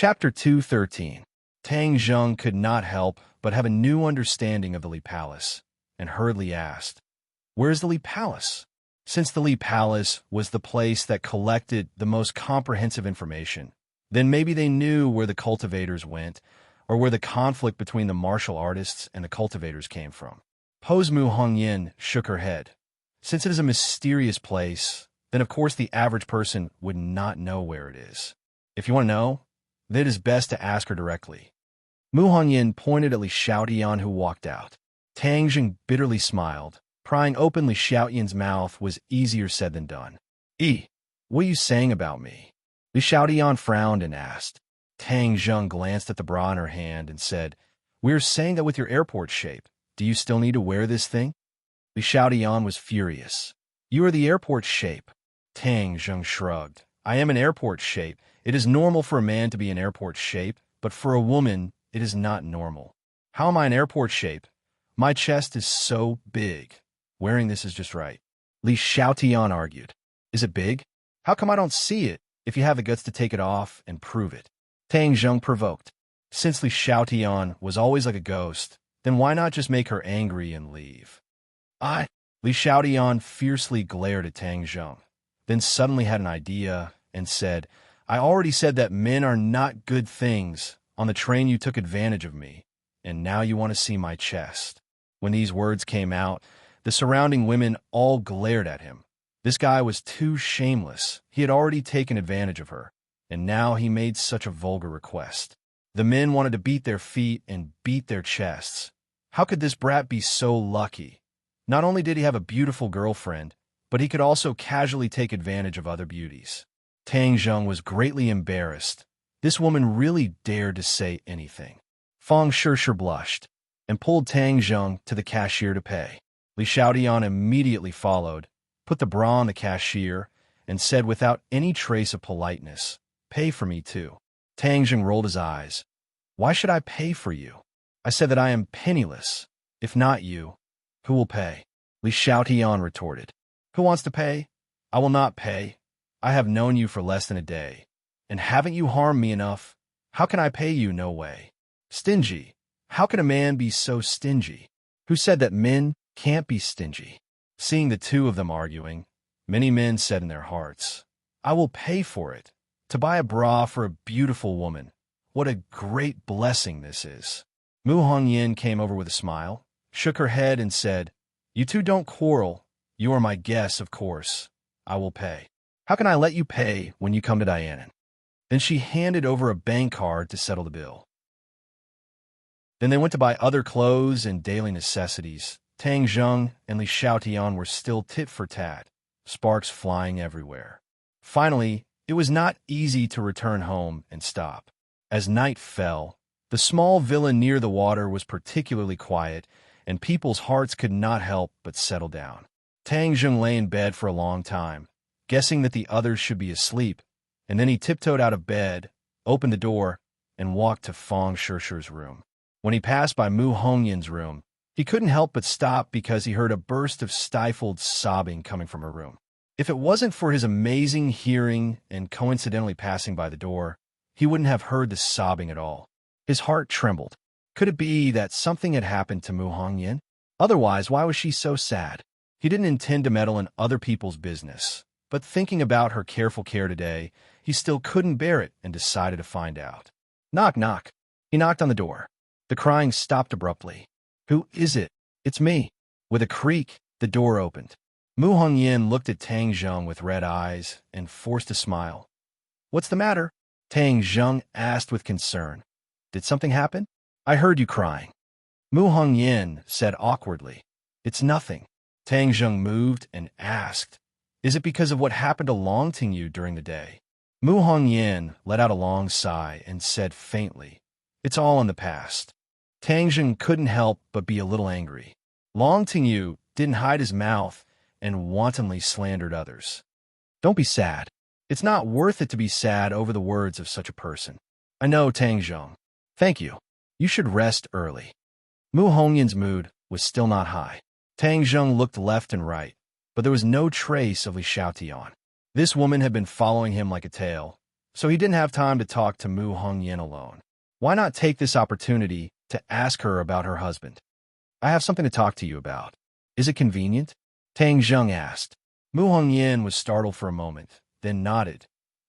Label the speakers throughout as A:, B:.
A: Chapter 213. Tang Zheng could not help but have a new understanding of the Li Palace, and hurriedly asked, "Where is the Li Palace?" Since the Li Palace was the place that collected the most comprehensive information, then maybe they knew where the cultivators went, or where the conflict between the martial artists and the cultivators came from. Pose Mu Hongyin shook her head. Since it is a mysterious place, then of course the average person would not know where it is. If you want to know, then it is best to ask her directly. Mu Hongyin pointed at Li Xiaotian, who walked out. Tang Zheng bitterly smiled. Prying open Li Xiaotian's mouth was easier said than done. What are you saying about me?" Li Xiaotian frowned and asked. Tang Zheng glanced at the bra in her hand and said, "We are saying that with your airport shape, do you still need to wear this thing?" Li Xiaotian was furious. "You are the airport shape." Tang Zheng shrugged. "I am an airport shape. It is normal for a man to be an airport shape, but for a woman, it is not normal." "How am I an airport shape? My chest is so big. Wearing this is just right." Li Xiaotian argued. "Is it big? How come I don't see it if you have the guts to take it off and prove it?" Tang Zheng provoked. Since Li Xiaotian was always like a ghost, then why not just make her angry and leave? Li Xiaotian fiercely glared at Tang Zheng, then suddenly had an idea and said, "I already said that men are not good things. On the train you took advantage of me, and now you want to see my chest." When these words came out, the surrounding women all glared at him. This guy was too shameless. He had already taken advantage of her, and now he made such a vulgar request. The men wanted to beat their feet and beat their chests. How could this brat be so lucky? Not only did he have a beautiful girlfriend, but he could also casually take advantage of other beauties. Tang Zheng was greatly embarrassed. This woman really dared to say anything. Fang Shishir blushed and pulled Tang Zheng to the cashier to pay. Li Xiaotian immediately followed, put the bra on the cashier, and said without any trace of politeness, "Pay for me too." Tang Zheng rolled his eyes. "Why should I pay for you? I said that I am penniless. If not you, who will pay?" Li Xiaotian retorted. "Who wants to pay? I will not pay. I have known you for less than a day. And haven't you harmed me enough? How can I pay you? No way." "Stingy? How can a man be so stingy? Who said that men can't be stingy?" Seeing the two of them arguing, many men said in their hearts, "I will pay for it. To buy a bra for a beautiful woman. What a great blessing this is." Mu Hongyin came over with a smile, shook her head and said, "You two don't quarrel. You are my guests, of course. I will pay. How can I let you pay when you come to Dianan?" Then she handed over a bank card to settle the bill. Then they went to buy other clothes and daily necessities. Tang Zheng and Li Xiaotian were still tit for tat, sparks flying everywhere. Finally, it was not easy to return home and stop. As night fell, the small villa near the water was particularly quiet, and people's hearts could not help but settle down. Tang Zheng lay in bed for a long time, guessing that the others should be asleep, and then he tiptoed out of bed, opened the door, and walked to Fang Shishir's room. When he passed by Mu Hongyin's room, he couldn't help but stop because he heard a burst of stifled sobbing coming from her room. If it wasn't for his amazing hearing and coincidentally passing by the door, he wouldn't have heard the sobbing at all. His heart trembled. Could it be that something had happened to Mu Hongyin? Otherwise, why was she so sad? He didn't intend to meddle in other people's business, but thinking about her careful care today, he still couldn't bear it and decided to find out. Knock, knock. He knocked on the door. The crying stopped abruptly. "Who is it?" "It's me." With a creak, the door opened. Mu Hongyin looked at Tang Zheng with red eyes and forced a smile. "What's the matter?" Tang Zheng asked with concern. "Did something happen? I heard you crying." Mu Hongyin said awkwardly, "It's nothing." Tang Zheng moved and asked, "Is it because of what happened to Long Tingyu during the day?" Mu Hongyin let out a long sigh and said faintly, "It's all in the past." Tang Zheng couldn't help but be a little angry. Long Tingyu didn't hide his mouth and wantonly slandered others. "Don't be sad. It's not worth it to be sad over the words of such a person." "I know, Tang Zheng. Thank you. You should rest early." Mu Hongyin's mood was still not high. Tang Zheng looked left and right, but there was no trace of Li Xiaotian. This woman had been following him like a tail, so he didn't have time to talk to Mu Hongyan alone. Why not take this opportunity to ask her about her husband? I have something to talk to you about. Is it convenient? Tang Zheng asked. Mu Hongyan was startled for a moment, then nodded.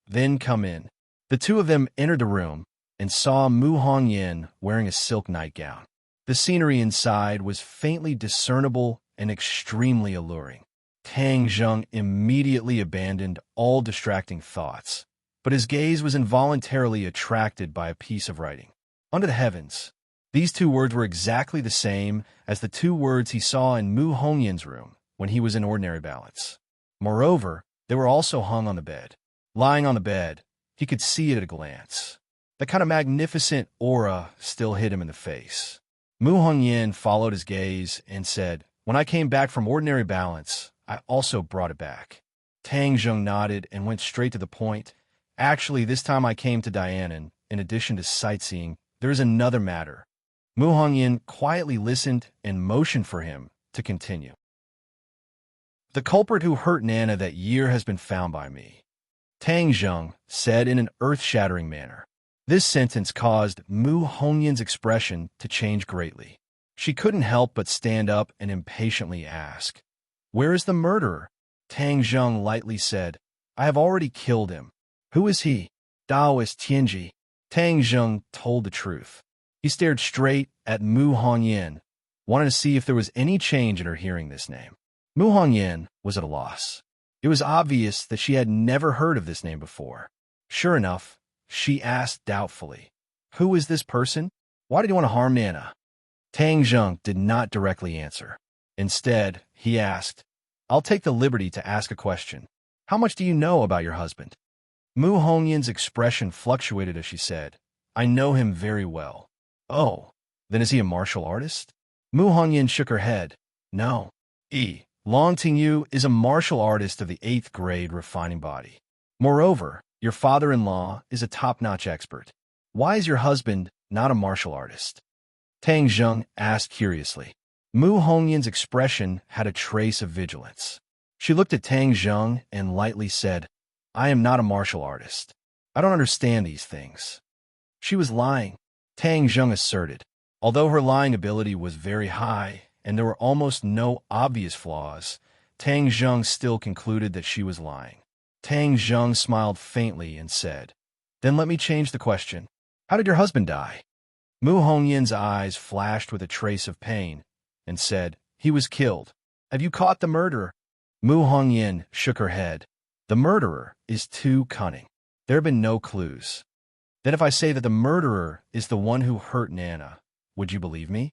A: Then come in. The two of them entered the room and saw Mu Hongyan wearing a silk nightgown. The scenery inside was faintly discernible and extremely alluring. Tang Zheng immediately abandoned all distracting thoughts, but his gaze was involuntarily attracted by a piece of writing. Under the heavens. These two words were exactly the same as the two words he saw in Mu Hongyan's room when he was in ordinary balance. Moreover, they were also hung on the bed. Lying on the bed, he could see it at a glance. The kind of magnificent aura still hit him in the face. Mu Hongyan followed his gaze and said, "When I came back from ordinary balance, I also brought it back." Tang Zheng nodded and went straight to the point. "Actually, this time I came to Dianan. In addition to sightseeing, there is another matter." Mu Hongyan quietly listened and motioned for him to continue. "The culprit who hurt Nana that year has been found by me," Tang Zheng said in an earth-shattering manner. This sentence caused Mu Hongyan's expression to change greatly. She couldn't help but stand up and impatiently ask, "Where is the murderer?" Tang Zheng lightly said, "I have already killed him." "Who is he?" "Daoist Tianji." Tang Zheng told the truth. He stared straight at Mu Hongyan, wanted to see if there was any change in her hearing this name. Mu Hongyan was at a loss. It was obvious that she had never heard of this name before. Sure enough, she asked doubtfully, "Who is this person? Why did he want to harm Nana?" Tang Zheng did not directly answer. Instead, he asked, "I'll take the liberty to ask a question. How much do you know about your husband?" Mu Hongyan's expression fluctuated as she said, "I know him very well." "Oh, then is he a martial artist?" Mu Hongyan shook her head. "No. Long Tingyu is a martial artist of the 8th grade refining body. Moreover, your father-in-law is a top-notch expert. Why is your husband not a martial artist?" Tang Zheng asked curiously. Mu Hongyan's expression had a trace of vigilance. She looked at Tang Zheng and lightly said, "I am not a martial artist. I don't understand these things." She was lying, Tang Zheng asserted. Although her lying ability was very high and there were almost no obvious flaws, Tang Zheng still concluded that she was lying. Tang Zheng smiled faintly and said, "Then let me change the question. How did your husband die?" Mu Hongyan's eyes flashed with a trace of pain and said, "He was killed." "Have you caught the murderer?" Mu Hongyan shook her head. "The murderer is too cunning. There have been no clues." "Then if I say that the murderer is the one who hurt Nana, would you believe me?"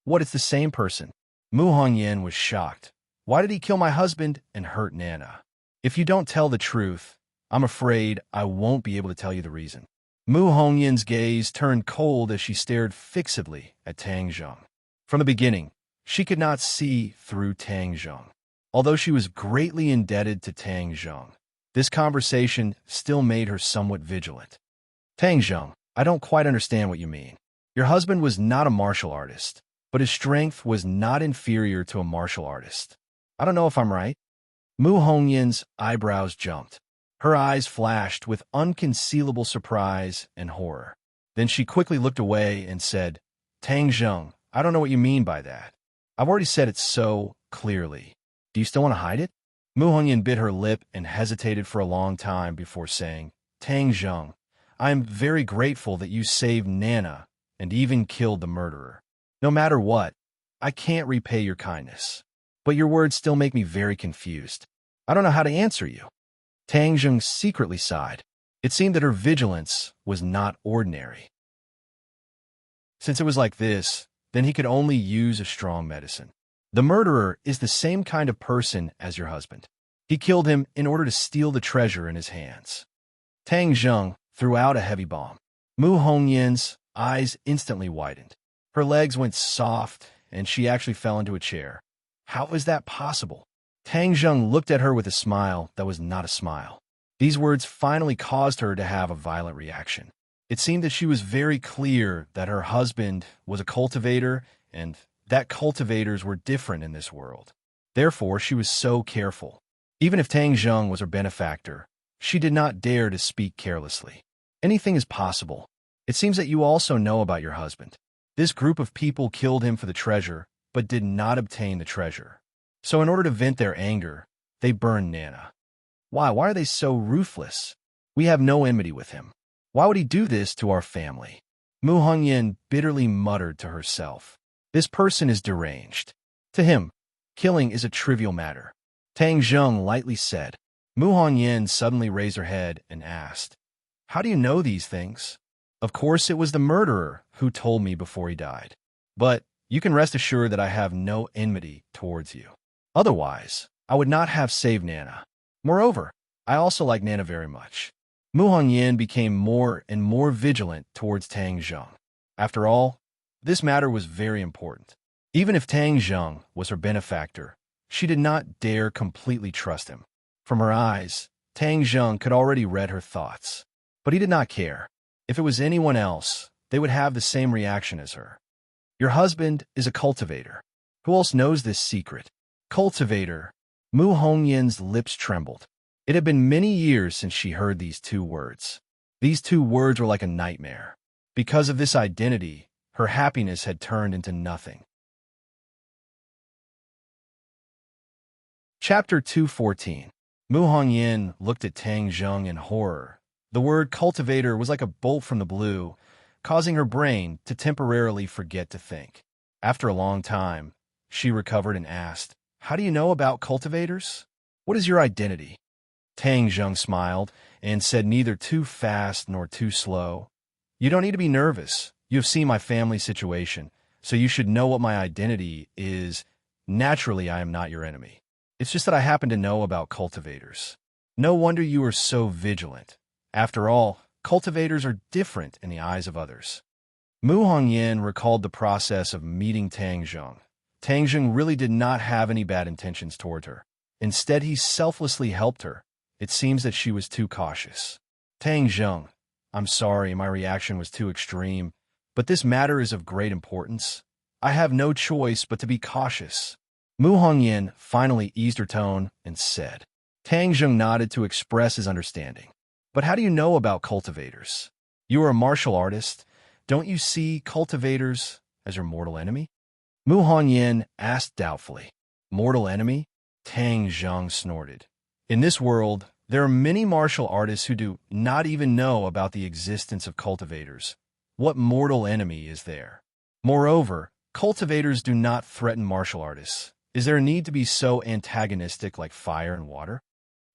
A: "What, it's the same person?" Mu Hongyan was shocked. "Why did he kill my husband and hurt Nana?" "If you don't tell the truth, I'm afraid I won't be able to tell you the reason." Mu Hongyan's gaze turned cold as she stared fixedly at Tang Zheng. From the beginning, she could not see through Tang Zheng. Although she was greatly indebted to Tang Zheng, this conversation still made her somewhat vigilant. "Tang Zheng, I don't quite understand what you mean. Your husband was not a martial artist, but his strength was not inferior to a martial artist. I don't know if I'm right." Mu Hongyan's eyebrows jumped. Her eyes flashed with unconcealable surprise and horror. Then she quickly looked away and said, "Tang Zheng, I don't know what you mean by that. I've already said it so clearly. Do you still want to hide it?" Mu Hongyan bit her lip and hesitated for a long time before saying, "Tang Zheng, I am very grateful that you saved Nana and even killed the murderer. No matter what, I can't repay your kindness. But your words still make me very confused. I don't know how to answer you." Tang Zheng secretly sighed. It seemed that her vigilance was not ordinary. Since it was like this, then he could only use a strong medicine. The murderer is the same kind of person as your husband. He killed him in order to steal the treasure in his hands. Tang Zheng threw out a heavy bomb. Mu Hongyan's eyes instantly widened. Her legs went soft, and she actually fell into a chair. How is that possible? Tang Zheng looked at her with a smile that was not a smile. These words finally caused her to have a violent reaction. It seemed that she was very clear that her husband was a cultivator and that cultivators were different in this world. Therefore, she was so careful. Even if Tang Zheng was her benefactor, She did not dare to speak carelessly. Anything is possible. It seems that you also know about your husband. This group of people killed him for the treasure, but did not obtain the treasure. So in order to vent their anger, they burned Nana. Why? Why are they so ruthless? We have no enmity with him. Why would he do this to our family? Mu Hongyan bitterly muttered to herself. This person is deranged. To him, killing is a trivial matter. Tang Zheng lightly said. Mu Hongyan suddenly raised her head and asked, "How do you know these things?" Of course, it was the murderer who told me before he died. But you can rest assured that I have no enmity towards you. Otherwise, I would not have saved Nana. Moreover, I also like Nana very much. Mu Hongyan became more and more vigilant towards Tang Zheng. After all, this matter was very important. Even if Tang Zheng was her benefactor, she did not dare completely trust him. From her eyes, Tang Zheng could already read her thoughts. But he did not care. If it was anyone else, they would have the same reaction as her. Your husband is a cultivator. Who else knows this secret? Cultivator. Mu Hongyan's lips trembled. It had been many years since she heard these two words. These two words were like a nightmare. Because of this identity, her happiness had turned into nothing. Chapter 214. Mu Hongyan looked at Tang Zheng in horror. The word cultivator was like a bolt from the blue, causing her brain to temporarily forget to think. After a long time, she recovered and asked, "How do you know about cultivators? What is your identity?" Tang Zheng smiled and said neither too fast nor too slow, "You don't need to be nervous. You have seen my family situation, so you should know what my identity is. Naturally, I am not your enemy. It's just that I happen to know about cultivators. No wonder you are so vigilant. After all, cultivators are different in the eyes of others." Mu Hongyan recalled the process of meeting Tang Zheng. Tang Zheng really did not have any bad intentions toward her. Instead, he selflessly helped her. It seems that she was too cautious. Tang Zheng, I'm sorry, my reaction was too extreme, but this matter is of great importance. I have no choice but to be cautious. Mu Hongyan finally eased her tone and said. Tang Zheng nodded to express his understanding. But how do you know about cultivators? You are a martial artist. Don't you see cultivators as your mortal enemy? Mu Hongyan asked doubtfully. Mortal enemy? Tang Zheng snorted. In this world, there are many martial artists who do not even know about the existence of cultivators. What mortal enemy is there? Moreover, cultivators do not threaten martial artists. Is there a need to be so antagonistic like fire and water?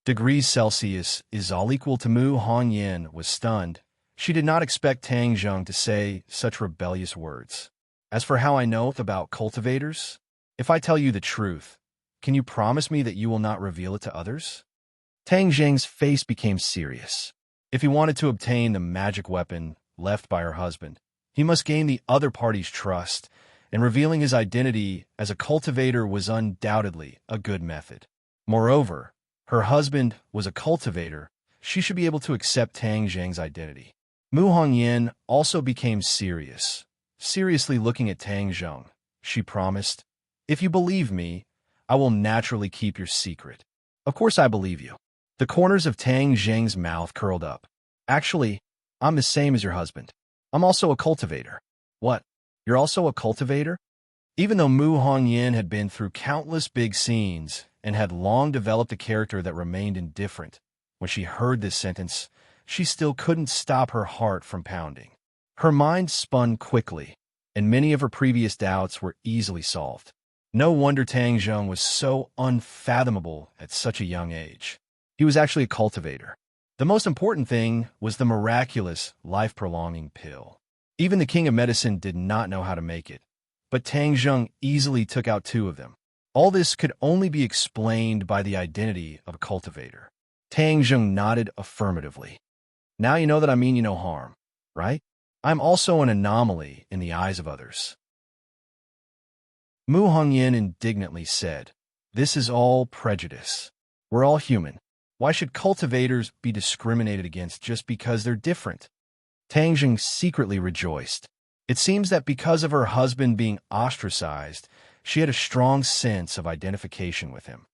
A: Degrees Celsius is all equal to Mu Hongyan was stunned. She did not expect Tang Zheng to say such rebellious words. As for how I know about cultivators, if I tell you the truth, can you promise me that you will not reveal it to others? Tang Zheng's face became serious. If he wanted to obtain the magic weapon left by her husband, he must gain the other party's trust, and revealing his identity as a cultivator was undoubtedly a good method. Moreover, her husband was a cultivator. She should be able to accept Tang Zheng's identity. Mu Hongyan also became serious. Seriously looking at Tang Zheng, she promised, "If you believe me, I will naturally keep your secret." Of course I believe you. The corners of Tang Zheng's mouth curled up. Actually, I'm the same as your husband. I'm also a cultivator. What? You're also a cultivator? Even though Mu Hongyan had been through countless big scenes and had long developed a character that remained indifferent, when she heard this sentence, she still couldn't stop her heart from pounding. Her mind spun quickly, and many of her previous doubts were easily solved. No wonder Tang Zheng was so unfathomable at such a young age. He was actually a cultivator. The most important thing was the miraculous, life-prolonging pill. Even the king of medicine did not know how to make it, but Tang Zheng easily took out 2 of them. All this could only be explained by the identity of a cultivator. Tang Zheng nodded affirmatively. Now you know that I mean you no harm, right? I'm also an anomaly in the eyes of others. Mu Hongyan indignantly said, "This is all prejudice. We're all human. Why should cultivators be discriminated against just because they're different?" Tang Zheng secretly rejoiced. It seems that because of her husband being ostracized, she had a strong sense of identification with him.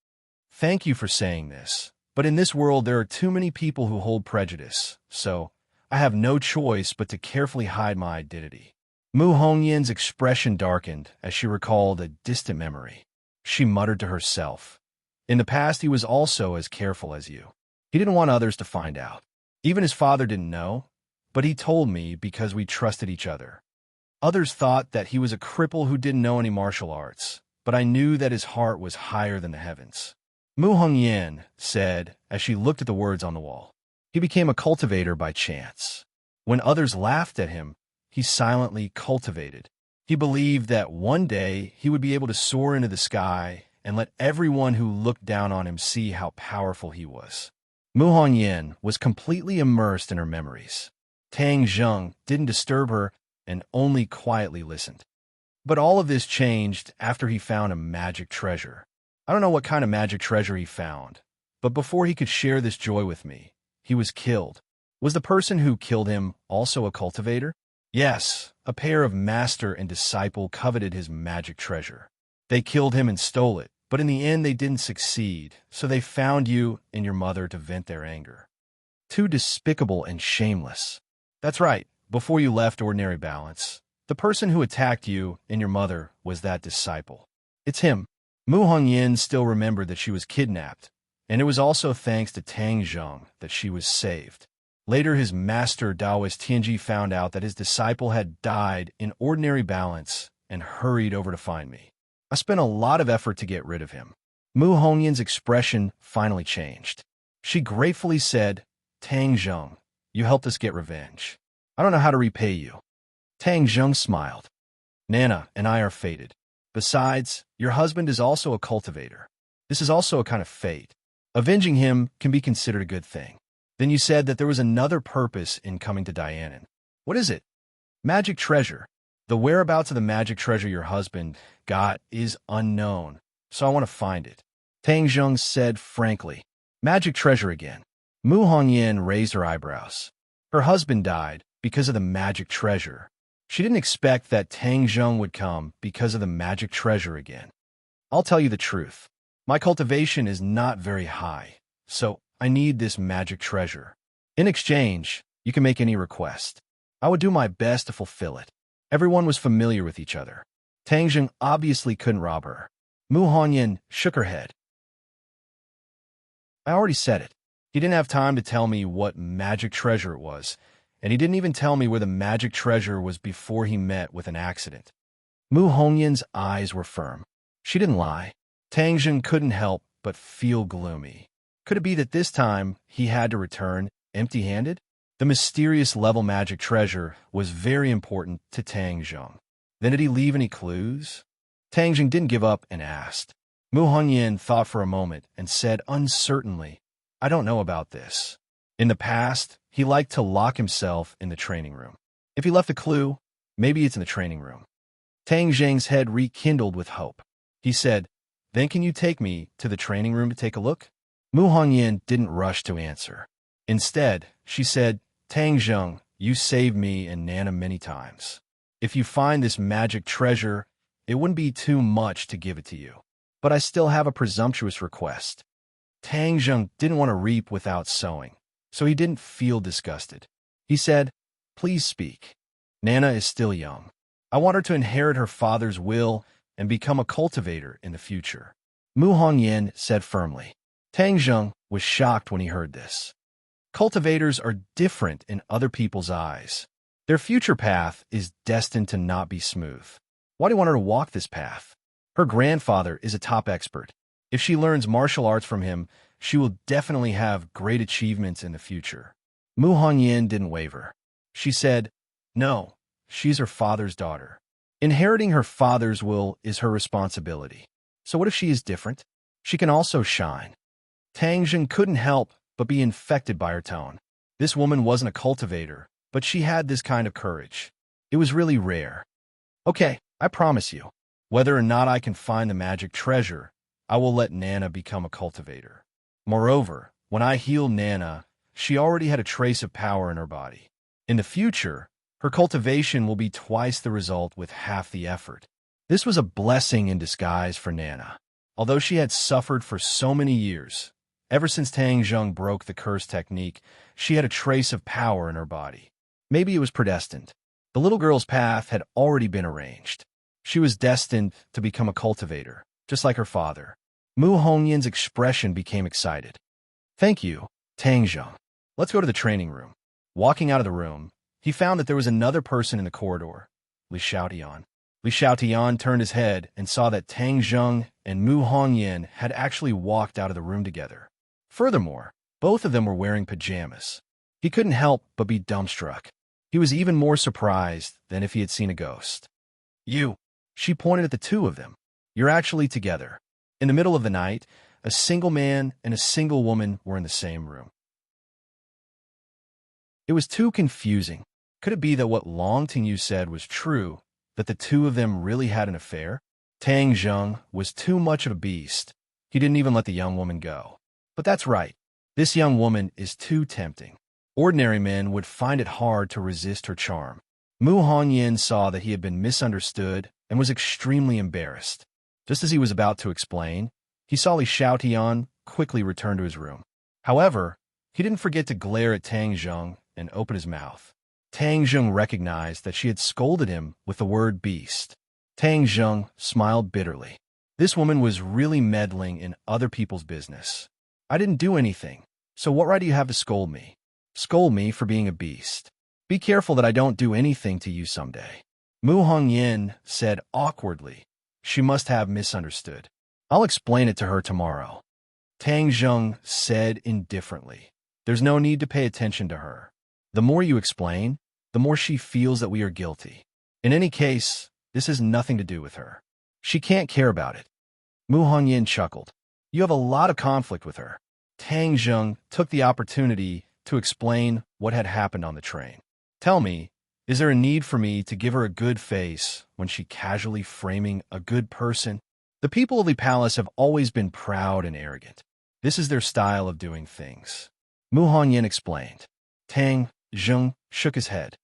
A: "Thank you for saying this, But in this world, there are too many people who hold prejudice, so I have no choice but to carefully hide my identity. Mu Hongyan's expression darkened as she recalled a distant memory. She muttered to herself, "In the past, he was also as careful as you. He didn't want others to find out. Even his father didn't know, but he told me because we trusted each other. Others thought that he was a cripple who didn't know any martial arts, but I knew that his heart was higher than the heavens." Mu Hongyan said as she looked at the words on the wall. He became a cultivator by chance. When others laughed at him, he silently cultivated. He believed that one day he would be able to soar into the sky and let everyone who looked down on him see how powerful he was. Mu Hongyan was completely immersed in her memories. Tang Zheng didn't disturb her and only quietly listened. But all of this changed after he found a magic treasure. I don't know what kind of magic treasure he found, but before he could share this joy with me, he was killed. Was the person who killed him also a cultivator? Yes, a pair of master and disciple coveted his magic treasure. They killed him and stole it, but in the end they didn't succeed, so they found you and your mother to vent their anger. Too despicable and shameless. That's right, before you left Ordinary Balance, the person who attacked you and your mother was that disciple. It's him. Mu Hongyan still remembered that she was kidnapped, and it was also thanks to Tang Zheng that she was saved. Later, his master Taoist Tianji found out that his disciple had died in Ordinary Balance and hurried over to find me. I spent a lot of effort to get rid of him. Mu Hongyan's expression finally changed. She gratefully said, "Tang Zheng, you helped us get revenge. I don't know how to repay you." Tang Zheng smiled. "Nana and I are fated. Besides, your husband is also a cultivator. This is also a kind of fate. Avenging him can be considered a good thing." Then you said that there was another purpose in coming to Dianan. What is it? Magic treasure. The whereabouts of the magic treasure your husband got is unknown, so I want to find it. Tang Zheng said frankly. Magic treasure again. Mu Hongyan raised her eyebrows. Her husband died because of the magic treasure. She didn't expect that Tang Zheng would come because of the magic treasure again. I'll tell you the truth. My cultivation is not very high, so I need this magic treasure. In exchange, you can make any request. I would do my best to fulfill it. Everyone was familiar with each other. Tang Zheng obviously couldn't rob her. Mu Hongyan shook her head. I already said it. He didn't have time to tell me what magic treasure it was, and he didn't even tell me where the magic treasure was before he met with an accident. Mu Hongyan's eyes were firm. She didn't lie. Tang Zheng couldn't help but feel gloomy. Could it be that this time he had to return empty-handed? The mysterious level magic treasure was very important to Tang Zheng. Then did he leave any clues? Tang Zheng didn't give up and asked. Mu Hongyan thought for a moment and said uncertainly, I don't know about this. In the past, he liked to lock himself in the training room. If he left a clue, maybe it's in the training room. Tang Zheng's head rekindled with hope. He said, Then can you take me to the training room to take a look? Mu Hongyan didn't rush to answer. Instead, she said, Tang Zheng, you saved me and Nana many times. If you find this magic treasure, it wouldn't be too much to give it to you. But I still have a presumptuous request. Tang Zheng didn't want to reap without sowing, so he didn't feel disgusted. He said, Please speak. Nana is still young. I want her to inherit her father's will and become a cultivator in the future. Mu Hongyan said firmly. Tang Zheng was shocked when he heard this. Cultivators are different in other people's eyes. Their future path is destined to not be smooth. Why do you want her to walk this path? Her grandfather is a top expert. If she learns martial arts from him, she will definitely have great achievements in the future. Mu Hongyan didn't waver. She said, No, she's her father's daughter. Inheriting her father's will is her responsibility. So what if she is different? She can also shine. Tang Zheng couldn't help but be infected by her tone. This woman wasn't a cultivator, but she had this kind of courage. It was really rare. Okay, I promise you. Whether or not I can find the magic treasure, I will let Nana become a cultivator. Moreover, when I heal Nana, she already had a trace of power in her body. In the future, her cultivation will be twice the result with half the effort. This was a blessing in disguise for Nana. Although she had suffered for so many years, Ever since Tang Zheng broke the curse technique, she had a trace of power in her body. Maybe it was predestined. The little girl's path had already been arranged. She was destined to become a cultivator, just like her father. Mu Hongyin's expression became excited. Thank you, Tang Zheng. Let's go to the training room. Walking out of the room, he found that there was another person in the corridor, Li Xiaotian. Li Xiaotian turned his head and saw that Tang Zheng and Mu Hongyan had actually walked out of the room together. Furthermore, both of them were wearing pajamas. He couldn't help but be dumbstruck. He was even more surprised than if he had seen a ghost. You! She pointed at the two of them. You're actually together. In the middle of the night, a single man and a single woman were in the same room. It was too confusing. Could it be that what Long Tingyu said was true, that the two of them really had an affair? Tang Zheng was too much of a beast. He didn't even let the young woman go. But that's right. This young woman is too tempting. Ordinary men would find it hard to resist her charm. Mu Hongyan saw that he had been misunderstood and was extremely embarrassed. Just as he was about to explain, he saw Li Xiaotian quickly return to his room. However, he didn't forget to glare at Tang Zheng and open his mouth. Tang Zheng recognized that she had scolded him with the word beast. Tang Zheng smiled bitterly. This woman was really meddling in other people's business. I didn't do anything, so what right do you have to scold me? Scold me for being a beast. Be careful that I don't do anything to you someday. Mu Hongyan said awkwardly. She must have misunderstood. I'll explain it to her tomorrow. Tang Zheng said indifferently. There's no need to pay attention to her. The more you explain, the more she feels that we are guilty. In any case, this has nothing to do with her. She can't care about it. Mu Hongyan chuckled. You have a lot of conflict with her. Tang Zheng took the opportunity to explain what had happened on the train. Tell me, is there a need for me to give her a good face when she casually framing a good person? The people of the palace have always been proud and arrogant. This is their style of doing things. Mu Hongyan explained. Tang Zheng shook his head.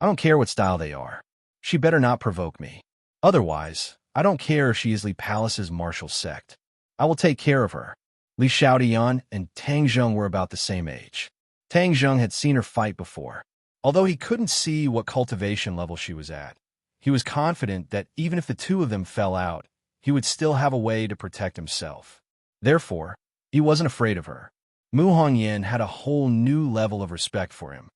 A: I don't care what style they are. She better not provoke me. Otherwise, I don't care if she is Li Palace's martial sect. I will take care of her. Li Xiaotian and Tang Zheng were about the same age. Tang Zheng had seen her fight before. Although he couldn't see what cultivation level she was at, he was confident that even if the two of them fell out, he would still have a way to protect himself. Therefore, he wasn't afraid of her. Mu Hongyan had a whole new level of respect for him.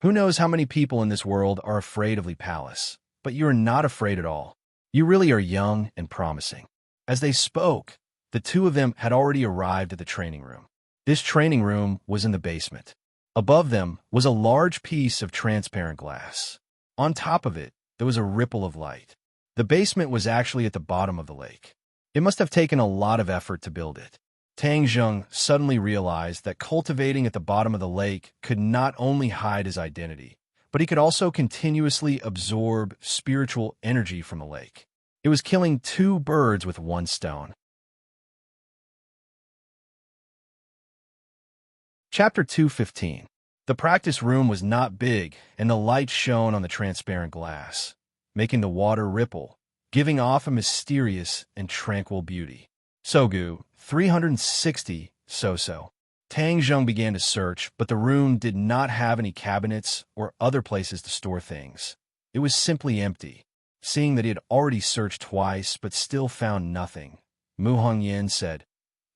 A: Who knows how many people in this world are afraid of Li Palace, but you are not afraid at all. You really are young and promising. As they spoke, the two of them had already arrived at the training room. This training room was in the basement. Above them was a large piece of transparent glass. On top of it, there was a ripple of light. The basement was actually at the bottom of the lake. It must have taken a lot of effort to build it. Tang Zheng suddenly realized that cultivating at the bottom of the lake could not only hide his identity, but he could also continuously absorb spiritual energy from the lake. It was killing two birds with one stone. Chapter 2:15. The practice room was not big, and the light shone on the transparent glass, making the water ripple, giving off a mysterious and tranquil beauty. Sogu, 360, so. Tang Zheng began to search, but the room did not have any cabinets or other places to store things. It was simply empty. Seeing that he had already searched twice but still found nothing, Mu Hongyan said,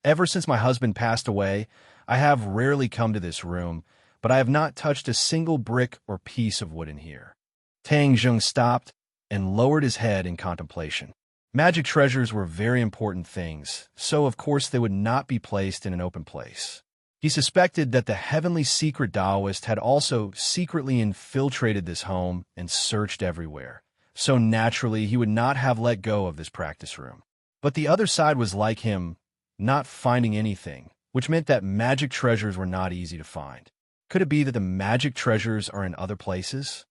A: Ever since my husband passed away, I have rarely come to this room, but I have not touched a single brick or piece of wood in here. Tang Zheng stopped and lowered his head in contemplation. Magic treasures were very important things, so of course they would not be placed in an open place. He suspected that the heavenly secret Taoist had also secretly infiltrated this home and searched everywhere, so naturally he would not have let go of this practice room. But the other side was like him, not finding anything, which meant that magic treasures were not easy to find. Could it be that the magic treasures are in other places?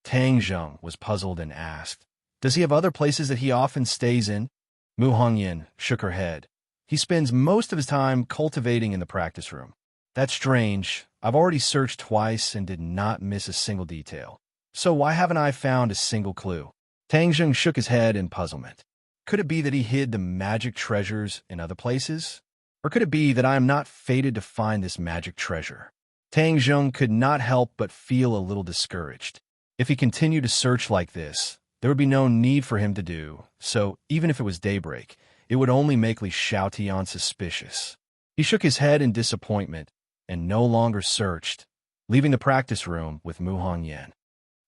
A: Tang Zheng was puzzled and asked, Does he have other places that he often stays in? Mu Hongyan shook her head. He spends most of his time cultivating in the practice room. That's strange. I've already searched twice and did not miss a single detail. So why haven't I found a single clue? Tang Zheng shook his head in puzzlement. Could it be that he hid the magic treasures in other places? Or could it be that I am not fated to find this magic treasure? Tang Zheng could not help but feel a little discouraged. If he continued to search like this, there would be no need for him to do so. Even if it was daybreak, it would only make Li Xiaotian suspicious. He shook his head in disappointment and no longer searched, leaving the practice room with Mu Hongyan.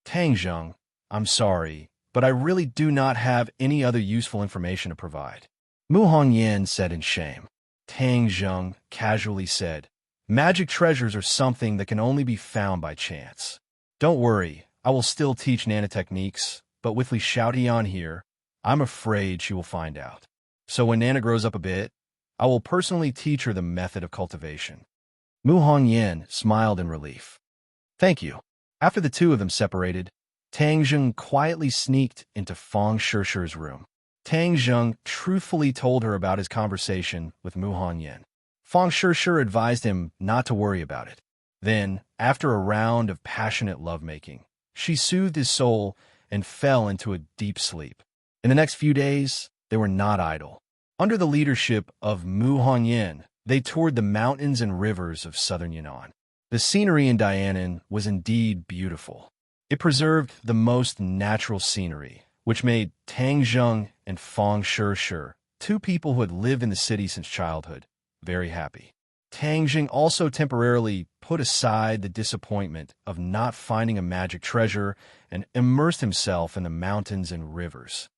A: Tang Zheng, I'm sorry, but I really do not have any other useful information to provide. Mu Hongyan said in shame. Tang Zheng casually said, magic treasures are something that can only be found by chance. Don't worry, I will still teach nanotechniques, but with Li Xiaotian here, I'm afraid she will find out. So when Nana grows up a bit, I will personally teach her the method of cultivation. Mu Hongyan smiled in relief. Thank you. After the two of them separated, Tang Zheng quietly sneaked into Fang Shishi's room. Tang Zheng truthfully told her about his conversation with Mu Hongyan. Fang Shishi advised him not to worry about it. Then, after a round of passionate lovemaking, she soothed his soul and fell into a deep sleep. In the next few days, they were not idle. Under the leadership of Mu Hongyan, they toured the mountains and rivers of southern Yunnan. The scenery in Dianan was indeed beautiful. It preserved the most natural scenery, which made Tang Zheng and Fang Shishi, two people who had lived in the city since childhood, very happy. Tang Zheng also temporarily put aside the disappointment of not finding a magic treasure and immersed himself in the mountains and rivers.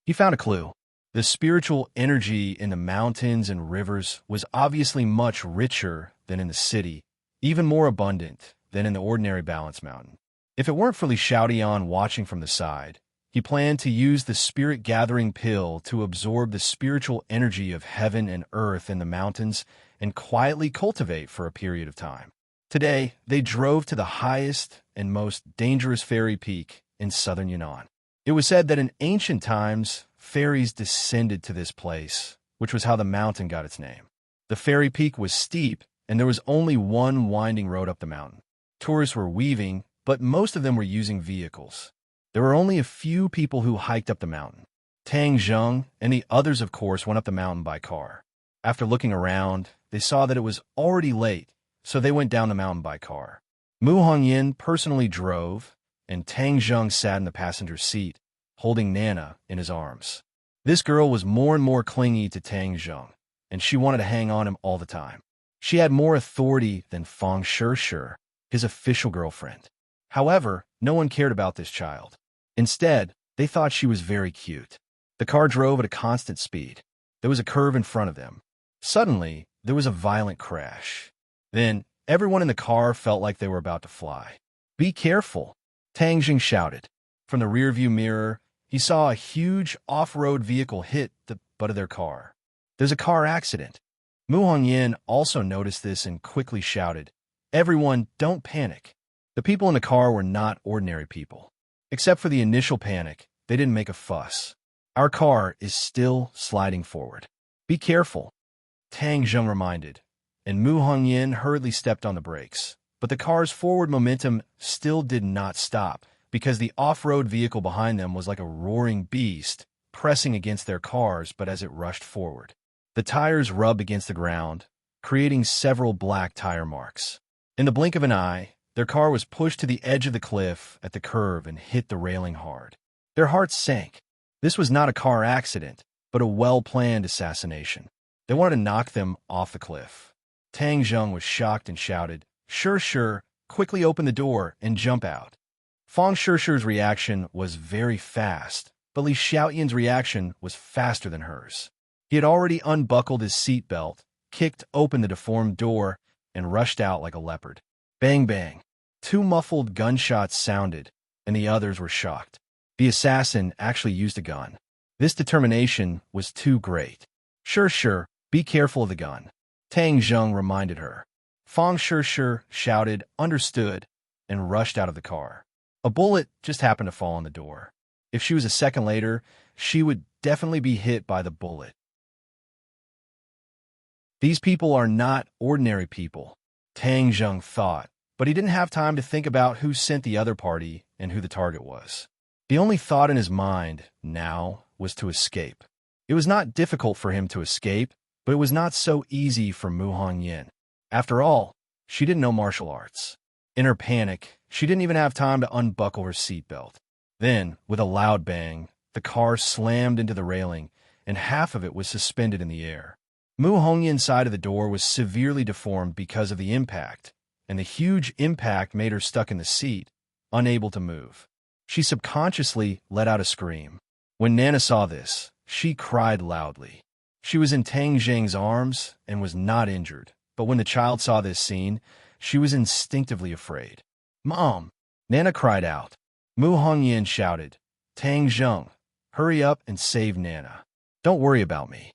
A: He found a clue. The spiritual energy in the mountains and rivers was obviously much richer than in the city, even more abundant than in the ordinary Balance Mountain. If it weren't for Li Xiaotian watching from the side, he planned to use the spirit-gathering pill to absorb the spiritual energy of heaven and earth in the mountains and quietly cultivate for a period of time. Today, they drove to the highest and most dangerous fairy peak in southern Yunnan. It was said that in ancient times, fairies descended to this place, which was how the mountain got its name. The fairy peak was steep, and there was only one winding road up the mountain. Tourists were weaving, but most of them were using vehicles. There were only a few people who hiked up the mountain. Tang Zheng and the others, of course, went up the mountain by car. After looking around, they saw that it was already late, so they went down the mountain by car. Mu Hongyan personally drove, and Tang Zheng sat in the passenger seat, holding Nana in his arms. This girl was more and more clingy to Tang Zheng, and she wanted to hang on him all the time. She had more authority than Fang Shishi, his official girlfriend. However, no one cared about this child. Instead, they thought she was very cute. The car drove at a constant speed. There was a curve in front of them. Suddenly, there was a violent crash. Then, everyone in the car felt like they were about to fly. Be careful, Tang Zheng shouted. From the rearview mirror, he saw a huge off-road vehicle hit the butt of their car. There's a car accident. Mu Hongyan also noticed this and quickly shouted, Everyone, don't panic. The people in the car were not ordinary people. Except for the initial panic, they didn't make a fuss. Our car is still sliding forward. Be careful, Tang Zheng reminded, and Mu Hongyan hurriedly stepped on the brakes. But the car's forward momentum still did not stop, because the off-road vehicle behind them was like a roaring beast, pressing against their cars but as it rushed forward. The tires rubbed against the ground, creating several black tire marks. In the blink of an eye, their car was pushed to the edge of the cliff at the curve and hit the railing hard. Their hearts sank. This was not a car accident, but a well-planned assassination. They wanted to knock them off the cliff. Tang Zheng was shocked and shouted, Sure, quickly open the door and jump out. Fang Shishi's reaction was very fast, but Li Xiaotian's reaction was faster than hers. He had already unbuckled his seatbelt, kicked open the deformed door, and rushed out like a leopard. Bang, bang. 2 muffled gunshots sounded, and the others were shocked. The assassin actually used a gun. This determination was too great. Sure, be careful of the gun, Tang Zheng reminded her. Fang Shishi shouted, understood, and rushed out of the car. A bullet just happened to fall on the door. If she was a second later, she would definitely be hit by the bullet. These people are not ordinary people, Tang Zheng thought, but he didn't have time to think about who sent the other party and who the target was. The only thought in his mind now was to escape. It was not difficult for him to escape, but it was not so easy for Mu Hongyan. After all, she didn't know martial arts. In her panic, she didn't even have time to unbuckle her seatbelt. Then, with a loud bang, the car slammed into the railing, and half of it was suspended in the air. Mu Hongyan's side of the door was severely deformed because of the impact, and the huge impact made her stuck in the seat, unable to move. She subconsciously let out a scream. When Nana saw this, she cried loudly. She was in Tang Zheng's arms and was not injured, but when the child saw this scene, she was instinctively afraid. "Mom!" Nana cried out. Mu Hongyan shouted, "Tang Zheng, hurry up and save Nana. Don't worry about me.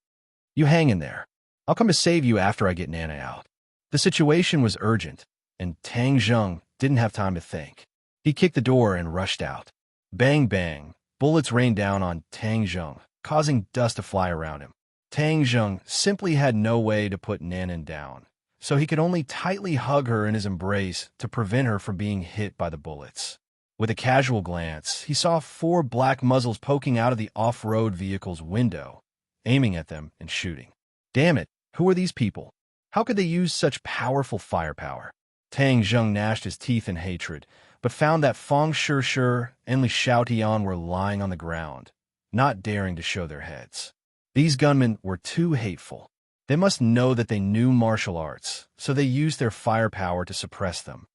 A: You hang in there. I'll come to save you after I get Nana out." The situation was urgent, and Tang Zheng didn't have time to think. He kicked the door and rushed out. Bang bang, bullets rained down on Tang Zheng, causing dust to fly around him. Tang Zheng simply had no way to put Nana down, so he could only tightly hug her in his embrace to prevent her from being hit by the bullets. With a casual glance, he saw 4 black muzzles poking out of the off-road vehicle's window, aiming at them and shooting. Damn it, who are these people? How could they use such powerful firepower? Tang Zheng gnashed his teeth in hatred, but found that Fang Shishir and Li Xiaotian were lying on the ground, not daring to show their heads. These gunmen were too hateful. They must know that they knew martial arts, so they used their firepower to suppress them.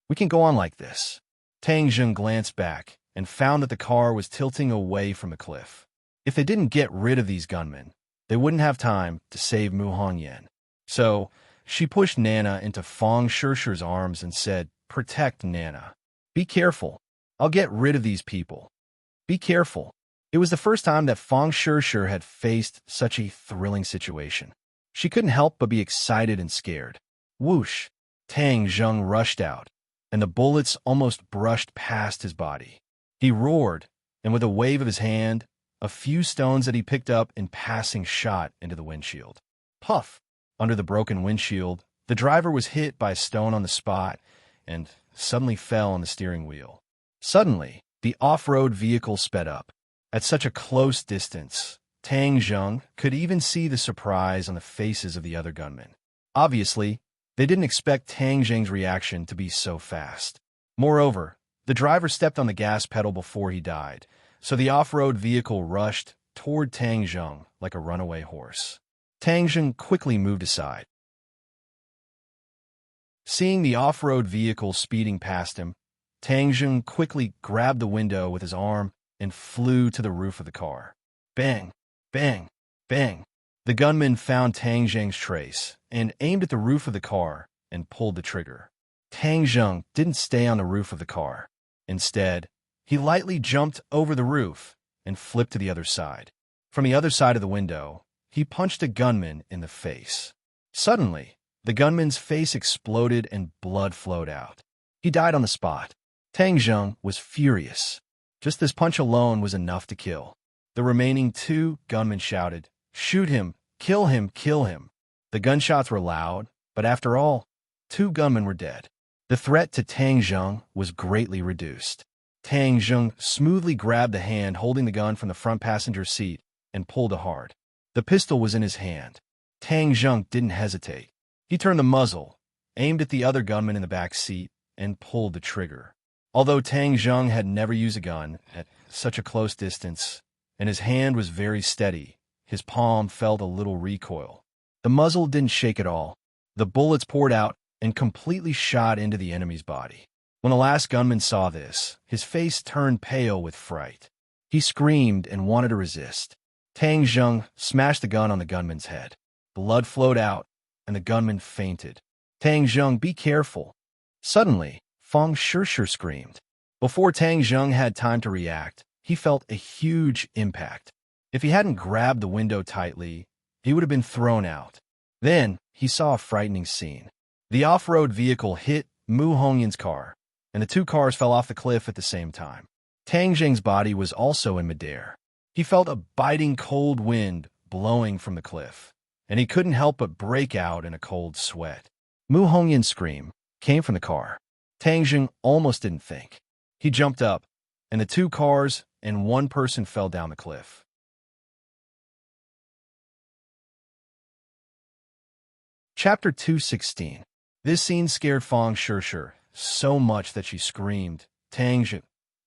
A: We can go on like this. Tang Zheng glanced back and found that the car was tilting away from the cliff. If they didn't get rid of these gunmen, they wouldn't have time to save Mu Hongyan. So, she pushed Nana into Fang Shishir's arms and said, "Protect Nana. Be careful. I'll get rid of these people. Be careful." It was the first time that Fang Shishir had faced such a thrilling situation. She couldn't help but be excited and scared. Whoosh! Tang Zheng rushed out, and the bullets almost brushed past his body. He roared, and with a wave of his hand, a few stones that he picked up in passing shot into the windshield. Puff! Under the broken windshield, the driver was hit by a stone on the spot and suddenly fell on the steering wheel. Suddenly, the off-road vehicle sped up. At such a close distance, Tang Zheng could even see the surprise on the faces of the other gunmen. Obviously, they didn't expect Tang Zheng's reaction to be so fast. Moreover, the driver stepped on the gas pedal before he died, so the off-road vehicle rushed toward Tang Zheng like a runaway horse. Tang Zheng quickly moved aside. Seeing the off-road vehicle speeding past him, Tang Zheng quickly grabbed the window with his arm and flew to the roof of the car. Bang! Bang! Bang! The gunman found Tang Zheng's trace and aimed at the roof of the car and pulled the trigger. Tang Zheng didn't stay on the roof of the car. Instead, he lightly jumped over the roof and flipped to the other side. From the other side of the window, he punched a gunman in the face. Suddenly, the gunman's face exploded and blood flowed out. He died on the spot. Tang Zheng was furious. Just this punch alone was enough to kill. The remaining 2 gunmen shouted, "Shoot him! Kill him! Kill him!" The gunshots were loud, but after all, 2 gunmen were dead. The threat to Tang Zheng was greatly reduced. Tang Zheng smoothly grabbed the hand holding the gun from the front passenger seat and pulled it hard. The pistol was in his hand. Tang Zheng didn't hesitate. He turned the muzzle, aimed at the other gunman in the back seat, and pulled the trigger. Although Tang Zheng had never used a gun at such a close distance, and his hand was very steady, his palm felt a little recoil. The muzzle didn't shake at all. The bullets poured out and completely shot into the enemy's body. When the last gunman saw this, his face turned pale with fright. He screamed and wanted to resist. Tang Zheng smashed the gun on the gunman's head. Blood flowed out, and the gunman fainted. "Tang Zheng, be careful." Suddenly, Fang Shishir screamed. Before Tang Zheng had time to react, he felt a huge impact. If he hadn't grabbed the window tightly, he would have been thrown out. Then, he saw a frightening scene. The off-road vehicle hit Mu Hongyan's car, and the 2 cars fell off the cliff at the same time. Tang Zheng's body was also in midair. He felt a biting cold wind blowing from the cliff, and he couldn't help but break out in a cold sweat. Mu Hongyan's scream came from the car. Tang Zheng almost didn't think. He jumped up, and the 2 cars and 1 person fell down the cliff. Chapter 216. This scene scared Fang Shirshir so much that she screamed, "Tangzhen,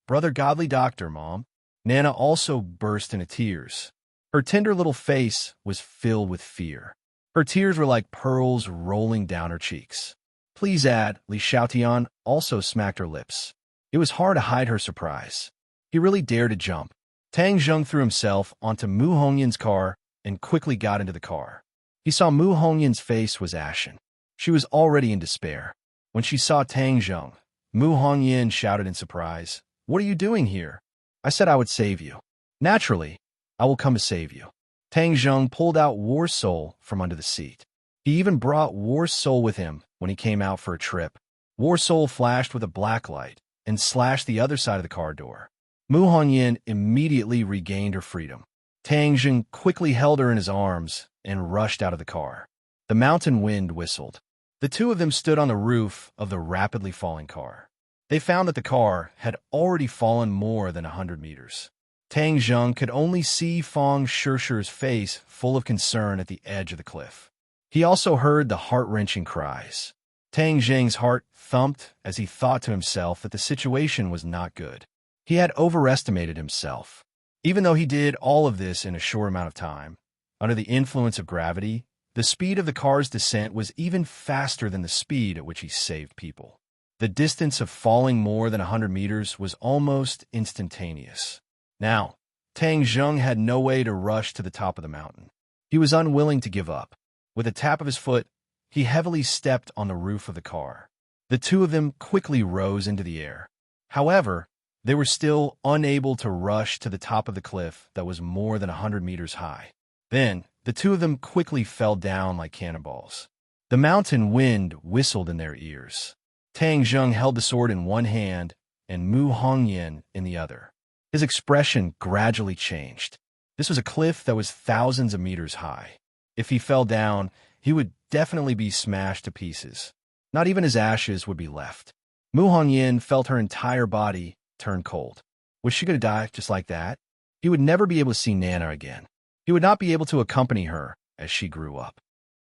A: brother godly doctor, Mom." Nana also burst into tears. Her tender little face was filled with fear. Her tears were like pearls rolling down her cheeks. Please add, Li Xiaotian also smacked her lips. It was hard to hide her surprise. He really dared to jump. Tang Zheng threw himself onto Mu Hongyan's car and quickly got into the car. He saw Mu Hongyan's face was ashen. She was already in despair. When she saw Tang Zheng, Mu Hongyan shouted in surprise, "What are you doing here?" "I said I would save you." "Naturally, I will come to save you." Tang Zheng pulled out War Soul from under the seat. He even brought War Soul with him when he came out for a trip. War Soul flashed with a black light and slashed the other side of the car door. Mu Hongyan immediately regained her freedom. Tang Zheng quickly held her in his arms and rushed out of the car. The mountain wind whistled. The two of them stood on the roof of the rapidly falling car. They found that the car had already fallen more than 100 meters. Tang Zheng could only see Fang Shirshir's face full of concern at the edge of the cliff. He also heard the heart-wrenching cries. Tang Zheng's heart thumped as he thought to himself that the situation was not good. He had overestimated himself. Even though he did all of this in a short amount of time, under the influence of gravity, the speed of the car's descent was even faster than the speed at which he saved people. The distance of falling more than 100 meters was almost instantaneous. Now, Tang Zheng had no way to rush to the top of the mountain. He was unwilling to give up. With a tap of his foot, he heavily stepped on the roof of the car. The two of them quickly rose into the air. However, they were still unable to rush to the top of the cliff that was more than 100 meters high. Then, the two of them quickly fell down like cannonballs. The mountain wind whistled in their ears. Tang Zheng held the sword in one hand and Mu Hongyan in the other. His expression gradually changed. This was a cliff that was thousands of meters high. If he fell down, he would definitely be smashed to pieces. Not even his ashes would be left. Mu Hongyan felt her entire body turn cold. Was she going to die just like that? He would never be able to see Nana again. He would not be able to accompany her as she grew up.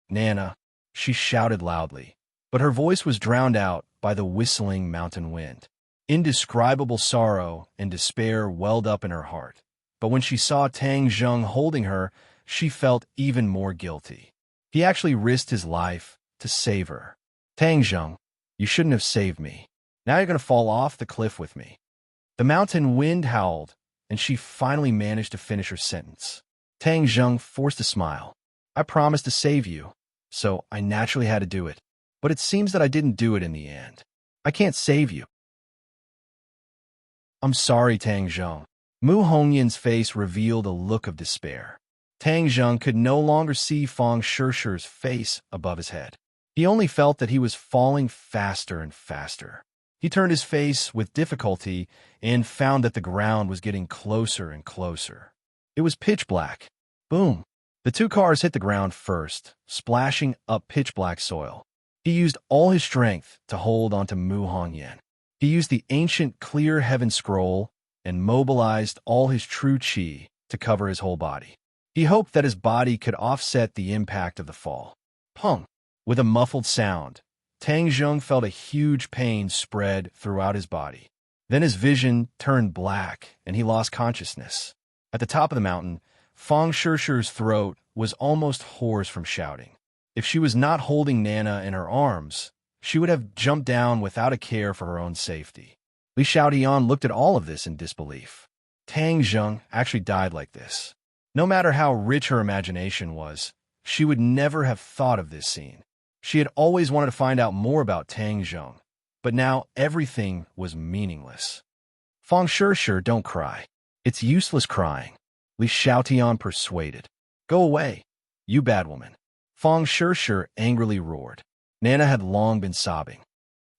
A: "Nana," she shouted loudly, but her voice was drowned out by the whistling mountain wind. Indescribable sorrow and despair welled up in her heart. But when she saw Tang Zheng holding her, she felt even more guilty. He actually risked his life to save her. "Tang Zheng, you shouldn't have saved me. Now you're going to fall off the cliff with me." The mountain wind howled, and she finally managed to finish her sentence. Tang Zheng forced a smile. "I promised to save you, so I naturally had to do it. But it seems that I didn't do it in the end. I can't save you." "I'm sorry, Tang Zheng." Mu Hongyan's face revealed a look of despair. Tang Zheng could no longer see Fang Shirshir's face above his head. He only felt that he was falling faster and faster. He turned his face with difficulty and found that the ground was getting closer and closer. It was pitch black. Boom! The two cars hit the ground first, splashing up pitch-black soil. He used all his strength to hold onto Mu Hongyan. He used the ancient Clear Heaven Scroll and mobilized all his true chi to cover his whole body. He hoped that his body could offset the impact of the fall. Pung! With a muffled sound, Tang Zheng felt a huge pain spread throughout his body. Then his vision turned black and he lost consciousness. At the top of the mountain, Fang Shirshir's throat was almost hoarse from shouting. If she was not holding Nana in her arms, she would have jumped down without a care for her own safety. Li Xiaotian looked at all of this in disbelief. Tang Zheng actually died like this. No matter how rich her imagination was, she would never have thought of this scene. She had always wanted to find out more about Tang Zheng, but now everything was meaningless. "Fang Shirshir, don't cry. It's useless crying," Li Xiaotian persuaded. "Go away, you bad woman." Fang Shirshir angrily roared. Nana had long been sobbing.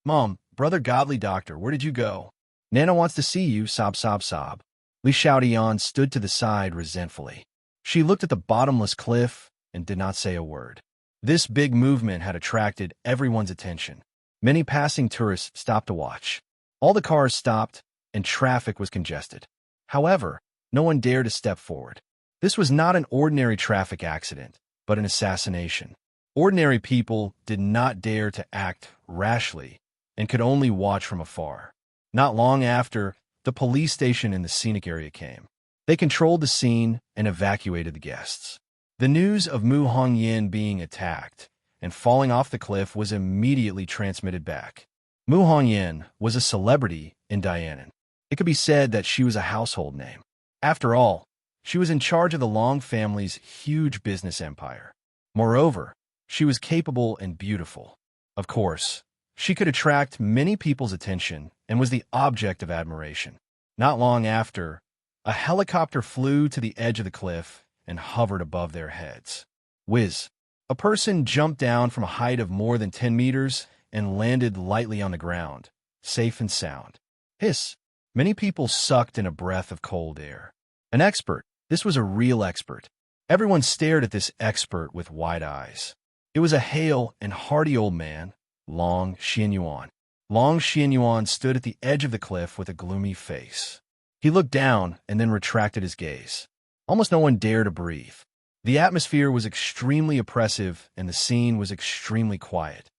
A: "Mom, brother godly doctor, where did you go?" "Nana wants to see you, sob, sob, sob." Li Xiaotian stood to the side resentfully. She looked at the bottomless cliff and did not say a word. This big movement had attracted everyone's attention. Many passing tourists stopped to watch. All the cars stopped, and traffic was congested. However, no one dared to step forward. This was not an ordinary traffic accident, but an assassination. Ordinary people did not dare to act rashly and could only watch from afar. Not long after, the police station in the scenic area came. They controlled the scene and evacuated the guests. The news of Mu Hongyin being attacked and falling off the cliff was immediately transmitted back. Mu Hongyin was a celebrity in Dianan. It could be said that she was a household name. After all, she was in charge of the Long family's huge business empire. Moreover, she was capable and beautiful. Of course, she could attract many people's attention and was the object of admiration. Not long after, a helicopter flew to the edge of the cliff and hovered above their heads. Whiz! A person jumped down from a height of more than 10 meters and landed lightly on the ground, safe and sound. Hiss! Many people sucked in a breath of cold air. An expert. This was a real expert. Everyone stared at this expert with wide eyes. It was a hale and hearty old man, Long Xianyuan. Long Xianyuan stood at the edge of the cliff with a gloomy face. He looked down and then retracted his gaze. Almost no one dared to breathe. The atmosphere was extremely oppressive and the scene was extremely quiet.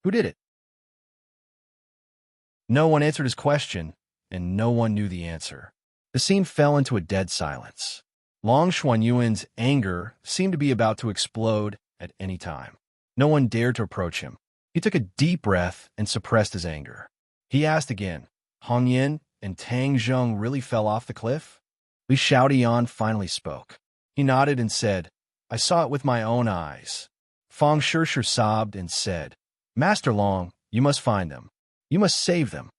A: Who did it? No one answered his question, and no one knew the answer. The scene fell into a dead silence. Long Xuanyuan's anger seemed to be about to explode at any time. No one dared to approach him. He took a deep breath and suppressed his anger. He asked again, Hongyin and Tang Zheng really fell off the cliff? Li Xiaotian finally spoke. He nodded and said, I saw it with my own eyes. Fang Shishir sobbed and said, Master Long, you must find them. You must save them.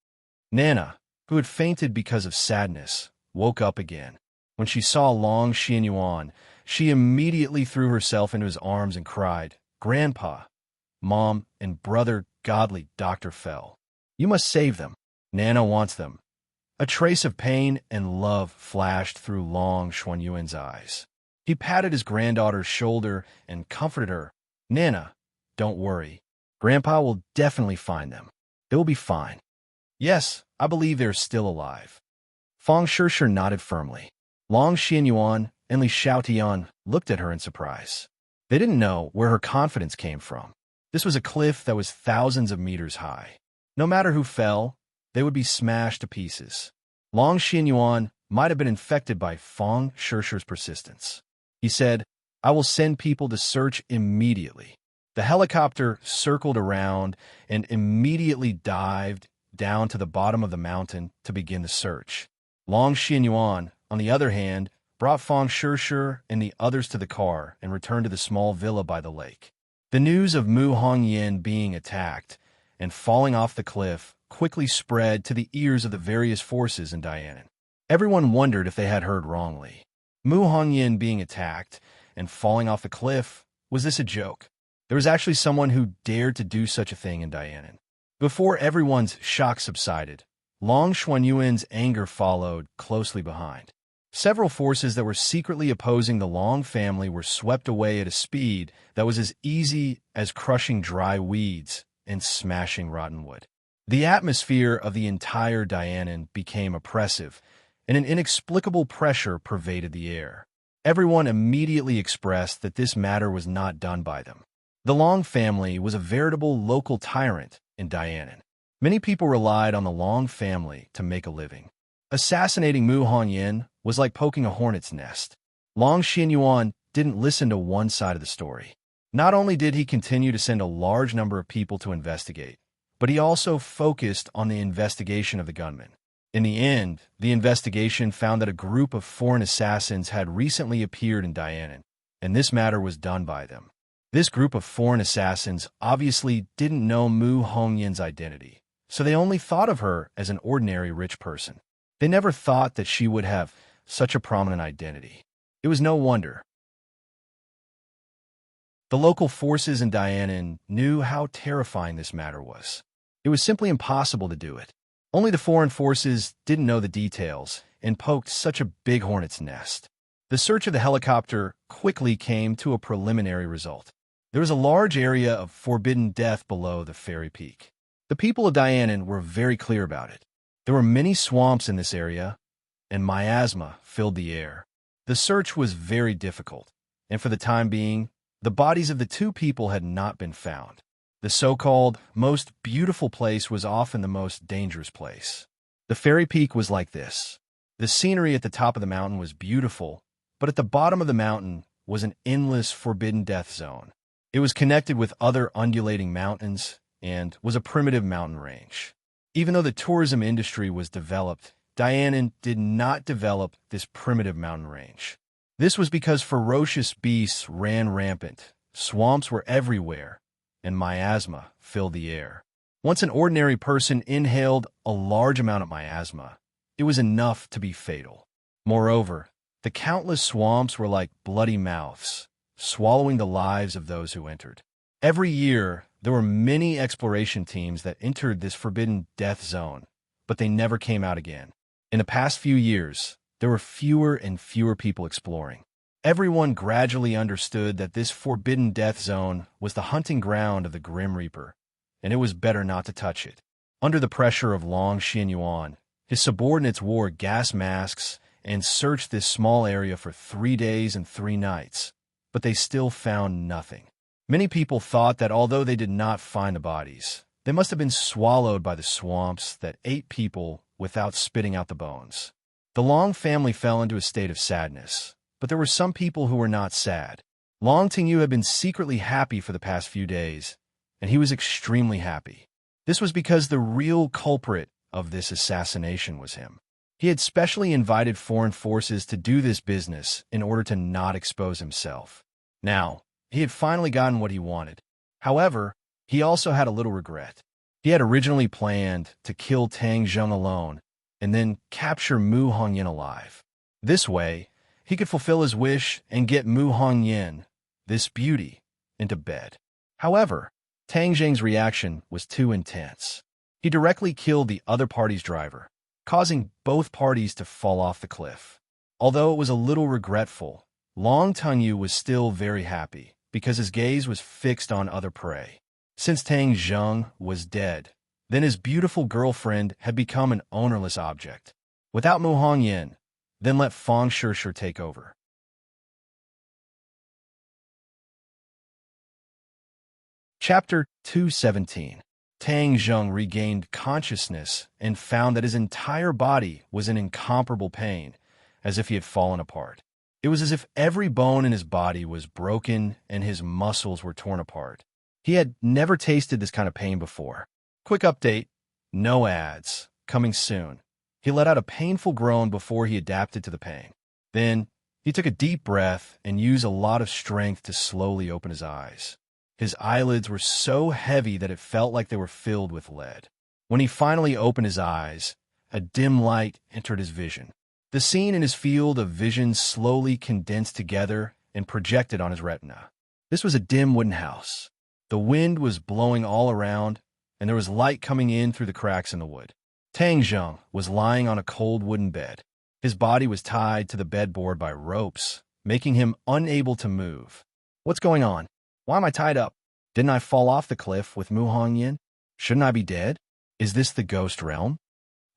A: Nana, who had fainted because of sadness, woke up again. When she saw Long Xianyuan, she immediately threw herself into his arms and cried, Grandpa, Mom, and brother godly Dr. Fell. You must save them. Nana wants them. A trace of pain and love flashed through Long Xuanyuan's eyes. He patted his granddaughter's shoulder and comforted her. Nana, don't worry. Grandpa will definitely find them. They will be fine. Yes, I believe they're still alive. Fang Shishir nodded firmly. Long Xianyuan and Li Xiaotian looked at her in surprise. They didn't know where her confidence came from. This was a cliff that was thousands of meters high. No matter who fell, they would be smashed to pieces. Long Xianyuan might have been infected by Fang Shishir's persistence. He said, I will send people to search immediately. The helicopter circled around and immediately dived down to the bottom of the mountain to begin the search. Long Xianyuan, on the other hand, brought Fang Shishir and the others to the car and returned to the small villa by the lake. The news of Mu Hongyin being attacked and falling off the cliff quickly spread to the ears of the various forces in Dianan. Everyone wondered if they had heard wrongly. Mu Hongyin being attacked and falling off the cliff, was this a joke? There was actually someone who dared to do such a thing in Dianan. Before everyone's shock subsided, Long Xuanyuan's anger followed closely behind. Several forces that were secretly opposing the Long family were swept away at a speed that was as easy as crushing dry weeds and smashing rotten wood. The atmosphere of the entire Dianan became oppressive, and an inexplicable pressure pervaded the air. Everyone immediately expressed that this matter was not done by them. The Long family was a veritable local tyrant in Dianan. Many people relied on the Long family to make a living. Assassinating Mu Hongyin was like poking a hornet's nest. Long Xianyuan didn't listen to one side of the story. Not only did he continue to send a large number of people to investigate, but he also focused on the investigation of the gunmen. In the end, the investigation found that a group of foreign assassins had recently appeared in Dianan, and this matter was done by them. This group of foreign assassins obviously didn't know Mu Hongyin's identity, so they only thought of her as an ordinary rich person. They never thought that she would have such a prominent identity. It was no wonder. The local forces in Dianan knew how terrifying this matter was. It was simply impossible to do it. Only the foreign forces didn't know the details and poked such a big hornet's nest. The search of the helicopter quickly came to a preliminary result. There was a large area of forbidden death below the fairy peak. The people of Dianan were very clear about it. There were many swamps in this area, and miasma filled the air. The search was very difficult, and for the time being, The bodies of the two people had not been found. The so-called most beautiful place was often the most dangerous place. The fairy peak was like this. The scenery at the top of the mountain was beautiful, but at the bottom of the mountain was an endless forbidden death zone. It was connected with other undulating mountains and was a primitive mountain range. Even though the tourism industry was developed, Dianan did not develop this primitive mountain range. This was because ferocious beasts ran rampant, swamps were everywhere, and miasma filled the air. Once an ordinary person inhaled a large amount of miasma, it was enough to be fatal. Moreover, the countless swamps were like bloody mouths, swallowing the lives of those who entered. Every year, there were many exploration teams that entered this forbidden death zone, but they never came out again. In the past few years, there were fewer and fewer people exploring. Everyone gradually understood that this forbidden death zone was the hunting ground of the Grim Reaper, and it was better not to touch it. Under the pressure of Long Xianyuan, his subordinates wore gas masks and searched this small area for 3 days and 3 nights, but they still found nothing. Many people thought that although they did not find the bodies, they must have been swallowed by the swamps that ate people without spitting out the bones. The Long family fell into a state of sadness, but there were some people who were not sad. Long Tingyu had been secretly happy for the past few days, and he was extremely happy. This was because the real culprit of this assassination was him. He had specially invited foreign forces to do this business in order to not expose himself. Now, he had finally gotten what he wanted. However, he also had a little regret. He had originally planned to kill Tang Zheng alone and then capture Mu Hongyan alive. This way, he could fulfill his wish and get Mu Hongyan, this beauty, into bed. However, Tang Zheng's reaction was too intense. He directly killed the other party's driver, causing both parties to fall off the cliff. Although it was a little regretful, Long Tengyu was still very happy because his gaze was fixed on other prey. Since Tang Zheng was dead, then his beautiful girlfriend had become an ownerless object. Without Mu Hongyan, then let Fang Shishir take over. Chapter 217. Tang Zheng regained consciousness and found that his entire body was in incomparable pain, as if he had fallen apart. It was as if every bone in his body was broken and his muscles were torn apart. He had never tasted this kind of pain before. Quick update, no ads, coming soon. He let out a painful groan before he adapted to the pain. Then, he took a deep breath and used a lot of strength to slowly open his eyes. His eyelids were so heavy that it felt like they were filled with lead. When he finally opened his eyes, a dim light entered his vision. The scene in his field of vision slowly condensed together and projected on his retina. This was a dim wooden house. The wind was blowing all around, and there was light coming in through the cracks in the wood. Tang Zheng was lying on a cold wooden bed. His body was tied to the bedboard by ropes, making him unable to move. What's going on? Why am I tied up? Didn't I fall off the cliff with Mu Hongyan? Shouldn't I be dead? Is this the ghost realm?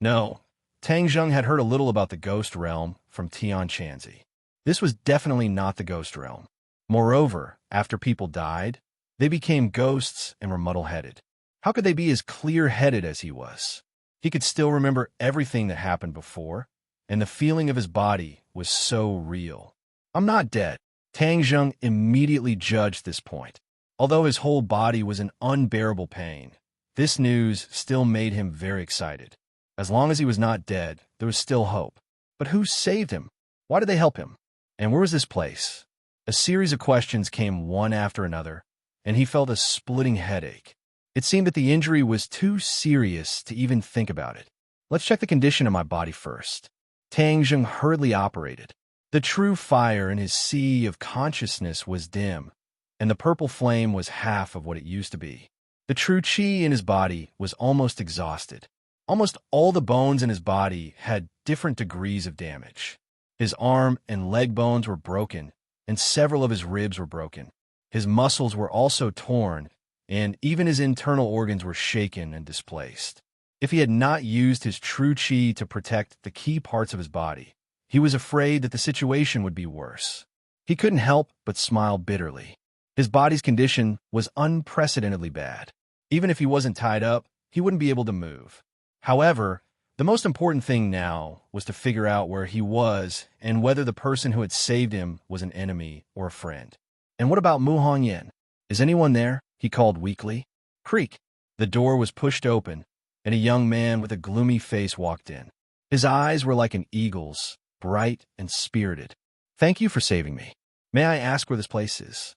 A: No. Tang Zheng had heard a little about the ghost realm from Tian Chanzi. This was definitely not the ghost realm. Moreover, after people died, they became ghosts and were muddle-headed. How could they be as clear-headed as he was? He could still remember everything that happened before, and the feeling of his body was so real. I'm not dead. Tang Zheng immediately judged this point. Although his whole body was in unbearable pain, this news still made him very excited. As long as he was not dead, there was still hope. But who saved him? Why did they help him? And where was this place? A series of questions came one after another, and he felt a splitting headache. It seemed that the injury was too serious to even think about it. Let's check the condition of my body first. Tang Zheng hurriedly operated. The true fire in his sea of consciousness was dim, and the purple flame was half of what it used to be. The true qi in his body was almost exhausted. Almost all the bones in his body had different degrees of damage. His arm and leg bones were broken, and several of his ribs were broken. His muscles were also torn, and even his internal organs were shaken and displaced. If he had not used his true qi to protect the key parts of his body, he was afraid that the situation would be worse. He couldn't help but smile bitterly. His body's condition was unprecedentedly bad. Even if he wasn't tied up, he wouldn't be able to move. However, the most important thing now was to figure out where he was and whether the person who had saved him was an enemy or a friend. "And what about Mu Hongyan? Is anyone there?" he called weakly. Creak. The door was pushed open, and a young man with a gloomy face walked in. His eyes were like an eagle's, bright and spirited. "Thank you for saving me. May I ask where this place is?"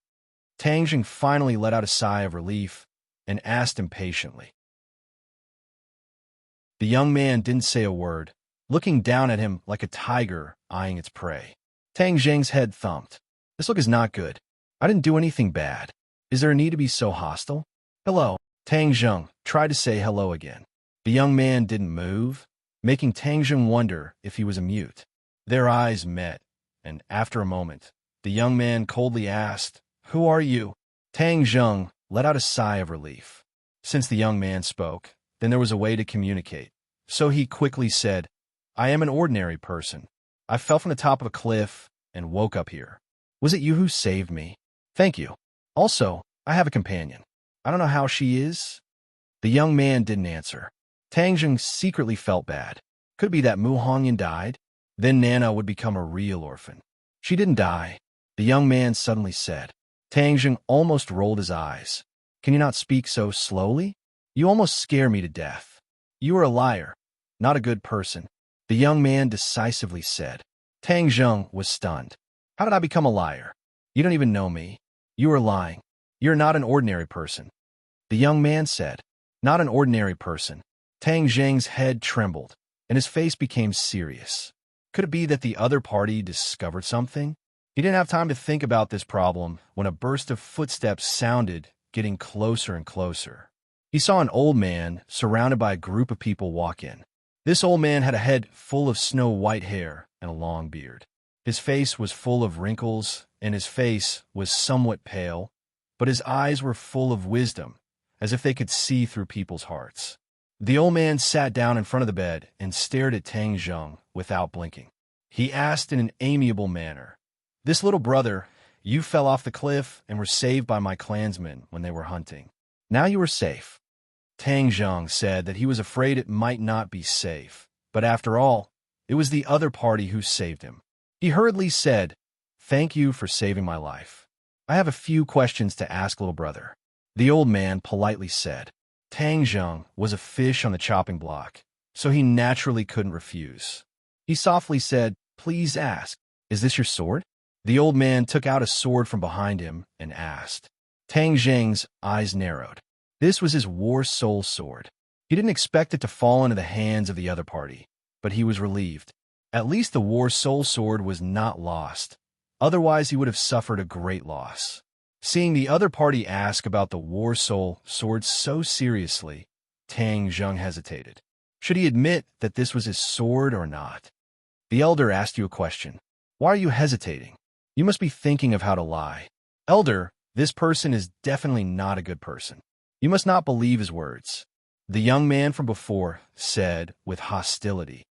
A: Tang Jing finally let out a sigh of relief and asked impatiently. The young man didn't say a word, looking down at him like a tiger eyeing its prey. Tang Jing's head thumped. "This look is not good. I didn't do anything bad. Is there a need to be so hostile?" "Hello." Tang Jing tried to say hello again. The young man didn't move, making Tang Jing wonder if he was a mute. Their eyes met, and after a moment, the young man coldly asked, "Who are you?" Tang Jing let out a sigh of relief. Since the young man spoke, then there was a way to communicate. So he quickly said, "I am an ordinary person. I fell from the top of a cliff and woke up here. Was it you who saved me?" "Thank you. Also, I have a companion. I don't know how she is." The young man didn't answer. Tang Jing secretly felt bad. Could it be that Mu Hongyan died? Then Nana would become a real orphan. "She didn't die," the young man suddenly said. Tang Jing almost rolled his eyes. "Can you not speak so slowly? You almost scare me to death. You are a liar, not a good person," the young man decisively said. Tang Jing was stunned. "How did I become a liar? You don't even know me. You are lying. You're not an ordinary person," the young man said. "Not an ordinary person." Tang Jing's head trembled, and his face became serious. Could it be that the other party discovered something? He didn't have time to think about this problem when a burst of footsteps sounded, getting closer and closer. He saw an old man surrounded by a group of people walk in. This old man had a head full of snow-white hair and a long beard. His face was full of wrinkles, and his face was somewhat pale, but his eyes were full of wisdom, as if they could see through people's hearts. The old man sat down in front of the bed and stared at Tang Jing without blinking. He asked in an amiable manner, "This little brother, you fell off the cliff and were saved by my clansmen when they were hunting. Now you are safe." Tang Jing said that he was afraid it might not be safe, but after all, it was the other party who saved him. He hurriedly said, "Thank you for saving my life. I have a few questions to ask, little brother," the old man politely said. Tang Jing was a fish on the chopping block, so he naturally couldn't refuse. He softly said, "Please ask, is this your sword?" The old man took out a sword from behind him and asked. Tang Jing's eyes narrowed. This was his war soul sword. He didn't expect it to fall into the hands of the other party, but he was relieved. At least the war soul sword was not lost. Otherwise, he would have suffered a great loss. Seeing the other party ask about the war soul sword so seriously, Tang Jing hesitated. Should he admit that this was his sword or not? "The elder asked you a question. Why are you hesitating? You must be thinking of how to lie. Elder, this person is definitely not a good person. You must not believe his words," the young man from before said with hostility.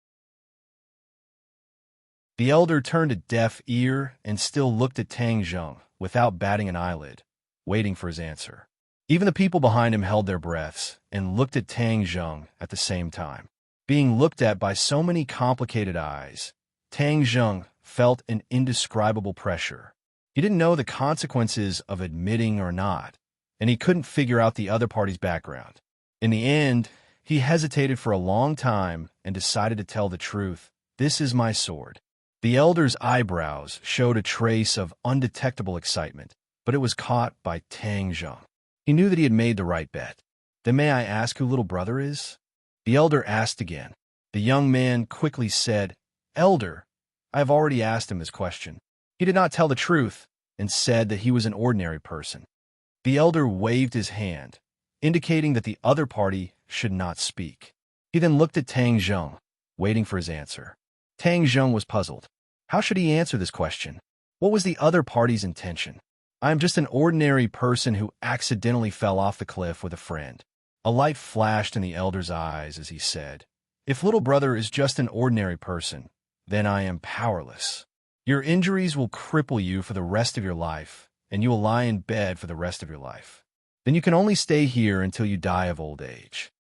A: The elder turned a deaf ear and still looked at Tang Jing without batting an eyelid, waiting for his answer. Even the people behind him held their breaths and looked at Tang Jing at the same time. Being looked at by so many complicated eyes, Tang Jing felt an indescribable pressure. He didn't know the consequences of admitting or not, and he couldn't figure out the other party's background. In the end, he hesitated for a long time and decided to tell the truth. "This is my sword." The elder's eyebrows showed a trace of undetectable excitement, but it was caught by Tang Jing. He knew that he had made the right bet. "Then may I ask who little brother is?" the elder asked again. The young man quickly said, "Elder, I have already asked him this question." He did not tell the truth and said that he was an ordinary person. The elder waved his hand, indicating that the other party should not speak. He then looked at Tang Jing, waiting for his answer. Tang Jing was puzzled. How should he answer this question? What was the other party's intention? "I am just an ordinary person who accidentally fell off the cliff with a friend." A light flashed in the elder's eyes as he said, "If little brother is just an ordinary person, then I am powerless. Your injuries will cripple you for the rest of your life, and you will lie in bed for the rest of your life. Then you can only stay here until you die of old age.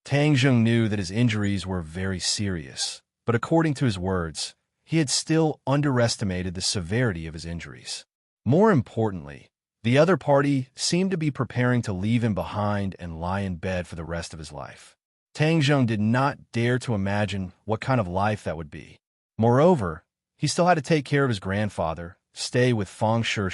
A: Tang Zheng knew that his injuries were very serious, but according to his words, he had still underestimated the severity of his injuries. More importantly, the other party seemed to be preparing to leave him behind and lie in bed for the rest of his life. Tang Zheng did not dare to imagine what kind of life that would be. Moreover, he still had to take care of his grandfather, stay with Fang Shi,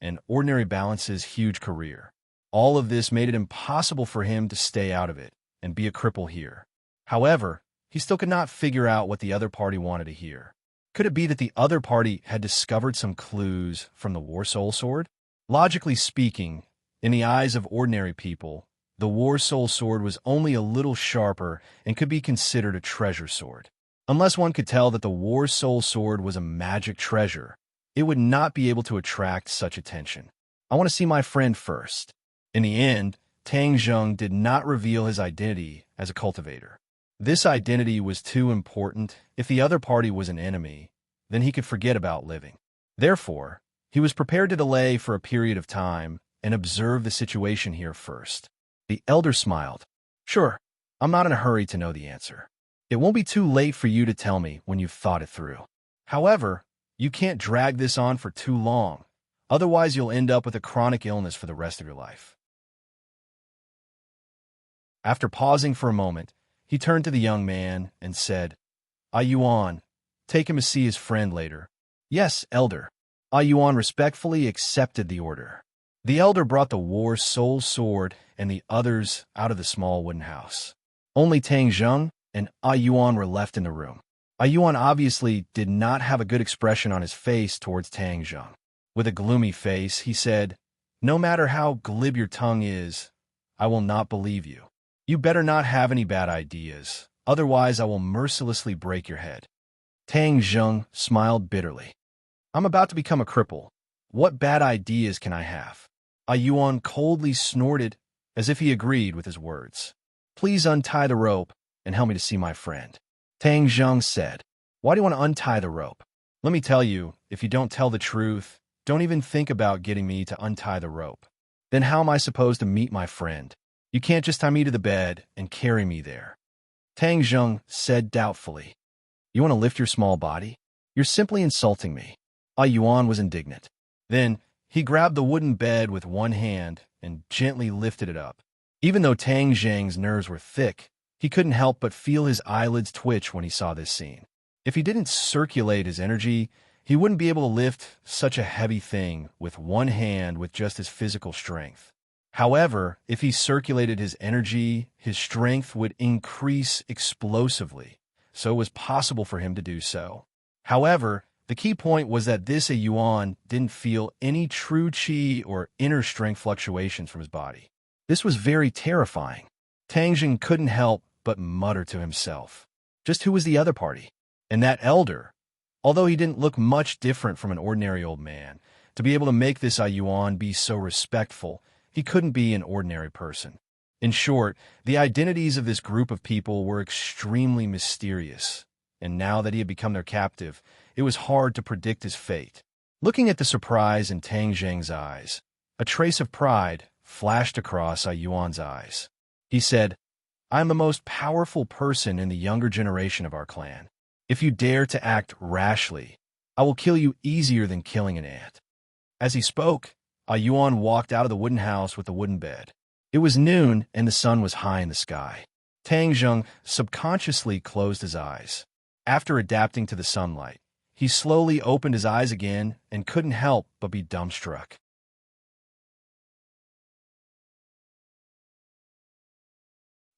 A: and ordinary balance's huge career. All of this made it impossible for him to stay out of it and be a cripple here. However, he still could not figure out what the other party wanted to hear. Could it be that the other party had discovered some clues from the War Soul Sword? Logically speaking, in the eyes of ordinary people, the War Soul Sword was only a little sharper and could be considered a treasure sword. Unless one could tell that the War Soul Sword was a magic treasure, it would not be able to attract such attention. I want to see my friend first. In the end, Tang Zheng did not reveal his identity as a cultivator. This identity was too important. If the other party was an enemy, then he could forget about living. Therefore, he was prepared to delay for a period of time and observe the situation here first. The elder smiled. Sure, I'm not in a hurry to know the answer. It won't be too late for you to tell me when you've thought it through. However, you can't drag this on for too long. Otherwise, you'll end up with a chronic illness for the rest of your life. After pausing for a moment, he turned to the young man and said, Yuan, take him to see his friend later. Yes, elder. Yuan respectfully accepted the order. The elder brought the War Soul Sword and the others out of the small wooden house. Only Tang Zheng and Yuan were left in the room. Yuan obviously did not have a good expression on his face towards Tang Zheng. With a gloomy face, he said, No matter how glib your tongue is, I will not believe you. You better not have any bad ideas, otherwise I will mercilessly break your head. Tang Zheng smiled bitterly. I'm about to become a cripple. What bad ideas can I have? Yuan coldly snorted as if he agreed with his words. Please untie the rope and help me to see my friend. Tang Zheng said, Why do you want to untie the rope? Let me tell you, if you don't tell the truth, don't even think about getting me to untie the rope. Then how am I supposed to meet my friend? You can't just tie me to the bed and carry me there. Tang Zheng said doubtfully. You want to lift your small body? You're simply insulting me. Yuan was indignant. Then he grabbed the wooden bed with one hand and gently lifted it up. Even though Tang Zheng's nerves were thick, he couldn't help but feel his eyelids twitch when he saw this scene. If he didn't circulate his energy, he wouldn't be able to lift such a heavy thing with one hand with just his physical strength. However, if he circulated his energy, his strength would increase explosively, so it was possible for him to do so. However, the key point was that this Yuan didn't feel any true qi or inner strength fluctuations from his body. This was very terrifying. Tang Zheng couldn't help but mutter to himself. Just who was the other party? And that elder, although he didn't look much different from an ordinary old man, to be able to make this Yuan be so respectful, he couldn't be an ordinary person. In short, the identities of this group of people were extremely mysterious, and now that he had become their captive, it was hard to predict his fate. Looking at the surprise in Tang Zheng's eyes, a trace of pride flashed across Yuan's eyes. He said, I am the most powerful person in the younger generation of our clan. If you dare to act rashly, I will kill you easier than killing an ant. As he spoke, Yuan walked out of the wooden house with the wooden bed. It was noon and the sun was high in the sky. Tang Zheng subconsciously closed his eyes. After adapting to the sunlight, he slowly opened his eyes again and couldn't help but be dumbstruck.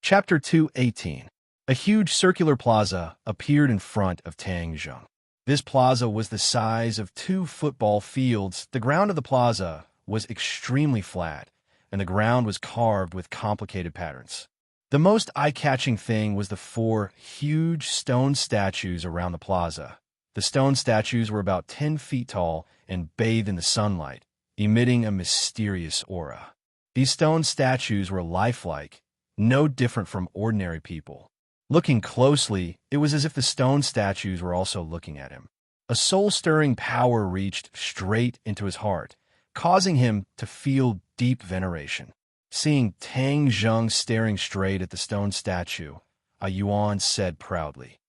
A: Chapter 2:18. A huge circular plaza appeared in front of Tang Zheng. This plaza was the size of 2 football fields. The ground of the plaza was extremely flat, and the ground was carved with complicated patterns. The most eye-catching thing was the 4 huge stone statues around the plaza. The stone statues were about 10 feet tall and bathed in the sunlight, emitting a mysterious aura. These stone statues were lifelike, no different from ordinary people. Looking closely, it was as if the stone statues were also looking at him. A soul-stirring power reached straight into his heart, causing him to feel deep veneration. Seeing Tang Zheng staring straight at the stone statue, a Yuan said proudly,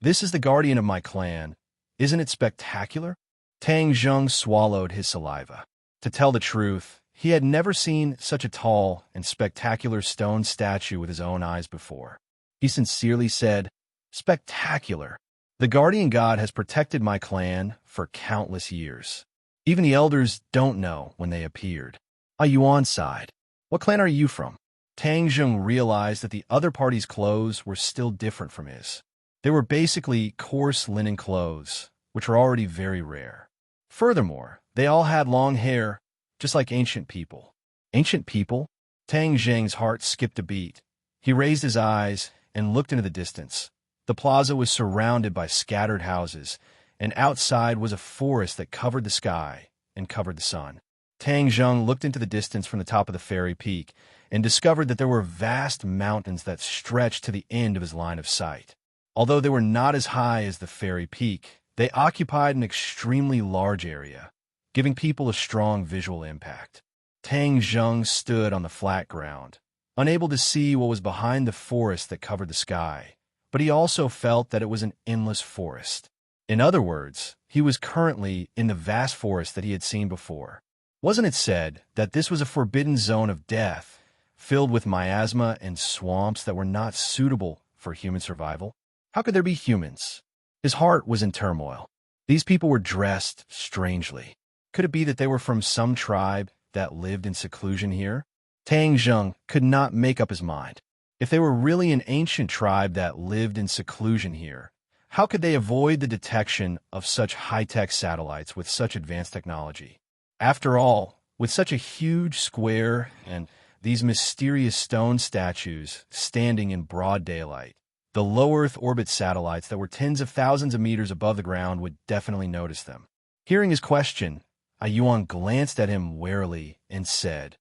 A: "This is the guardian of my clan. Isn't it spectacular?" Tang Zheng swallowed his saliva. To tell the truth, he had never seen such a tall and spectacular stone statue with his own eyes before. He sincerely said, "Spectacular. The guardian god has protected my clan for countless years. Even the elders don't know when they appeared." A Yuan sighed. "What clan are you from?" Tang Zheng realized that the other party's clothes were still different from his. They were basically coarse linen clothes, which are already very rare. Furthermore, they all had long hair, just like ancient people. Ancient people? Tang Zheng's heart skipped a beat. He raised his eyes and looked into the distance. The plaza was surrounded by scattered houses, and outside was a forest that covered the sky and covered the sun. Tang Zheng looked into the distance from the top of the fairy peak and discovered that there were vast mountains that stretched to the end of his line of sight. Although they were not as high as the fairy peak, they occupied an extremely large area, giving people a strong visual impact. Tang Zheng stood on the flat ground, unable to see what was behind the forest that covered the sky, but he also felt that it was an endless forest. In other words, he was currently in the vast forest that he had seen before. Wasn't it said that this was a forbidden zone of death, filled with miasma and swamps that were not suitable for human survival? How could there be humans? His heart was in turmoil. These people were dressed strangely. Could it be that they were from some tribe that lived in seclusion here? Tang Zheng could not make up his mind. If they were really an ancient tribe that lived in seclusion here, how could they avoid the detection of such high-tech satellites with such advanced technology? After all, with such a huge square and these mysterious stone statues standing in broad daylight, the low Earth orbit satellites that were tens of thousands of meters above the ground would definitely notice them. Hearing his question, a Yuan glanced at him warily and said,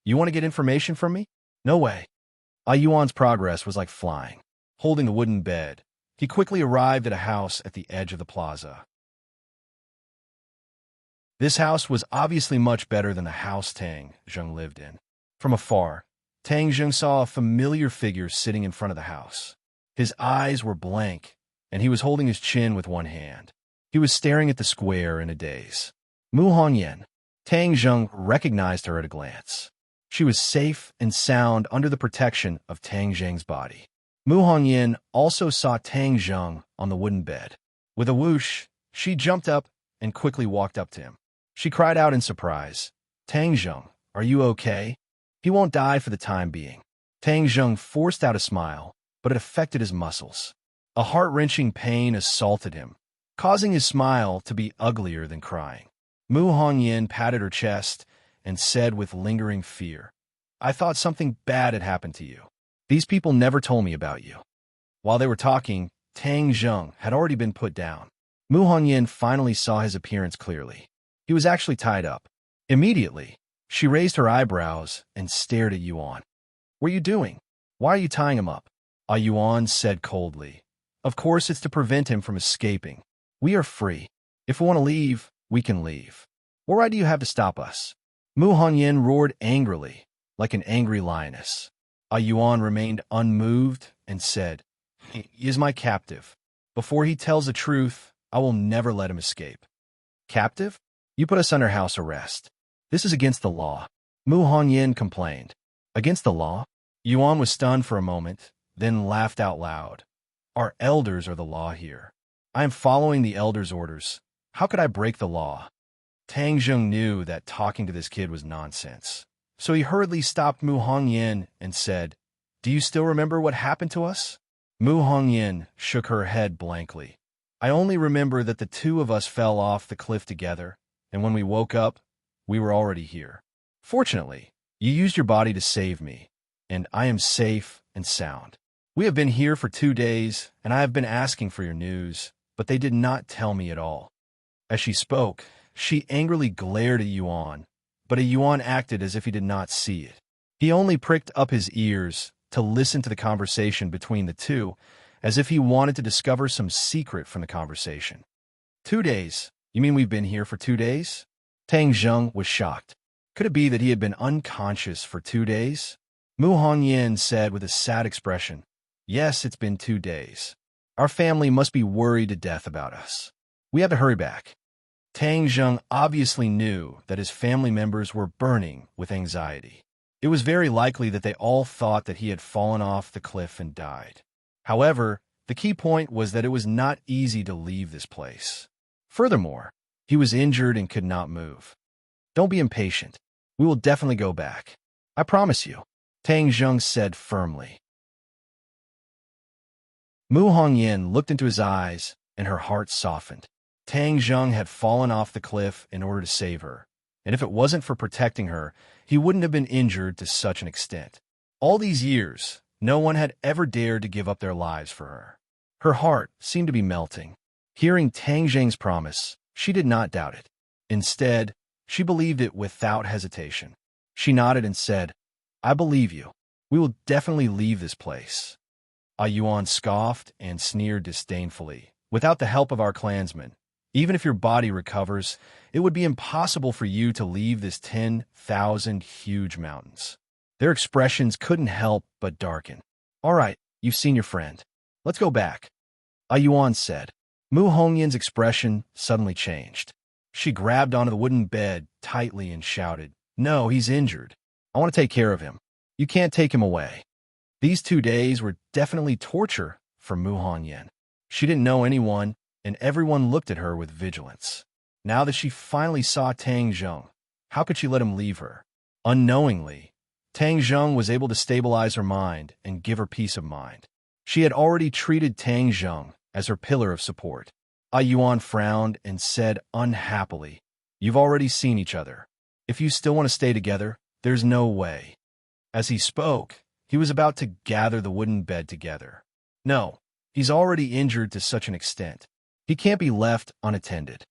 A: "You want to get information from me?" "No way." A Yuan's progress was like flying. Holding the wooden bed, he quickly arrived at a house at the edge of the plaza. This house was obviously much better than the house Tang Zheng lived in. From afar, Tang Zheng saw a familiar figure sitting in front of the house. His eyes were blank, and he was holding his chin with one hand. He was staring at the square in a daze. Mu Hongyan. Tang Zheng recognized her at a glance. She was safe and sound under the protection of Tang Zheng's body. Mu Hongyan also saw Tang Zheng on the wooden bed. With a whoosh, she jumped up and quickly walked up to him. She cried out in surprise, "Tang Zheng, are you okay? He won't die for the time being." Tang Zheng forced out a smile, but it affected his muscles. A heart-wrenching pain assaulted him, causing his smile to be uglier than crying. Mu Hongyan patted her chest and said with lingering fear, "I thought something bad had happened to you. These people never told me about you." While they were talking, Tang Zheng had already been put down. Mu Hongyan finally saw his appearance clearly. He was actually tied up. Immediately, she raised her eyebrows and stared at Yuan. "What are you doing? Why are you tying him up?" A Yuan said coldly, "Of course it's to prevent him from escaping. We are free. If we want to leave, we can leave. What right do you have to stop us?" Mu Hongyan roared angrily, like an angry lioness. A Yuan remained unmoved and said, "He is my captive. Before he tells the truth, I will never let him escape." "Captive? You put us under house arrest. This is against the law." Mu Hongyan complained. "Against the law?" Yuan was stunned for a moment, then laughed out loud. "Our elders are the law here. I am following the elders' orders. How could I break the law?" Tang Zheng knew that talking to this kid was nonsense, so he hurriedly stopped Mu Hongyan and said, "Do you still remember what happened to us?" Mu Hongyan shook her head blankly. "I only remember that the two of us fell off the cliff together, and when we woke up, we were already here. Fortunately, you used your body to save me, and I am safe and sound. We have been here for 2 days, and I have been asking for your news, but they did not tell me at all." As she spoke, she angrily glared at Yuan, but a Yuan acted as if he did not see it. He only pricked up his ears to listen to the conversation between the two, as if he wanted to discover some secret from the conversation. 2 days? You mean we've been here for 2 days? Tang Zheng was shocked. Could it be that he had been unconscious for 2 days? Mu Hongyan said with a sad expression, "Yes, it's been 2 days. Our family must be worried to death about us. We have to hurry back." Tang Zheng obviously knew that his family members were burning with anxiety. It was very likely that they all thought that he had fallen off the cliff and died. However, the key point was that it was not easy to leave this place. Furthermore, he was injured and could not move. "Don't be impatient. We will definitely go back. I promise you," Tang Zheng said firmly. Mu Hongyan looked into his eyes, and her heart softened. Tang Zheng had fallen off the cliff in order to save her, and if it wasn't for protecting her, he wouldn't have been injured to such an extent. All these years, no one had ever dared to give up their lives for her. Her heart seemed to be melting. Hearing Tang Zheng's promise, she did not doubt it. Instead, she believed it without hesitation. She nodded and said, "I believe you. We will definitely leave this place." Ah Yuan scoffed and sneered disdainfully. "Without the help of our clansmen, even if your body recovers, it would be impossible for you to leave this 10,000 huge mountains." Their expressions couldn't help but darken. "All right, you've seen your friend. Let's go back," Ah Yuan said. Mu Hongyan's expression suddenly changed. She grabbed onto the wooden bed tightly and shouted, "No, he's injured. I want to take care of him. You can't take him away." These 2 days were definitely torture for Mu Hongyan. She didn't know anyone, and everyone looked at her with vigilance. Now that she finally saw Tang Zheng, how could she let him leave her? Unknowingly, Tang Zheng was able to stabilize her mind and give her peace of mind. She had already treated Tang Zheng as her pillar of support. Ah Yuan frowned and said unhappily, "You've already seen each other. If you still want to stay together, there's no way." As he spoke, he was about to gather the wooden bed together. "No, he's already injured to such an extent. He can't be left unattended."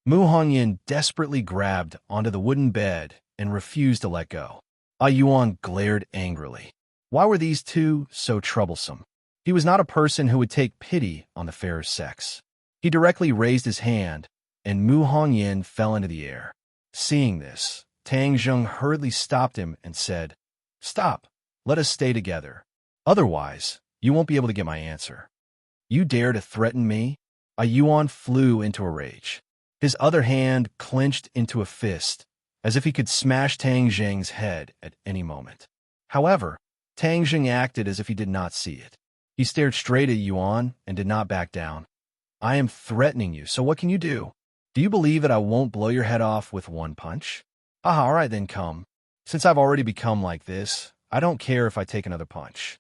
A: Mu Hongyan desperately grabbed onto the wooden bed and refused to let go. Ah Yuan glared angrily. Why were these two so troublesome? He was not a person who would take pity on the fairer sex. He directly raised his hand, and Mu Hongyan fell into the air. Seeing this, Tang Zheng hurriedly stopped him and said, "Stop. Let us stay together. Otherwise, you won't be able to get my answer." "You dare to threaten me?" Ah Yuan flew into a rage. His other hand clenched into a fist, as if he could smash Tang Zheng's head at any moment. However, Tang Zheng acted as if he did not see it. He stared straight at Yuan and did not back down. "I am threatening you, so what can you do? Do you believe that I won't blow your head off with one punch? Ah, all right then, come. Since I've already become like this, I don't care if I take another punch."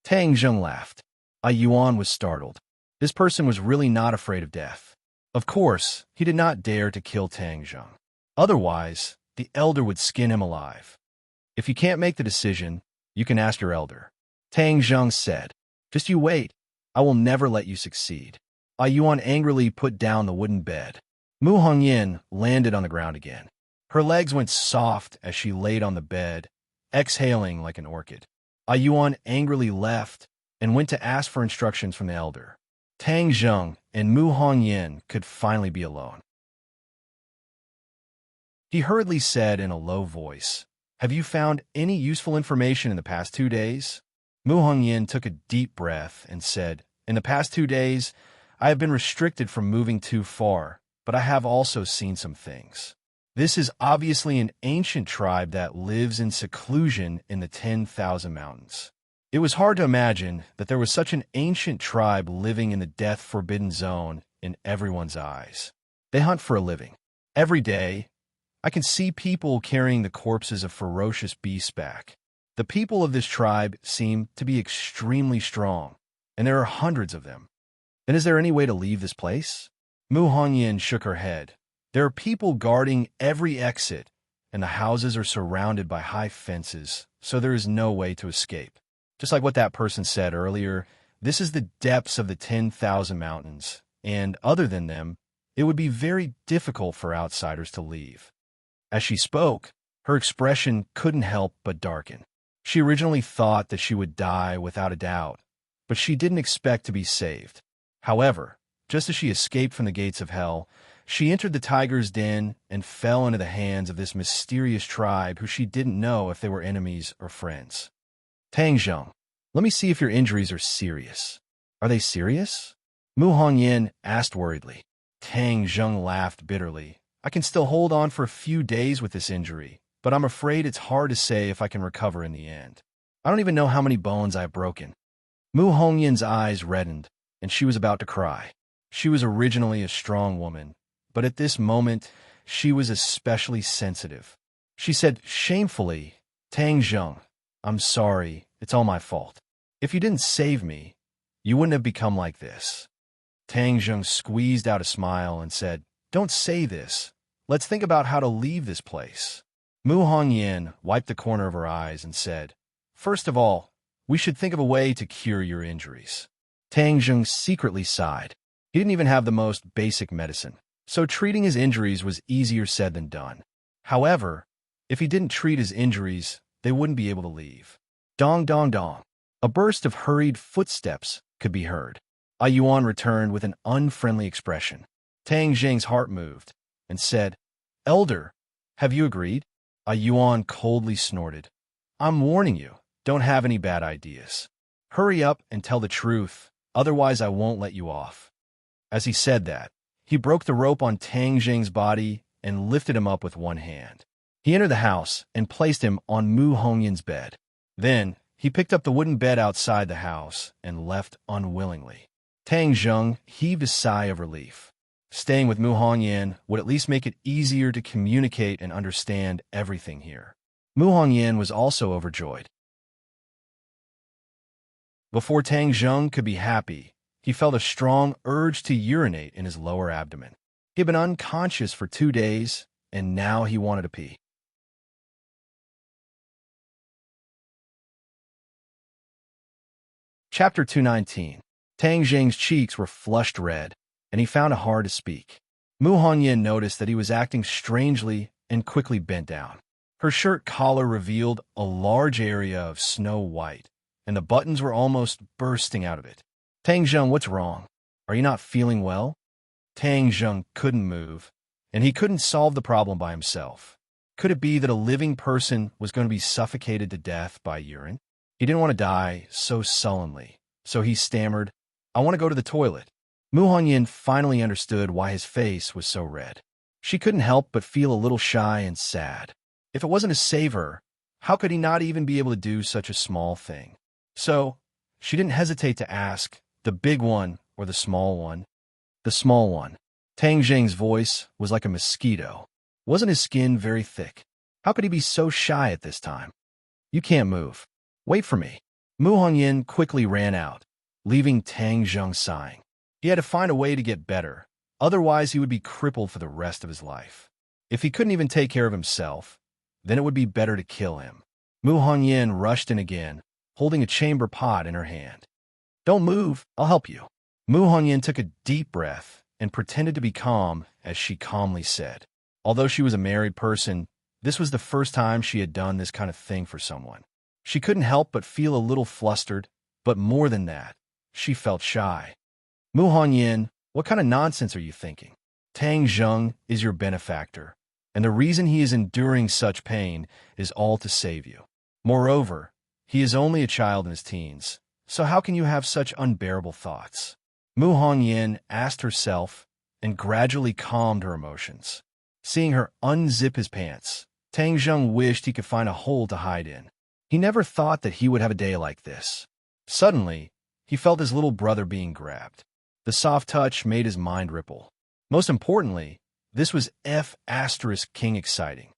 A: Tang Zheng laughed. Ah Yuan was startled. This person was really not afraid of death. Of course, he did not dare to kill Tang Zheng. Otherwise, the elder would skin him alive. "If you can't make the decision, you can ask your elder," Tang Zheng said. "Just you wait. I will never let you succeed." Ah Yuan angrily put down the wooden bed. Mu Hongyan landed on the ground again. Her legs went soft as she laid on the bed, exhaling like an orchid. Ah Yuan angrily left and went to ask for instructions from the elder. Tang Zheng and Mu Hongyan could finally be alone. He hurriedly said in a low voice, "Have you found any useful information in the past 2 days?" Mu Hongyan took a deep breath and said, "In the past 2 days, I have been restricted from moving too far, but I have also seen some things. This is obviously an ancient tribe that lives in seclusion in the 10,000 mountains." It was hard to imagine that there was such an ancient tribe living in the death-forbidden zone in everyone's eyes. They hunt for a living. Every day, I can see people carrying the corpses of ferocious beasts back. The people of this tribe seem to be extremely strong, and there are hundreds of them. Then is there any way to leave this place? Mu Hongyan shook her head. There are people guarding every exit, and the houses are surrounded by high fences, so there is no way to escape. Just like what that person said earlier, this is the depths of the 10,000 mountains, and other than them, it would be very difficult for outsiders to leave. As she spoke, her expression couldn't help but darken. She originally thought that she would die without a doubt, but she didn't expect to be saved. However, just as she escaped from the gates of hell, She entered the tiger's den and fell into the hands of this mysterious tribe who she didn't know if they were enemies or friends. Tang Zheng, let me see if your injuries are serious. Are they serious? Mu Hongyan asked worriedly. Tang Zheng laughed bitterly. I can still hold on for a few days with this injury, but I'm afraid it's hard to say if I can recover in the end. I don't even know how many bones I have broken. Mu Hongyan's eyes reddened, and she was about to cry. She was originally a strong woman, but at this moment, she was especially sensitive. She said shamefully, Tang Zheng, I'm sorry, it's all my fault. If you didn't save me, you wouldn't have become like this. Tang Zheng squeezed out a smile and said, Don't say this. Let's think about how to leave this place. Mu Hongyan wiped the corner of her eyes and said, First of all, we should think of a way to cure your injuries. Tang Zheng secretly sighed. He didn't even have the most basic medicine, so treating his injuries was easier said than done. However, if he didn't treat his injuries, they wouldn't be able to leave. Dong dong dong. A burst of hurried footsteps could be heard. A Yuan returned with an unfriendly expression. Tang Zheng's heart moved and said, Elder, have you agreed? A Yuan coldly snorted. I'm warning you, don't have any bad ideas. Hurry up and tell the truth, otherwise I won't let you off. As he said that, he broke the rope on Tang Zheng's body and lifted him up with one hand. He entered the house and placed him on Mu Hongyan's bed. Then, he picked up the wooden bed outside the house and left unwillingly. Tang Zheng heaved a sigh of relief. Staying with Mu Hongyan would at least make it easier to communicate and understand everything here. Mu Hongyan was also overjoyed. Before Tang Zheng could be happy, he felt a strong urge to urinate in his lower abdomen. He had been unconscious for 2 days, and now he wanted to pee. Chapter 219. Tang Zheng's cheeks were flushed red, and he found it hard to speak. Mu Hongyan noticed that he was acting strangely and quickly bent down. Her shirt collar revealed a large area of snow white, and the buttons were almost bursting out of it. Tang Zheng, what's wrong? Are you not feeling well? Tang Zheng couldn't move, and he couldn't solve the problem by himself. Could it be that a living person was going to be suffocated to death by urine? He didn't want to die so sullenly, so he stammered, I want to go to the toilet. Mu Hongyan finally understood why his face was so red. She couldn't help but feel a little shy and sad. If it wasn't to save her, how could he not even be able to do such a small thing? So, she didn't hesitate to ask, the big one or the small one? The small one. Tang Zheng's voice was like a mosquito. Wasn't his skin very thick? How could he be so shy at this time? You can't move. Wait for me. Mu Hongyan quickly ran out, leaving Tang Zheng sighing. He had to find a way to get better, otherwise he would be crippled for the rest of his life. If he couldn't even take care of himself, then it would be better to kill him. Mu Hongyan rushed in again, holding a chamber pot in her hand. Don't move, I'll help you. Mu Hongyan took a deep breath and pretended to be calm as she calmly said. Although she was a married person, this was the first time she had done this kind of thing for someone. She couldn't help but feel a little flustered, but more than that, she felt shy. Mu Hongyan, what kind of nonsense are you thinking? Tang Zheng is your benefactor, and the reason he is enduring such pain is all to save you. Moreover, he is only a child in his teens, so how can you have such unbearable thoughts? Mu Hongyan asked herself and gradually calmed her emotions. Seeing her unzip his pants, Tang Zheng wished he could find a hole to hide in. He never thought that he would have a day like this. Suddenly, he felt his little brother being grabbed. The soft touch made his mind ripple. Most importantly, this was F*King exciting.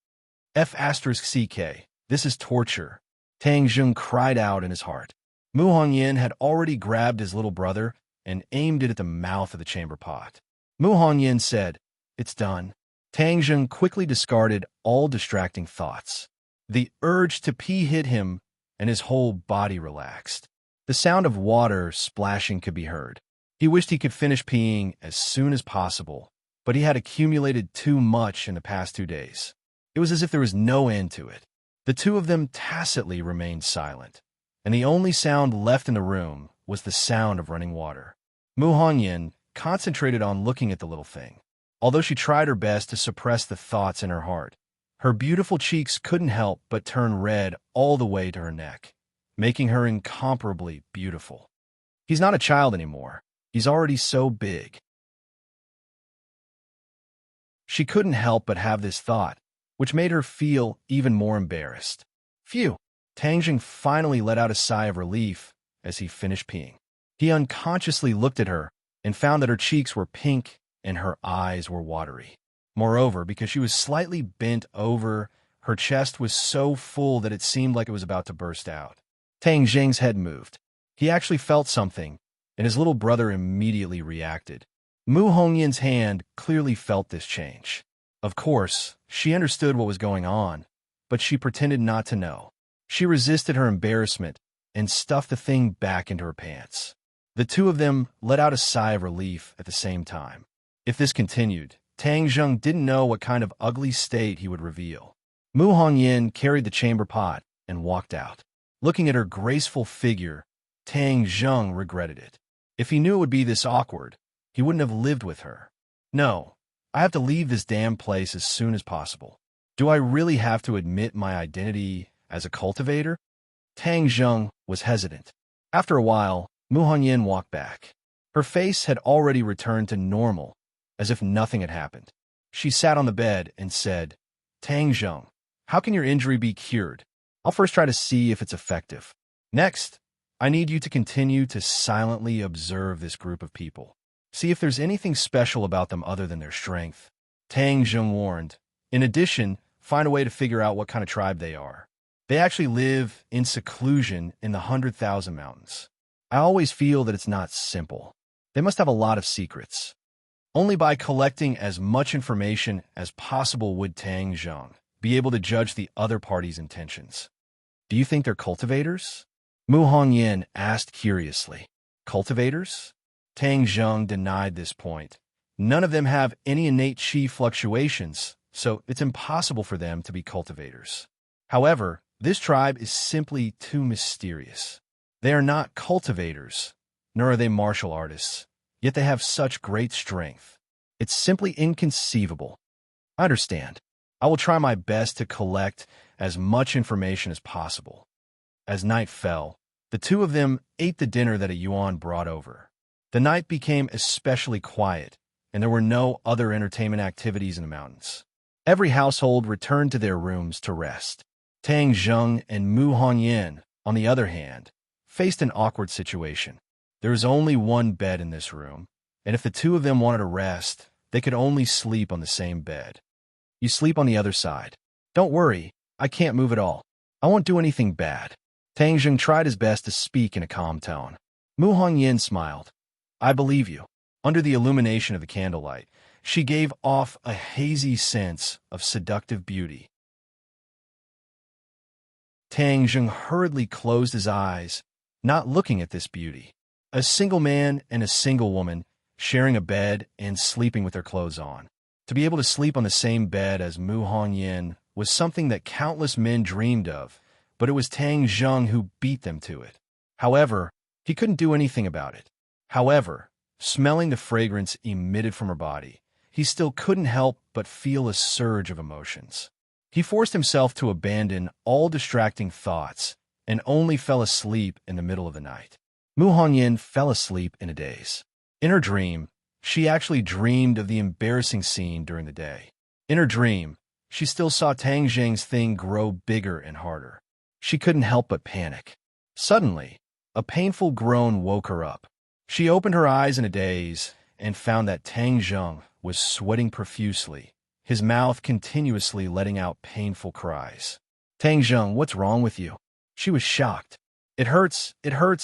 A: F*CK, this is torture. Tang Zheng cried out in his heart. Mu Hongyan had already grabbed his little brother and aimed it at the mouth of the chamber pot. Mu Hongyan said, It's done. Tang Zheng quickly discarded all distracting thoughts. The urge to pee hit him, and his whole body relaxed. The sound of water splashing could be heard. He wished he could finish peeing as soon as possible, but he had accumulated too much in the past 2 days. It was as if there was no end to it. The two of them tacitly remained silent, and the only sound left in the room was the sound of running water. Mu Hongyan concentrated on looking at the little thing. Although she tried her best to suppress the thoughts in her heart, her beautiful cheeks couldn't help but turn red all the way to her neck, making her incomparably beautiful. He's not a child anymore. He's already so big. She couldn't help but have this thought, which made her feel even more embarrassed. Phew! Tang Jing finally let out a sigh of relief as he finished peeing. He unconsciously looked at her and found that her cheeks were pink and her eyes were watery. Moreover, because she was slightly bent over, her chest was so full that it seemed like it was about to burst out. Tang Jing's head moved. He actually felt something, and his little brother immediately reacted. Mu Hongyin's hand clearly felt this change. Of course, she understood what was going on, but she pretended not to know. She resisted her embarrassment and stuffed the thing back into her pants. The two of them let out a sigh of relief at the same time. If this continued, Tang Jing didn't know what kind of ugly state he would reveal. Mu Hongyin carried the chamber pot and walked out. Looking at her graceful figure, Tang Jing regretted it. If he knew it would be this awkward, he wouldn't have lived with her. No, I have to leave this damn place as soon as possible. Do I really have to admit my identity as a cultivator? Tang Jing was hesitant. After a while, Mu Hongyin walked back. Her face had already returned to normal, as if nothing had happened. She sat on the bed and said, Tang Jing, how can your injury be cured? I'll first try to see if it's effective. Next, I need you to continue to silently observe this group of people. See if there's anything special about them other than their strength. Tang Jing warned. In addition, find a way to figure out what kind of tribe they are. They actually live in seclusion in the 100,000 mountains. I always feel that it's not simple. They must have a lot of secrets. Only by collecting as much information as possible would Tang Jing be able to judge the other party's intentions. Do you think they're cultivators? Mu Hongyin asked curiously. Cultivators? Tang Jing denied this point. None of them have any innate qi fluctuations, so it's impossible for them to be cultivators. However, this tribe is simply too mysterious. They are not cultivators, nor are they martial artists, yet they have such great strength. It's simply inconceivable. I understand. I will try my best to collect as much information as possible. As night fell, the two of them ate the dinner that a Yuan brought over. The night became especially quiet, and there were no other entertainment activities in the mountains. Every household returned to their rooms to rest. Tang Jing and Mu Hongyin, on the other hand, faced an awkward situation. There was only one bed in this room, and if the two of them wanted to rest, they could only sleep on the same bed. You sleep on the other side. Don't worry, I can't move at all. I won't do anything bad. Tang Jing tried his best to speak in a calm tone. Mu Hongyin smiled. I believe you. Under the illumination of the candlelight, she gave off a hazy sense of seductive beauty. Tang Jing hurriedly closed his eyes, not looking at this beauty. A single man and a single woman sharing a bed and sleeping with their clothes on. To be able to sleep on the same bed as Mu Hongyin was something that countless men dreamed of, but it was Tang Jing who beat them to it. However, he couldn't do anything about it. However, smelling the fragrance emitted from her body, he still couldn't help but feel a surge of emotions. He forced himself to abandon all distracting thoughts and only fell asleep in the middle of the night. Mu Hongyin fell asleep in a daze. In her dream, she actually dreamed of the embarrassing scene during the day. In her dream, she still saw Tang Jing's thing grow bigger and harder. She couldn't help but panic. Suddenly, a painful groan woke her up. She opened her eyes in a daze and found that Tang Jing was sweating profusely, his mouth continuously letting out painful cries. Tang Jing, what's wrong with you? She was shocked. It hurts,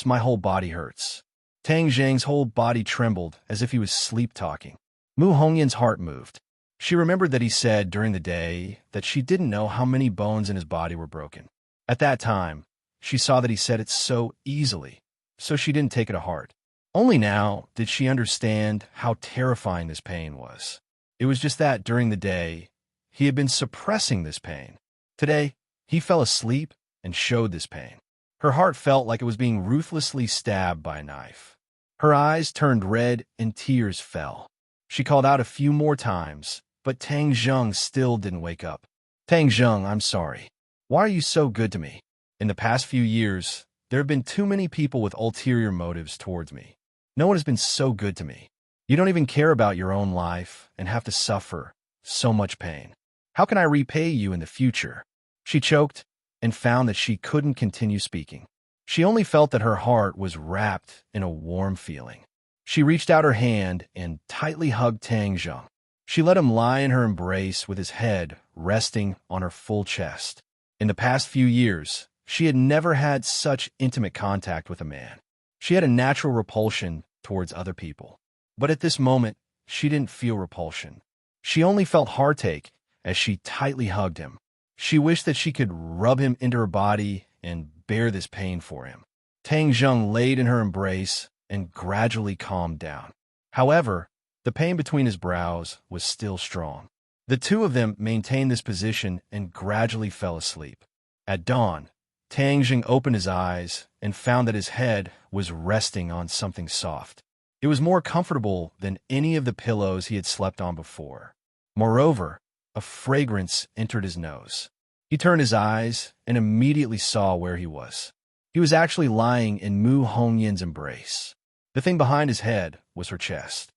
A: my whole body hurts. Tang Jing's whole body trembled as if he was sleep-talking. Mu Hongyin's heart moved. She remembered that he said during the day that she didn't know how many bones in his body were broken. At that time, she saw that he said it so easily, so she didn't take it to heart. Only now did she understand how terrifying this pain was. It was just that during the day, he had been suppressing this pain. Today, he fell asleep and showed this pain. Her heart felt like it was being ruthlessly stabbed by a knife. Her eyes turned red and tears fell. She called out a few more times, but Tang Zheng still didn't wake up. Tang Zheng, I'm sorry. Why are you so good to me? In the past few years, there have been too many people with ulterior motives towards me. No one has been so good to me. You don't even care about your own life and have to suffer so much pain. How can I repay you in the future? She choked and found that she couldn't continue speaking. She only felt that her heart was wrapped in a warm feeling. She reached out her hand and tightly hugged Tang Zheng. She let him lie in her embrace with his head resting on her full chest. In the past few years, she had never had such intimate contact with a man. She had a natural repulsion towards other people. But at this moment, she didn't feel repulsion. She only felt heartache as she tightly hugged him. She wished that she could rub him into her body and bear this pain for him. Tang Zheng laid in her embrace and gradually calmed down. However, the pain between his brows was still strong. The two of them maintained this position and gradually fell asleep. At dawn, Tang Zheng opened his eyes and found that his head was resting on something soft. It was more comfortable than any of the pillows he had slept on before. Moreover, a fragrance entered his nose. He turned his eyes and immediately saw where he was. He was actually lying in Mu Hongyin's embrace. The thing behind his head was her chest.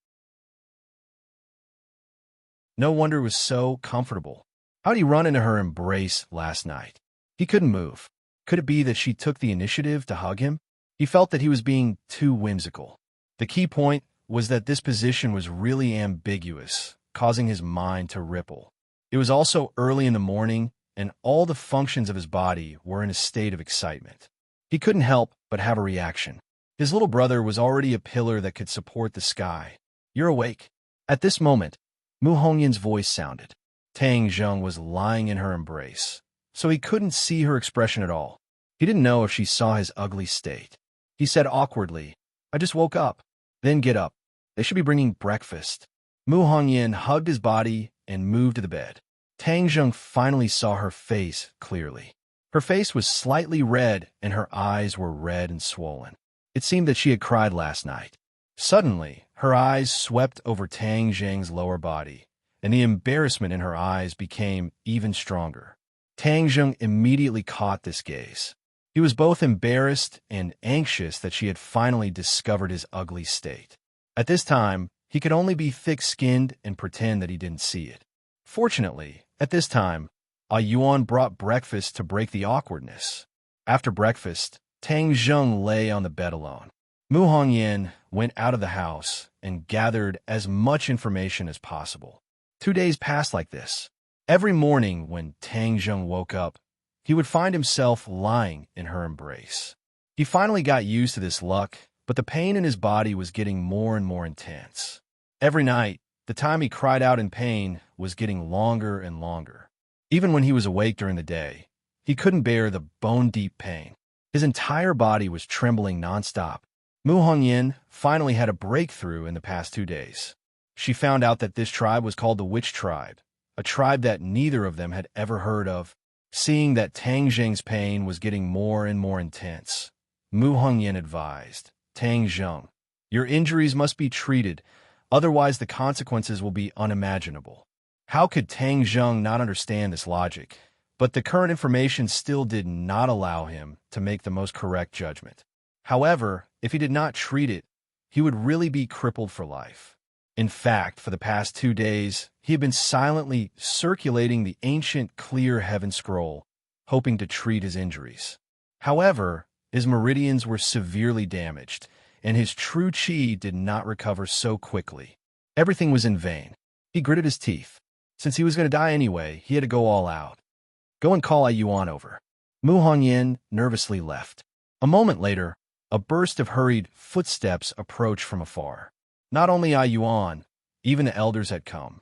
A: No wonder it was so comfortable. How did he run into her embrace last night? He couldn't move. Could it be that she took the initiative to hug him? He felt that he was being too whimsical. The key point was that this position was really ambiguous, causing his mind to ripple. It was also early in the morning, and all the functions of his body were in a state of excitement. He couldn't help but have a reaction. His little brother was already a pillar that could support the sky. You're awake. At this moment, Mu Hongyin's voice sounded. Tang Zheng was lying in her embrace, so he couldn't see her expression at all. He didn't know if she saw his ugly state. He said awkwardly, I just woke up. Then get up. They should be bringing breakfast. Mu Hongyan hugged his body and moved to the bed. Tang Zheng finally saw her face clearly. Her face was slightly red and her eyes were red and swollen. It seemed that she had cried last night. Suddenly, her eyes swept over Tang Zheng's lower body, and the embarrassment in her eyes became even stronger. Tang Zheng immediately caught this gaze. He was both embarrassed and anxious that she had finally discovered his ugly state. At this time, he could only be thick-skinned and pretend that he didn't see it. Fortunately, at this time, Yuan brought breakfast to break the awkwardness. After breakfast, Tang Zheng lay on the bed alone. Mu Hongyan went out of the house and gathered as much information as possible. 2 days passed like this. Every morning when Tang Zheng woke up, he would find himself lying in her embrace. He finally got used to this luck, but the pain in his body was getting more and more intense. Every night, the time he cried out in pain was getting longer and longer. Even when he was awake during the day, he couldn't bear the bone-deep pain. His entire body was trembling nonstop. Mu Hongyan finally had a breakthrough in the past 2 days. She found out that this tribe was called the Witch Tribe, a tribe that neither of them had ever heard of. Seeing that Tang Zheng's pain was getting more and more intense, Mu Hongyan advised, Tang Zheng, your injuries must be treated, otherwise the consequences will be unimaginable. How could Tang Zheng not understand this logic? But the current information still did not allow him to make the most correct judgment. However, if he did not treat it, he would really be crippled for life. In fact, for the past 2 days, he had been silently circulating the ancient clear heaven scroll, hoping to treat his injuries. However, his meridians were severely damaged, and his true chi did not recover so quickly. Everything was in vain. He gritted his teeth. Since he was going to die anyway, he had to go all out. Go and call Yuan over. Mu Hongyan nervously left. A moment later, a burst of hurried footsteps approached from afar. Not only Yuan, even the elders had come.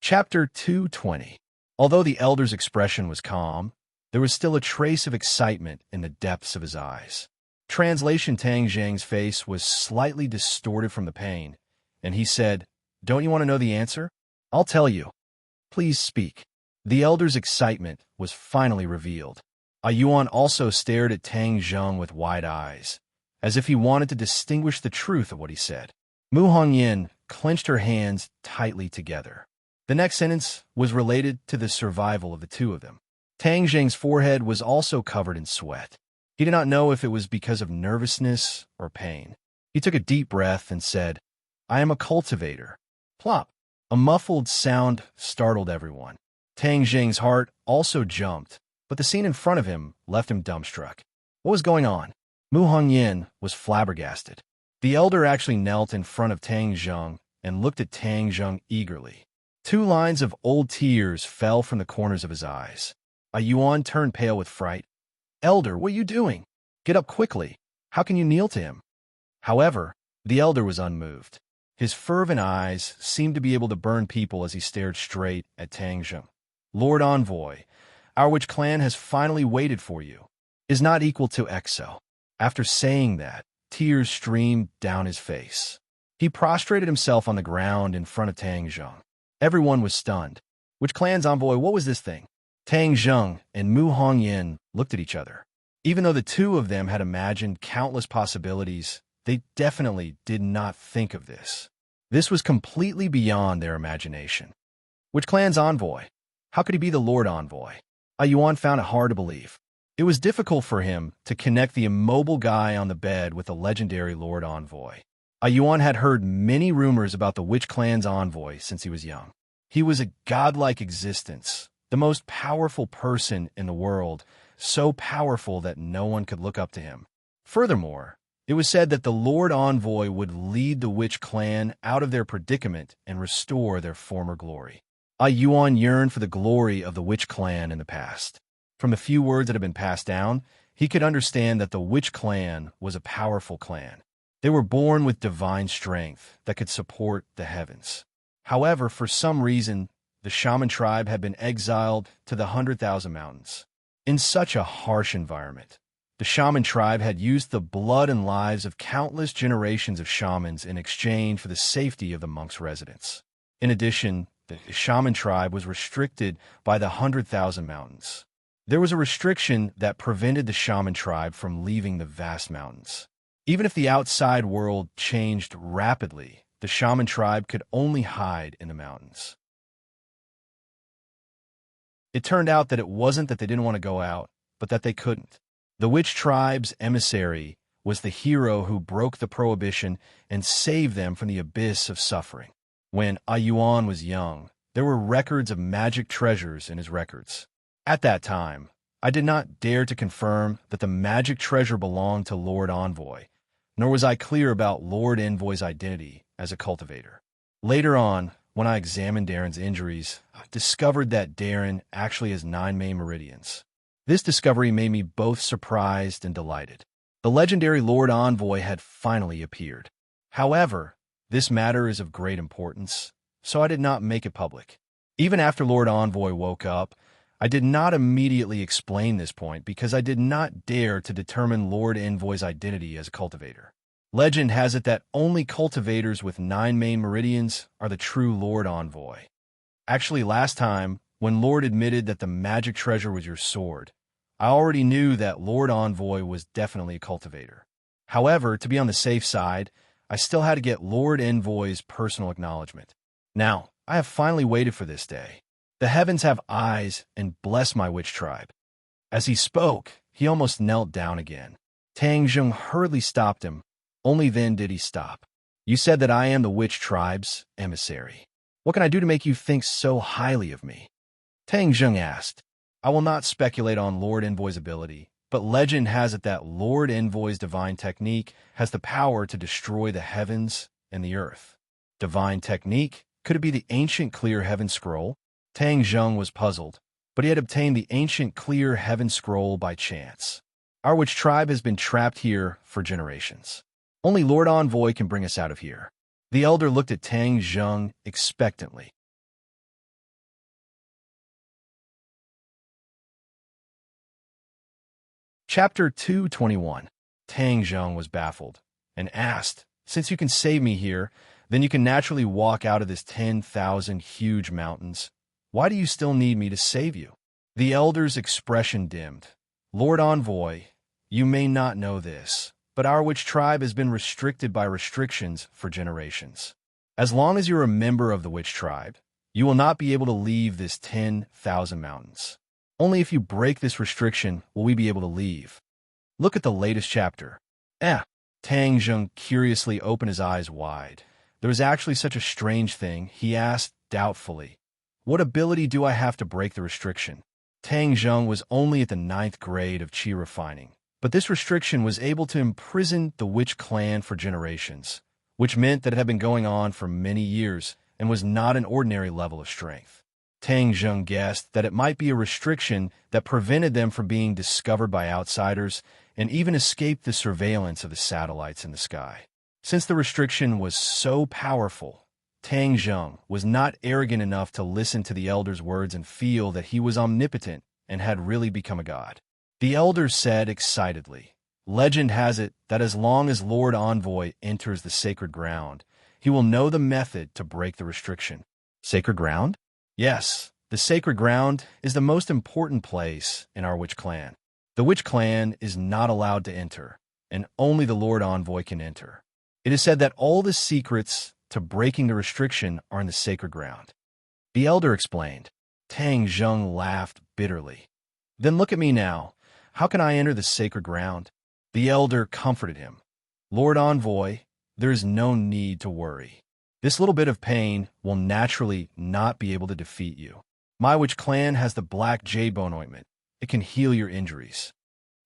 A: Chapter 220. Although the elder's expression was calm, there was still a trace of excitement in the depths of his eyes. Translation: Tang Zheng's face was slightly distorted from the pain, and he said, Don't you want to know the answer? I'll tell you. Please speak. The elder's excitement was finally revealed. Yuan also stared at Tang Zheng with wide eyes, as if he wanted to distinguish the truth of what he said. Mu Hongyan clenched her hands tightly together. The next sentence was related to the survival of the two of them. Tang Zheng's forehead was also covered in sweat. He did not know if it was because of nervousness or pain. He took a deep breath and said, "I am a cultivator." Plop! A muffled sound startled everyone. Tang Zheng's heart also jumped, but the scene in front of him left him dumbstruck. What was going on? Mu Hongyan was flabbergasted. The elder actually knelt in front of Tang Zheng and looked at Tang Zheng eagerly. 2 lines of old tears fell from the corners of his eyes. Yuan turned pale with fright. "Elder, what are you doing? Get up quickly. How can you kneel to him?" However, the elder was unmoved. His fervent eyes seemed to be able to burn people as he stared straight at Tang Zheng. "Lord Envoy, our witch clan has finally waited for you. Is not equal to EXO." After saying that, tears streamed down his face. He prostrated himself on the ground in front of Tang Zheng. Everyone was stunned. Witch clan's envoy, what was this thing? Tang Zheng and Mu Hongyan looked at each other. Even though the two of them had imagined countless possibilities, they definitely did not think of this. This was completely beyond their imagination. Witch clan's envoy? How could he be the Lord Envoy? Yuan found it hard to believe. It was difficult for him to connect the immobile guy on the bed with the legendary Lord Envoy. Yuan had heard many rumors about the Witch clan's envoy since he was young. He was a godlike existence, the most powerful person in the world, so powerful that no one could look up to him. Furthermore, it was said that the Lord Envoy would lead the Witch clan out of their predicament and restore their former glory. Yuan yearned for the glory of the Witch clan in the past. From the few words that had been passed down, he could understand that the Witch clan was a powerful clan. They were born with divine strength that could support the heavens. However, for some reason, the shaman tribe had been exiled to the 100,000 Mountains. In such a harsh environment, the shaman tribe had used the blood and lives of countless generations of shamans in exchange for the safety of the monks' residence. In addition, the shaman tribe was restricted by the 100,000 Mountains. There was a restriction that prevented the shaman tribe from leaving the vast mountains. Even if the outside world changed rapidly, the shaman tribe could only hide in the mountains. It turned out that it wasn't that they didn't want to go out, but that they couldn't. The witch tribe's emissary was the hero who broke the prohibition and saved them from the abyss of suffering. When Yuan was young, there were records of magic treasures in his records. At that time, I did not dare to confirm that the magic treasure belonged to Lord Envoy, nor was I clear about Lord Envoy's identity as a cultivator. Later on, when I examined Darren's injuries, I discovered that Darren actually has 9 main meridians. This discovery made me both surprised and delighted. The legendary Lord Envoy had finally appeared. However, this matter is of great importance, so I did not make it public. Even after Lord Envoy woke up, I did not immediately explain this point because I did not dare to determine Lord Envoy's identity as a cultivator. Legend has it that only cultivators with 9 main meridians are the true Lord Envoy. Actually, last time, when Lord admitted that the magic treasure was your sword, I already knew that Lord Envoy was definitely a cultivator. However, to be on the safe side, I still had to get Lord Envoy's personal acknowledgement. Now, I have finally waited for this day. The heavens have eyes and bless my witch tribe. As he spoke, he almost knelt down again. Tang Zheng hurriedly stopped him. Only then did he stop. "You said that I am the witch tribe's emissary. What can I do to make you think so highly of me?" Tang Zheng asked. "I will not speculate on Lord Envoy's ability, but legend has it that Lord Envoy's divine technique has the power to destroy the heavens and the earth." Divine technique? Could it be the ancient clear heaven scroll? Tang Zheng was puzzled, but he had obtained the ancient clear heaven scroll by chance. Our witch tribe has been trapped here for generations. Only Lord Envoy can bring us out of here. The elder looked at Tang Zheng expectantly. Chapter 221. Tang Zheng was baffled and asked, "Since you can save me here, then you can naturally walk out of this 10,000 huge mountains. Why do you still need me to save you?" The elder's expression dimmed. Lord Envoy, you may not know this, but our witch tribe has been restricted by restrictions for generations. As long as you're a member of the witch tribe, you will not be able to leave this 10,000 mountains. Only if you break this restriction will we be able to leave. Look at the latest chapter. Tang Zheng curiously opened his eyes wide. There was actually such a strange thing, he asked doubtfully. What ability do I have to break the restriction? Tang Zheng was only at the 9th grade of Qi refining, but this restriction was able to imprison the witch clan for generations, which meant that it had been going on for many years and was not an ordinary level of strength. Tang Zheng guessed that it might be a restriction that prevented them from being discovered by outsiders and even escaped the surveillance of the satellites in the sky. Since the restriction was so powerful, Tang Zheng was not arrogant enough to listen to the elder's words and feel that he was omnipotent and had really become a god. The elder said excitedly, "Legend has it that as long as Lord Envoy enters the sacred ground, he will know the method to break the restriction." Sacred ground? Yes, the sacred ground is the most important place in our witch clan. The witch clan is not allowed to enter, and only the Lord Envoy can enter. It is said that all the secrets to breaking the restriction are in the sacred ground. The elder explained. Tang Zheng laughed bitterly. Then look at me now. How can I enter the sacred ground? The elder comforted him. Lord Envoy, there is no need to worry. This little bit of pain will naturally not be able to defeat you. My witch clan has the black jade bone ointment. It can heal your injuries.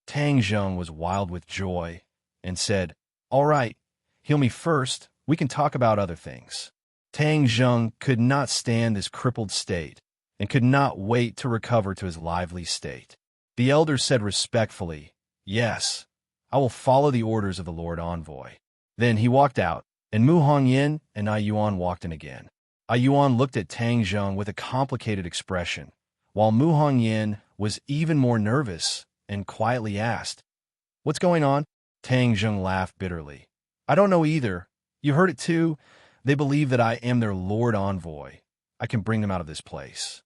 A: Tang Zheng was wild with joy and said, "All right, heal me first. We can talk about other things." Tang Zheng could not stand this crippled state and could not wait to recover to his lively state. The elder said respectfully, "Yes, I will follow the orders of the Lord Envoy." Then he walked out, and Mu Hongyan and Ai Yuan walked in again. Ai Yuan looked at Tang Zheng with a complicated expression, while Mu Hongyan was even more nervous and quietly asked, "What's going on?" Tang Zheng laughed bitterly. "I don't know either. You heard it too. They believe that I am their Lord Envoy. I can bring them out of this place."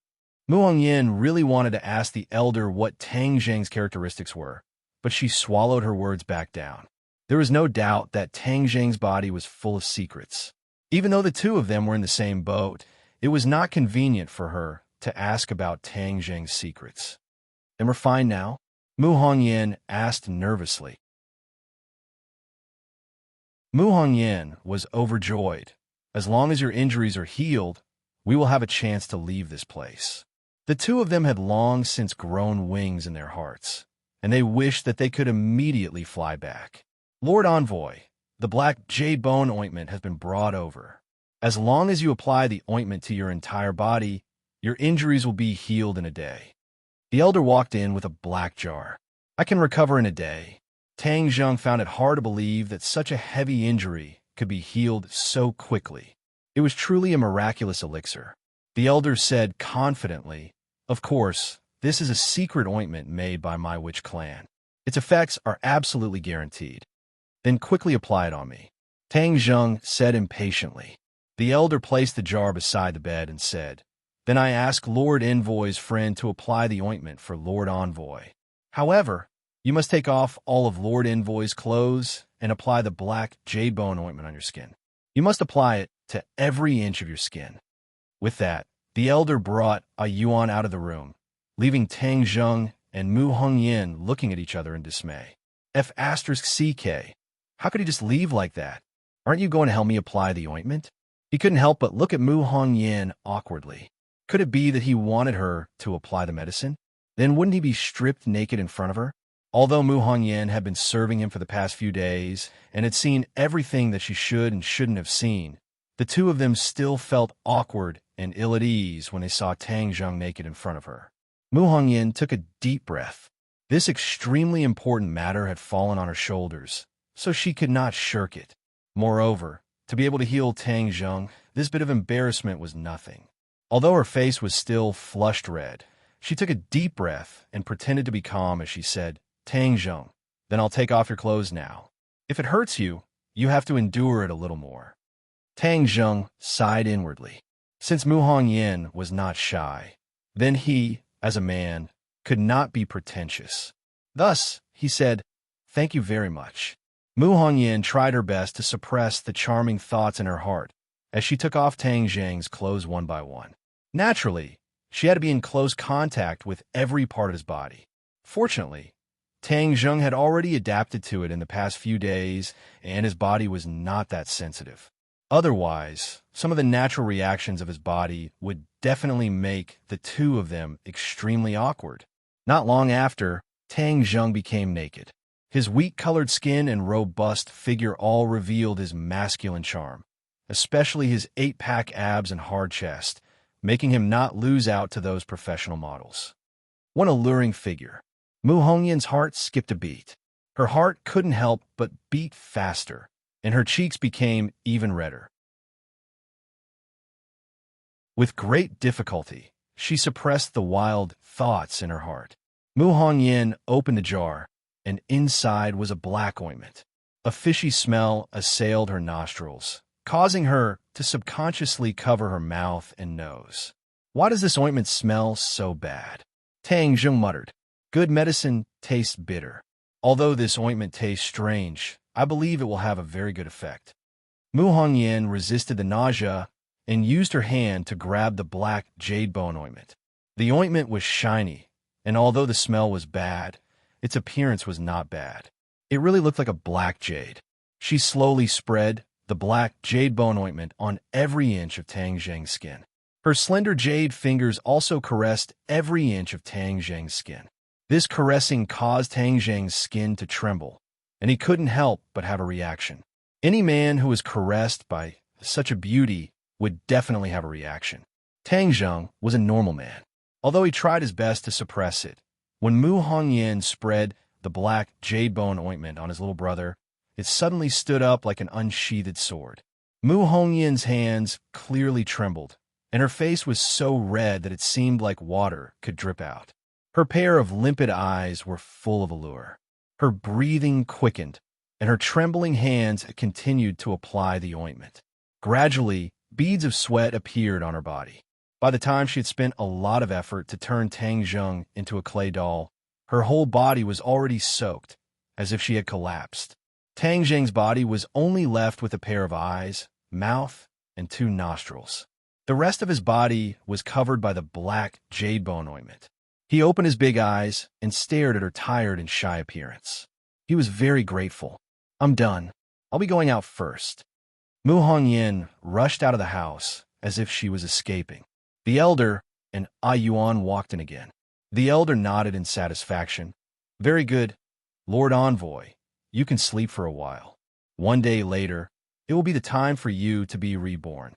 A: Mu Hongyan really wanted to ask the elder what Tang Zheng's characteristics were, but she swallowed her words back down. There was no doubt that Tang Zheng's body was full of secrets. Even though the two of them were in the same boat, it was not convenient for her to ask about Tang Zheng's secrets. "And we're fine now?" Mu Hongyan asked nervously. Mu Hongyan was overjoyed. "As long as your injuries are healed, we will have a chance to leave this place." The two of them had long since grown wings in their hearts, and they wished that they could immediately fly back. "Lord Envoy, the black jade bone ointment has been brought over. As long as you apply the ointment to your entire body, your injuries will be healed in a day." The elder walked in with a black jar. "I can recover in a day." Tang Zheng found it hard to believe that such a heavy injury could be healed so quickly. It was truly a miraculous elixir. The elder said confidently, "Of course, this is a secret ointment made by my witch clan. Its effects are absolutely guaranteed." "Then quickly apply it on me," Tang Zheng said impatiently. The elder placed the jar beside the bed and said, "Then I ask Lord Envoy's friend to apply the ointment for Lord Envoy. However, you must take off all of Lord Envoy's clothes and apply the black jade bone ointment on your skin. You must apply it to every inch of your skin." With that, the elder brought Ai Yuan out of the room, leaving Tang Zheng and Mu Hongyan looking at each other in dismay. F***CK. How could he just leave like that? Aren't you going to help me apply the ointment? He couldn't help but look at Mu Hongyan awkwardly. Could it be that he wanted her to apply the medicine? Then wouldn't he be stripped naked in front of her? Although Mu Hongyan had been serving him for the past few days and had seen everything that she should and shouldn't have seen, the two of them still felt awkward and ill at ease when they saw Tang Zheng naked in front of her. Mu Hongyan took a deep breath. This extremely important matter had fallen on her shoulders, so she could not shirk it. Moreover, to be able to heal Tang Zheng, this bit of embarrassment was nothing. Although her face was still flushed red, she took a deep breath and pretended to be calm as she said, "Tang Zheng, then I'll take off your clothes now. If it hurts you, you have to endure it a little more." Tang Zheng sighed inwardly. Since Mu Hongyan was not shy, then he, as a man, could not be pretentious. Thus, he said, "Thank you very much." Mu Hongyan tried her best to suppress the charming thoughts in her heart as she took off Tang Zheng's clothes one by one. Naturally, she had to be in close contact with every part of his body. Fortunately, Tang Zheng had already adapted to it in the past few days, and his body was not that sensitive. Otherwise, some of the natural reactions of his body would definitely make the two of them extremely awkward. Not long after, Tang Zheng became naked. His wheat-colored skin and robust figure all revealed his masculine charm, especially his 8-pack abs and hard chest, making him not lose out to those professional models. One alluring figure. Mu Hongyan's heart skipped a beat. Her heart couldn't help but beat faster, and her cheeks became even redder. With great difficulty, she suppressed the wild thoughts in her heart. Mu Hongyan opened the jar, and inside was a black ointment. A fishy smell assailed her nostrils, causing her to subconsciously cover her mouth and nose. "Why does this ointment smell so bad?" Tang Zheng muttered. "Good medicine tastes bitter. Although this ointment tastes strange, I believe it will have a very good effect." Mu Hongyan resisted the nausea and used her hand to grab the black jade bone ointment. The ointment was shiny, and although the smell was bad, its appearance was not bad. It really looked like a black jade. She slowly spread the black jade bone ointment on every inch of Tang Zheng's skin. Her slender jade fingers also caressed every inch of Tang Zheng's skin. This caressing caused Tang Zheng's skin to tremble, and he couldn't help but have a reaction. Any man who was caressed by such a beauty would definitely have a reaction. Tang Zheng was a normal man, although he tried his best to suppress it. When Mu Hongyan spread the black jade bone ointment on his little brother, it suddenly stood up like an unsheathed sword. Mu Hongyan's hands clearly trembled, and her face was so red that it seemed like water could drip out. Her pair of limpid eyes were full of allure. Her breathing quickened, and her trembling hands continued to apply the ointment. Gradually, beads of sweat appeared on her body. By the time she had spent a lot of effort to turn Tang Zheng into a clay doll, her whole body was already soaked, as if she had collapsed. Tang Zheng's body was only left with a pair of eyes, mouth, and 2 nostrils. The rest of his body was covered by the black jade bone ointment. He opened his big eyes and stared at her tired and shy appearance. He was very grateful. "I'm done. I'll be going out first." Mu Hongyan rushed out of the house as if she was escaping. The elder and Ah Yuan walked in again. The elder nodded in satisfaction. "Very good, Lord Envoy. You can sleep for a while. One day later, it will be the time for you to be reborn."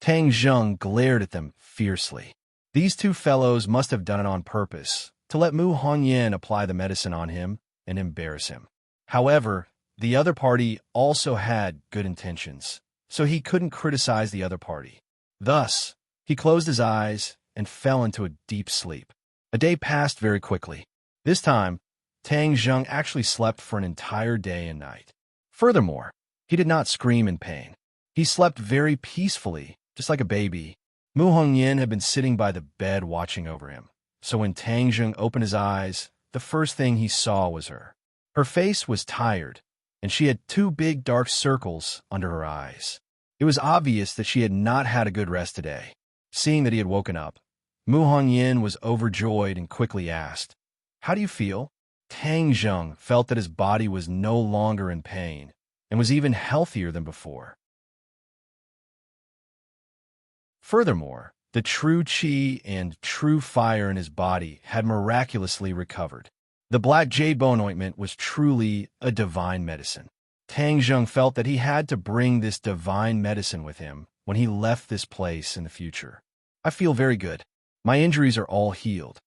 A: Tang Zheng glared at them fiercely. These two fellows must have done it on purpose, to let Mu Hongyan apply the medicine on him and embarrass him. However, the other party also had good intentions, so he couldn't criticize the other party. Thus, he closed his eyes and fell into a deep sleep. A day passed very quickly. This time, Tang Zheng actually slept for an entire day and night. Furthermore, he did not scream in pain. He slept very peacefully, just like a baby. Mu Hongyan had been sitting by the bed watching over him, so when Tang Zheng opened his eyes, the first thing he saw was her. Her face was tired, and she had 2 big dark circles under her eyes. It was obvious that she had not had a good rest today. Seeing that he had woken up, Mu Hongyan was overjoyed and quickly asked, "How do you feel?" Tang Zheng felt that his body was no longer in pain and was even healthier than before. Furthermore, the true qi and true fire in his body had miraculously recovered. The black jade bone ointment was truly a divine medicine. Tang Zheng felt that he had to bring this divine medicine with him when he left this place in the future. "I feel very good. My injuries are all healed."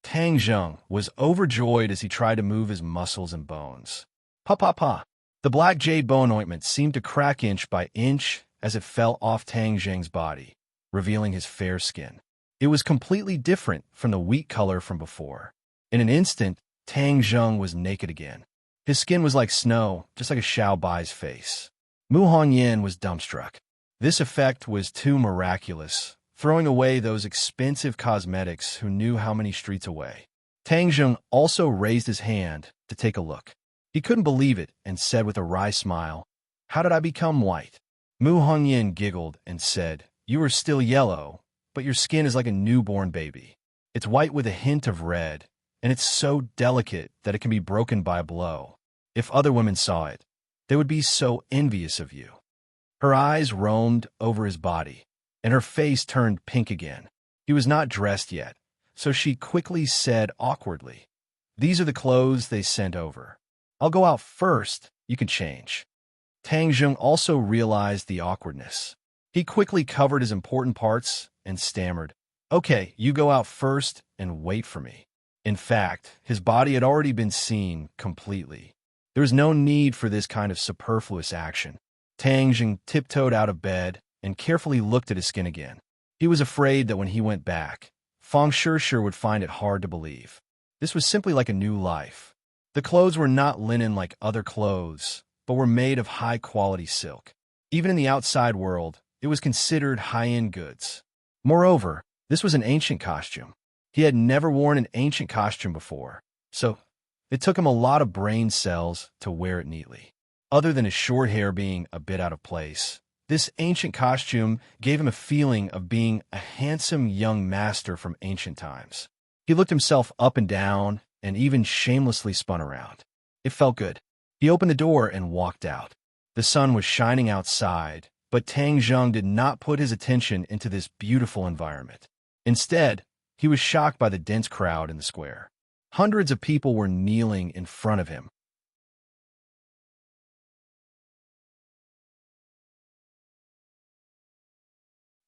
A: Tang Zheng was overjoyed as he tried to move his muscles and bones. Pa pa pa! The black jade bone ointment seemed to crack inch by inch as it fell off Tang Zheng's body, revealing his fair skin. It was completely different from the wheat color from before. In an instant, Tang Zheng was naked again. His skin was like snow, just like a Xiao Bai's face. Mu Hongyan was dumbstruck. This effect was too miraculous, throwing away those expensive cosmetics who knew how many streets away. Tang Zheng also raised his hand to take a look. He couldn't believe it and said with a wry smile, "How did I become white?" Mu Hongyan giggled and said, "You are still yellow, but your skin is like a newborn baby. It's white with a hint of red, and it's so delicate that it can be broken by a blow. If other women saw it, they would be so envious of you." Her eyes roamed over his body, and her face turned pink again. He was not dressed yet, so she quickly said awkwardly, "These are the clothes they sent over. I'll go out first, you can change." Tang Zheng also realized the awkwardness. He quickly covered his important parts and stammered, "Okay, you go out first and wait for me." In fact, his body had already been seen completely. There was no need for this kind of superfluous action. Tang Zheng tiptoed out of bed and carefully looked at his skin again. He was afraid that when he went back, Fang Shishir would find it hard to believe. This was simply like a new life. The clothes were not linen like other clothes, but were made of high-quality silk. Even in the outside world, it was considered high-end goods. Moreover, this was an ancient costume. He had never worn an ancient costume before, so it took him a lot of brain cells to wear it neatly. Other than his short hair being a bit out of place, this ancient costume gave him a feeling of being a handsome young master from ancient times. He looked himself up and down and even shamelessly spun around. It felt good. He opened the door and walked out. The sun was shining outside, but Tang Zheng did not put his attention into this beautiful environment. Instead, he was shocked by the dense crowd in the square. Hundreds of people were kneeling in front of him.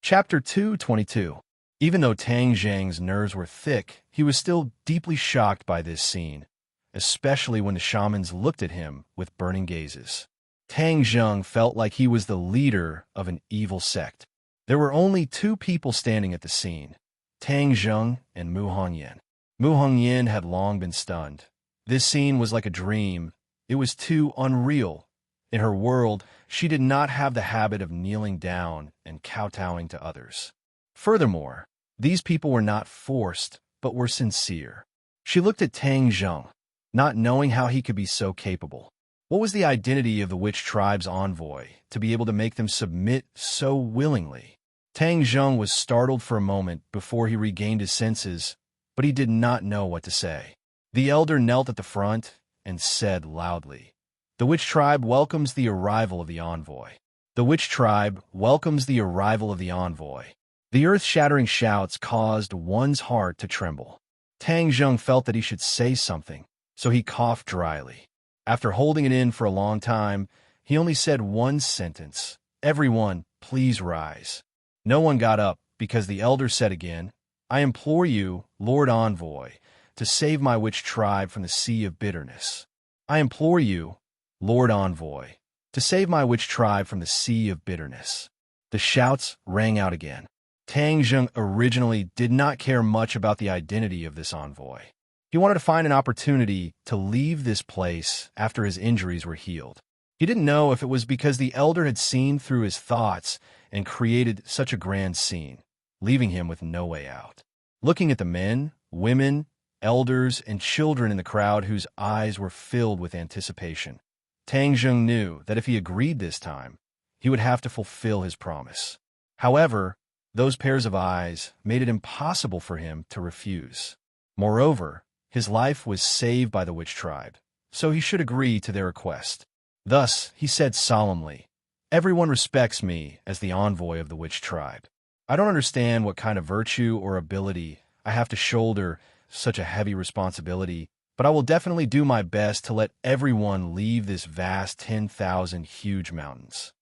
A: Chapter 222. Even though Tang Zheng's nerves were thick, he was still deeply shocked by this scene, especially when the shamans looked at him with burning gazes. Tang Zheng felt like he was the leader of an evil sect. There were only two people standing at the scene, Tang Zheng and Mu Hongyan. Mu Hongyan had long been stunned. This scene was like a dream. It was too unreal. In her world, she did not have the habit of kneeling down and kowtowing to others. Furthermore, these people were not forced, but were sincere. She looked at Tang Zheng, not knowing how he could be so capable. What was the identity of the witch tribe's envoy to be able to make them submit so willingly? Tang Zheng was startled for a moment before he regained his senses, but he did not know what to say. The elder knelt at the front and said loudly, "The witch tribe welcomes the arrival of the envoy. The witch tribe welcomes the arrival of the envoy." The earth-shattering shouts caused one's heart to tremble. Tang Zheng felt that he should say something, so he coughed dryly. After holding it in for a long time, he only said one sentence, "Everyone, please rise." No one got up because the elder said again, "I implore you, Lord Envoy, to save my witch tribe from the sea of bitterness. I implore you, Lord Envoy, to save my witch tribe from the sea of bitterness." The shouts rang out again. Tang Zheng originally did not care much about the identity of this envoy. He wanted to find an opportunity to leave this place after his injuries were healed. He didn't know if it was because the elder had seen through his thoughts and created such a grand scene, leaving him with no way out. Looking at the men, women, elders, and children in the crowd whose eyes were filled with anticipation, Tang Zheng knew that if he agreed this time, he would have to fulfill his promise. However, those pairs of eyes made it impossible for him to refuse. Moreover, his life was saved by the witch tribe, so he should agree to their request. Thus, he said solemnly, "Everyone respects me as the envoy of the witch tribe. I don't understand what kind of virtue or ability I have to shoulder such a heavy responsibility, but I will definitely do my best to let everyone leave this vast 10,000 huge mountains."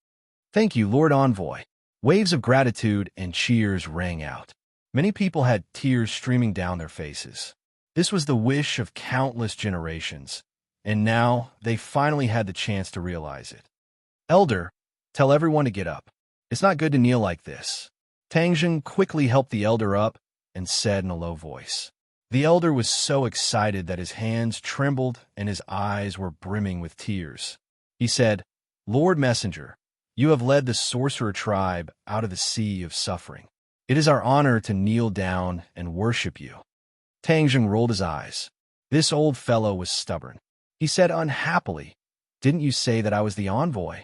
A: "Thank you, Lord Envoy." Waves of gratitude and cheers rang out. Many people had tears streaming down their faces. This was the wish of countless generations, and now they finally had the chance to realize it. "Elder, tell everyone to get up. It's not good to kneel like this." Tang Zheng quickly helped the elder up and said in a low voice. The elder was so excited that his hands trembled and his eyes were brimming with tears. He said, "Lord Messenger, you have led the sorcerer tribe out of the sea of suffering. It is our honor to kneel down and worship you." Tang Zheng rolled his eyes. This old fellow was stubborn. He said unhappily, "Didn't you say that I was the envoy?"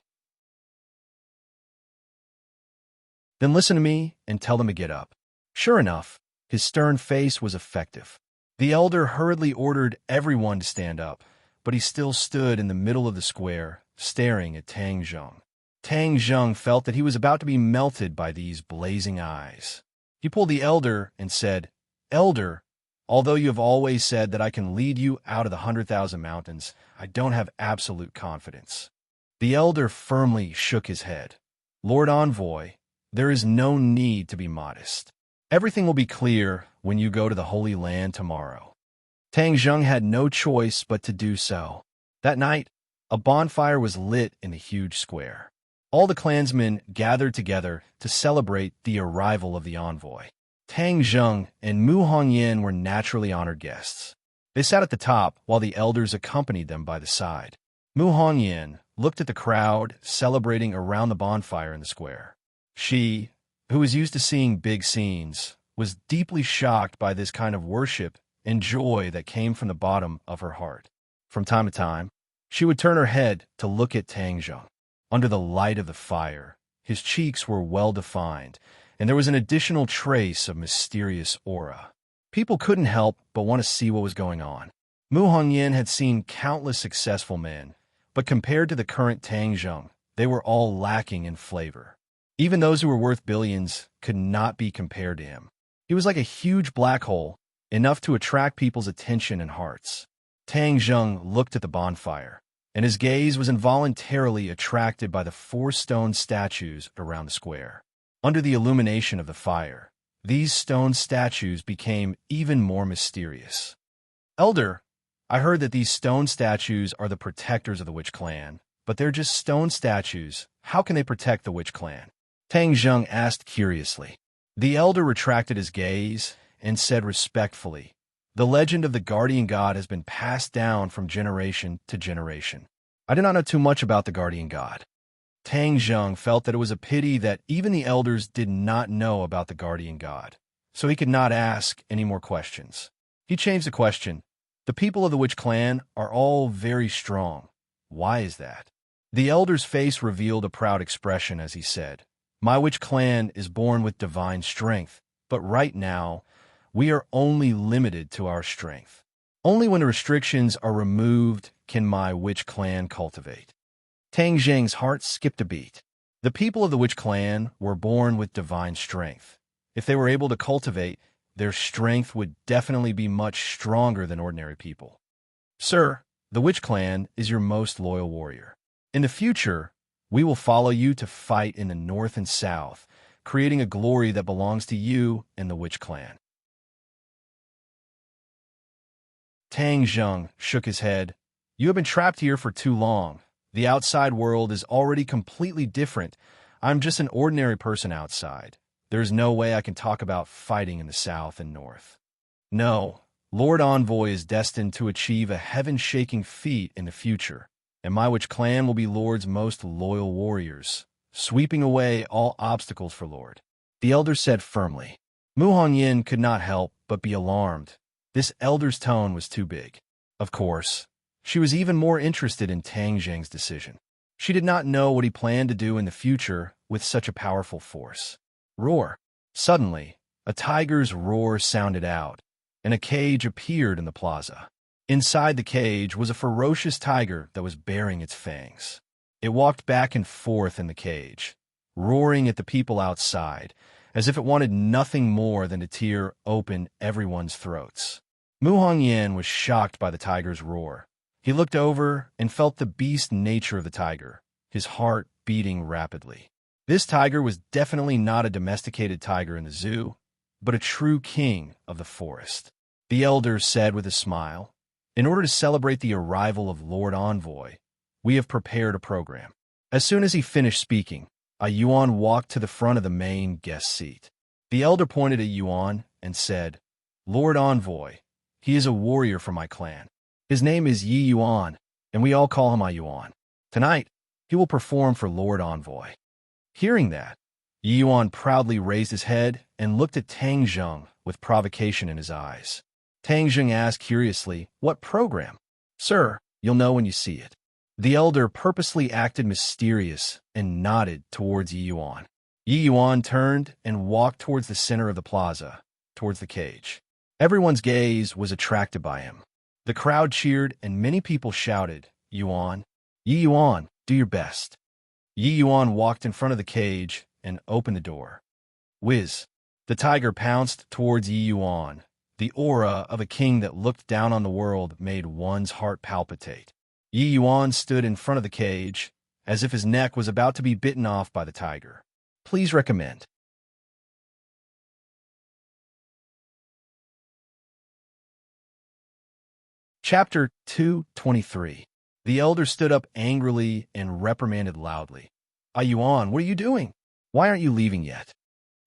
A: "Then listen to me and tell them to get up." Sure enough, his stern face was effective. The elder hurriedly ordered everyone to stand up, but he still stood in the middle of the square, staring at Tang Zheng. Tang Zheng felt that he was about to be melted by these blazing eyes. He pulled the elder and said, "Elder, although you have always said that I can lead you out of the 100,000 mountains, I don't have absolute confidence." The elder firmly shook his head. "Lord Envoy, there is no need to be modest. Everything will be clear when you go to the Holy Land tomorrow." Tang Zheng had no choice but to do so. That night, a bonfire was lit in the huge square. All the clansmen gathered together to celebrate the arrival of the envoy. Tang Zheng and Mu Hongyan were naturally honored guests. They sat at the top while the elders accompanied them by the side. Mu Hongyan looked at the crowd celebrating around the bonfire in the square. She, who was used to seeing big scenes, was deeply shocked by this kind of worship and joy that came from the bottom of her heart. From time to time, she would turn her head to look at Tang Zheng. Under the light of the fire, his cheeks were well-defined, and there was an additional trace of mysterious aura. People couldn't help but want to see what was going on. Mu Hongyan had seen countless successful men, but compared to the current Tang Zheng, they were all lacking in flavor. Even those who were worth billions could not be compared to him. He was like a huge black hole, enough to attract people's attention and hearts. Tang Zheng looked at the bonfire, and his gaze was involuntarily attracted by the 4 stone statues around the square. Under the illumination of the fire, these stone statues became even more mysterious. "Elder, I heard that these stone statues are the protectors of the Witch Clan, but they're just stone statues. How can they protect the Witch Clan?" Tang Zheng asked curiously. The elder retracted his gaze and said respectfully, "The legend of the guardian god has been passed down from generation to generation. I do not know too much about the guardian god." Tang Zheng felt that it was a pity that even the elders did not know about the guardian god, so he could not ask any more questions. He changed the question. "The people of the Witch Clan are all very strong. Why is that?" The elder's face revealed a proud expression as he said, "My Witch Clan is born with divine strength, but right now, we are only limited to our strength. Only when the restrictions are removed can my Witch Clan cultivate." Tang Zheng's heart skipped a beat. The people of the Witch Clan were born with divine strength. If they were able to cultivate, their strength would definitely be much stronger than ordinary people. "Sir, the Witch Clan is your most loyal warrior. In the future, we will follow you to fight in the north and south, creating a glory that belongs to you and the Witch Clan." Tang Zheng shook his head. "You have been trapped here for too long. The outside world is already completely different. I'm just an ordinary person outside. There's no way I can talk about fighting in the south and north. No, Lord Envoy is destined to achieve a heaven-shaking feat in the future, and my Witch Clan will be Lord's most loyal warriors, sweeping away all obstacles for Lord," the elder said firmly. Mu Hongyan could not help but be alarmed. This elder's tone was too big. Of course, she was even more interested in Tang Zheng's decision. She did not know what he planned to do in the future with such a powerful force. Roar! Suddenly, a tiger's roar sounded out, and a cage appeared in the plaza. Inside the cage was a ferocious tiger that was baring its fangs. It walked back and forth in the cage, roaring at the people outside, as if it wanted nothing more than to tear open everyone's throats. Mu Hongyan was shocked by the tiger's roar. He looked over and felt the beast nature of the tiger, his heart beating rapidly. This tiger was definitely not a domesticated tiger in the zoo, but a true king of the forest. The elder said with a smile, "In order to celebrate the arrival of Lord Envoy, we have prepared a program." As soon as he finished speaking, a Yuan walked to the front of the main guest seat. The elder pointed at Yuan and said, "Lord Envoy, he is a warrior from my clan. His name is Yi Yuan, and we all call him a Yuan. Tonight, he will perform for Lord Envoy." Hearing that, Yi Yuan proudly raised his head and looked at Tang Zheng with provocation in his eyes. Tang Zheng asked curiously, "What program?" "Sir, you'll know when you see it." The elder purposely acted mysterious and nodded towards Yi Yuan. Yi Yuan turned and walked towards the center of the plaza, towards the cage. Everyone's gaze was attracted by him. The crowd cheered and many people shouted, "Yuan, Yi Yuan, do your best." Yi Yuan walked in front of the cage and opened the door. Whiz! The tiger pounced towards Yi Yuan. The aura of a king that looked down on the world made one's heart palpitate. Yi Yuan stood in front of the cage, as if his neck was about to be bitten off by the tiger. Please recommend. Chapter 223. The elder stood up angrily and reprimanded loudly. "Ah Yuan, what are you doing? Why aren't you leaving yet?"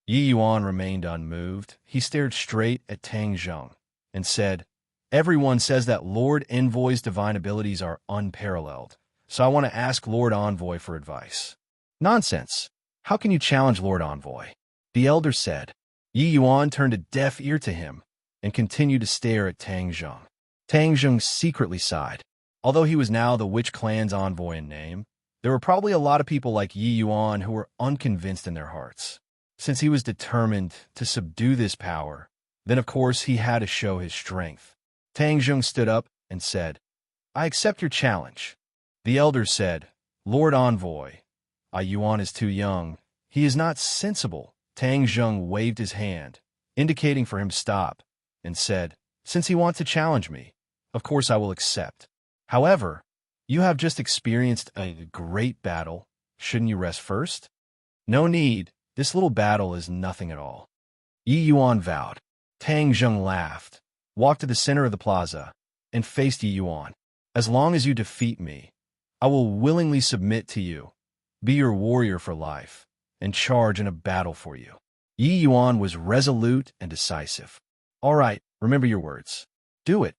A: Yi Yuan remained unmoved. He stared straight at Tang Zheng and said, "Everyone says that Lord Envoy's divine abilities are unparalleled, so I want to ask Lord Envoy for advice." "Nonsense! How can you challenge Lord Envoy?" the elder said. Yi Yuan turned a deaf ear to him and continued to stare at Tang Zheng. Tang Zheng secretly sighed. Although he was now the witch clan's envoy in name, there were probably a lot of people like Yi Yuan who were unconvinced in their hearts. Since he was determined to subdue this power, then of course he had to show his strength. Tang Zheng stood up and said, "I accept your challenge." The elder said, "Lord Envoy, Ah Yuan is too young. He is not sensible." Tang Zheng waved his hand, indicating for him to stop, and said, "Since he wants to challenge me, of course I will accept. However, you have just experienced a great battle. Shouldn't you rest first?" "No need. This little battle is nothing at all." Yi Yuan vowed. Tang Zheng laughed, walked to the center of the plaza, and faced Yi Yuan. "As long as you defeat me, I will willingly submit to you, be your warrior for life, and charge in a battle for you." Yi Yuan was resolute and decisive. "All right, remember your words. Do it."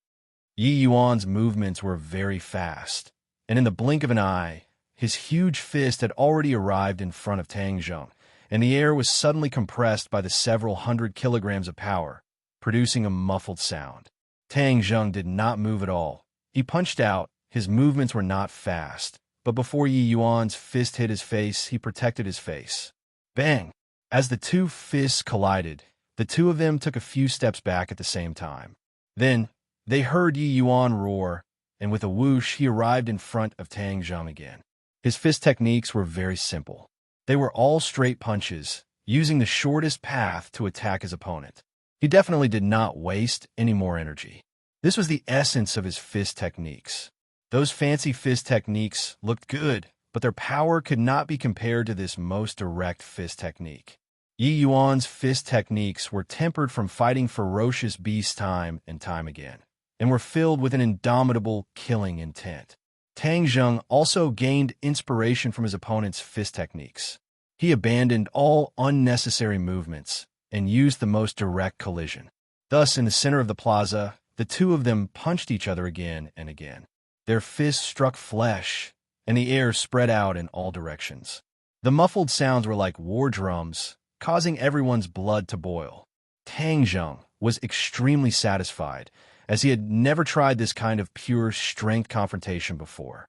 A: Yi Yuan's movements were very fast, and in the blink of an eye, his huge fist had already arrived in front of Tang Zheng, and the air was suddenly compressed by the several hundred kilograms of power, producing a muffled sound. Tang Zheng did not move at all. He punched out. His movements were not fast, but before Yi Yuan's fist hit his face, he protected his face. Bang! As the two fists collided, the two of them took a few steps back at the same time. Then, they heard Yi Yuan roar, and with a whoosh, he arrived in front of Tang Zheng again. His fist techniques were very simple. They were all straight punches, using the shortest path to attack his opponent. He definitely did not waste any more energy. This was the essence of his fist techniques. Those fancy fist techniques looked good, but their power could not be compared to this most direct fist technique. Yi Yuan's fist techniques were tempered from fighting ferocious beasts time and time again, and were filled with an indomitable, killing intent. Tang Zheng also gained inspiration from his opponent's fist techniques. He abandoned all unnecessary movements and used the most direct collision. Thus, in the center of the plaza, the two of them punched each other again and again. Their fists struck flesh, and the air spread out in all directions. The muffled sounds were like war drums, causing everyone's blood to boil. Tang Zheng was extremely satisfied, as he had never tried this kind of pure strength confrontation before.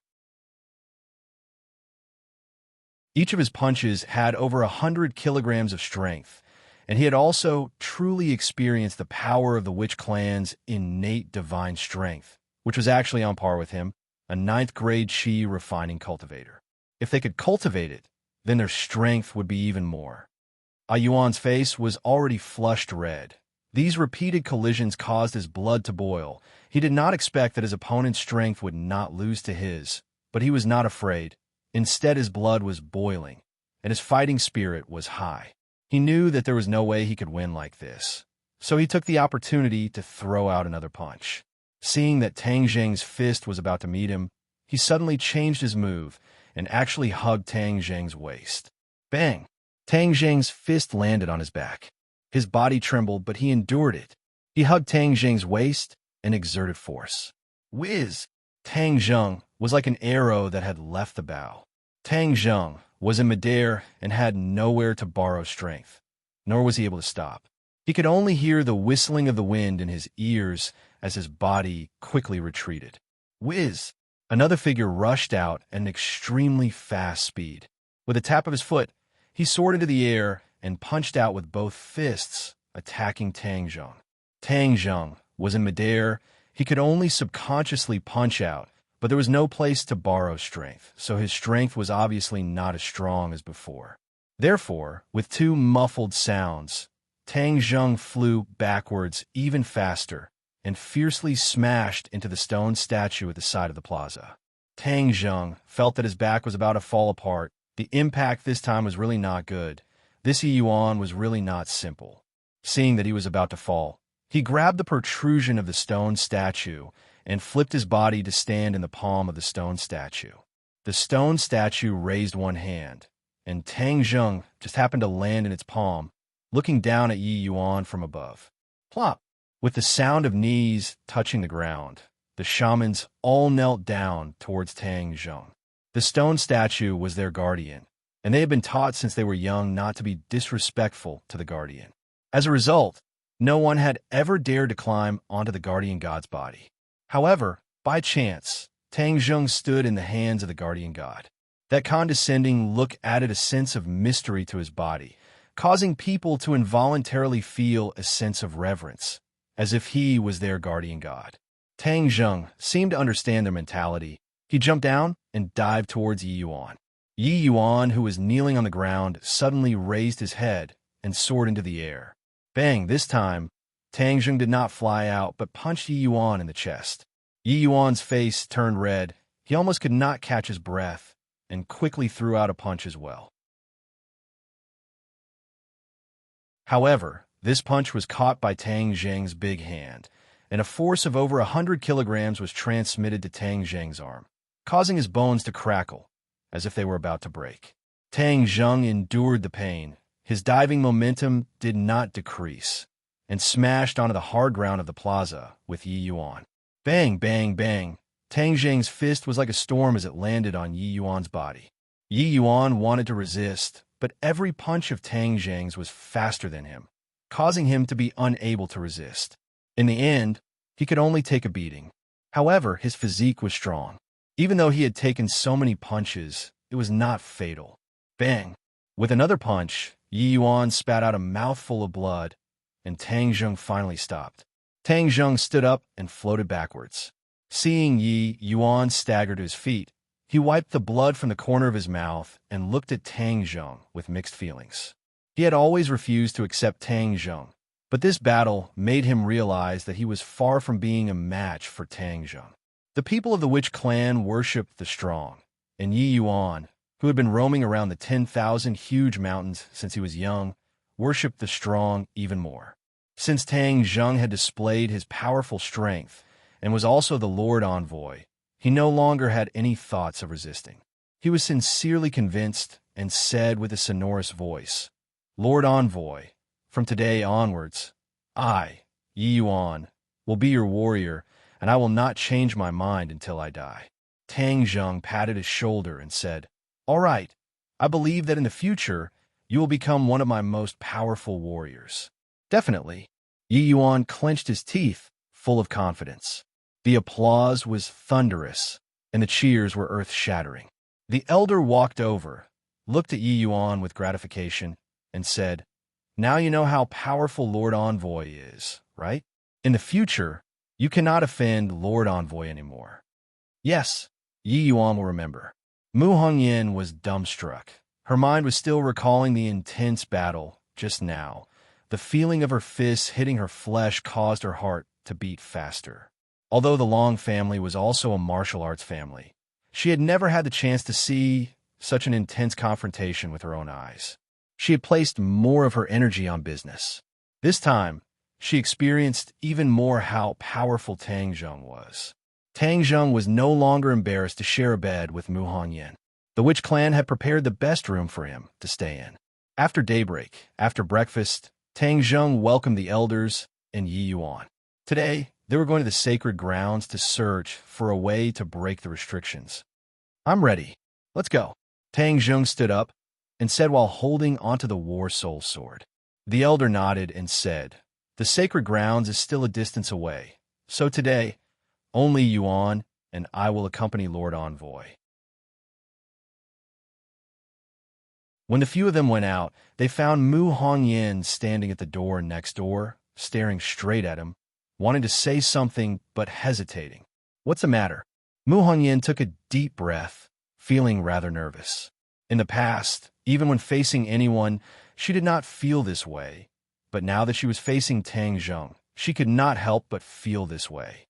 A: Each of his punches had over 100 kilograms of strength, and he had also truly experienced the power of the Witch Clan's innate divine strength, which was actually on par with him, a 9th-grade Qi refining cultivator. If they could cultivate it, then their strength would be even more. Ah Yuan's face was already flushed red. These repeated collisions caused his blood to boil. He did not expect that his opponent's strength would not lose to his, but he was not afraid. Instead, his blood was boiling, and his fighting spirit was high. He knew that there was no way he could win like this, so he took the opportunity to throw out another punch. Seeing that Tang Zheng's fist was about to meet him, he suddenly changed his move and actually hugged Tang Zheng's waist. Bang! Tang Zheng's fist landed on his back. His body trembled, but he endured it. He hugged Tang Zheng's waist and exerted force. Whiz! Tang Zheng was like an arrow that had left the bow. Tang Zheng was in midair and had nowhere to borrow strength, nor was he able to stop. He could only hear the whistling of the wind in his ears as his body quickly retreated. Whiz! Another figure rushed out at an extremely fast speed. With a tap of his foot, he soared into the air and punched out with both fists, attacking Tang Zheng. Tang Zheng was in midair. He could only subconsciously punch out, but there was no place to borrow strength, so his strength was obviously not as strong as before. Therefore, with two muffled sounds, Tang Zheng flew backwards even faster and fiercely smashed into the stone statue at the side of the plaza. Tang Zheng felt that his back was about to fall apart. The impact this time was really not good. This Yuan was really not simple. Seeing that he was about to fall, he grabbed the protrusion of the stone statue and flipped his body to stand in the palm of the stone statue. The stone statue raised one hand, and Tang Zheng just happened to land in its palm, looking down at Yi Yuan from above. Plop! With the sound of knees touching the ground, the shamans all knelt down towards Tang Zheng. The stone statue was their guardian, and they had been taught since they were young not to be disrespectful to the guardian. As a result, no one had ever dared to climb onto the guardian god's body. However, by chance, Tang Zheng stood in the hands of the guardian god. That condescending look added a sense of mystery to his body, causing people to involuntarily feel a sense of reverence, as if he was their guardian god. Tang Zheng seemed to understand their mentality. He jumped down and dived towards Yi Yuan. Yi Yuan, who was kneeling on the ground, suddenly raised his head and soared into the air. Bang! This time, Tang Zheng did not fly out, but punched Yi Yuan in the chest. Yi Yuan's face turned red. He almost could not catch his breath, and quickly threw out a punch as well. However, this punch was caught by Tang Zheng's big hand, and a force of over 100 kilograms was transmitted to Tang Zheng's arm, causing his bones to crackle, as if they were about to break. Tang Zheng endured the pain. His diving momentum did not decrease, and smashed onto the hard ground of the plaza with Yi Yuan. Bang, bang, bang. Tang Zheng's fist was like a storm as it landed on Yi Yuan's body. Yi Yuan wanted to resist, but every punch of Tang Zheng's was faster than him, causing him to be unable to resist. In the end, he could only take a beating. However, his physique was strong. Even though he had taken so many punches, it was not fatal. Bang! With another punch, Yi Yuan spat out a mouthful of blood, and Tang Zheng finally stopped. Tang Zheng stood up and floated backwards. Seeing Yi Yuan stagger to his feet, he wiped the blood from the corner of his mouth and looked at Tang Zheng with mixed feelings. He had always refused to accept Tang Zheng, but this battle made him realize that he was far from being a match for Tang Zheng. The people of the Witch clan worshipped the strong, and Yi Yuan, who had been roaming around the 10,000 huge mountains since he was young, worshipped the strong even more. Since Tang Zheng had displayed his powerful strength and was also the Lord Envoy, he no longer had any thoughts of resisting. He was sincerely convinced and said with a sonorous voice, "Lord Envoy, from today onwards, I, Yi Yuan, will be your warrior, and I will not change my mind until I die." Tang Zheng patted his shoulder and said, "All right, I believe that in the future, you will become one of my most powerful warriors." Definitely. Yi Yuan clenched his teeth, full of confidence. The applause was thunderous, and the cheers were earth-shattering. The elder walked over, looked at Yi Yuan with gratification, and said, "Now you know how powerful Lord Envoy is, right? In the future, you cannot offend Lord Envoy anymore." "Yes," Yi Yuan will remember. Mu Hongyan was dumbstruck. Her mind was still recalling the intense battle just now. The feeling of her fists hitting her flesh caused her heart to beat faster. Although the Long family was also a martial arts family, she had never had the chance to see such an intense confrontation with her own eyes. She had placed more of her energy on business. This time, she experienced even more how powerful Tang Zheng was. Tang Zheng was no longer embarrassed to share a bed with Mu Hongyan. The Witch clan had prepared the best room for him to stay in. After daybreak, after breakfast, Tang Zheng welcomed the elders and Yi Yuan. Today, they were going to the sacred grounds to search for a way to break the restrictions. "I'm ready. Let's go." Tang Zheng stood up and said while holding onto the War Soul sword. The elder nodded and said, "The sacred grounds is still a distance away, so today, only Yuan and I will accompany Lord Envoy." When the few of them went out, they found Mu Hongyan standing at the door next door, staring straight at him, wanting to say something but hesitating. "What's the matter?" Mu Hongyan took a deep breath, feeling rather nervous. In the past, even when facing anyone, she did not feel this way, but now that she was facing Tang Zheng, she could not help but feel this way.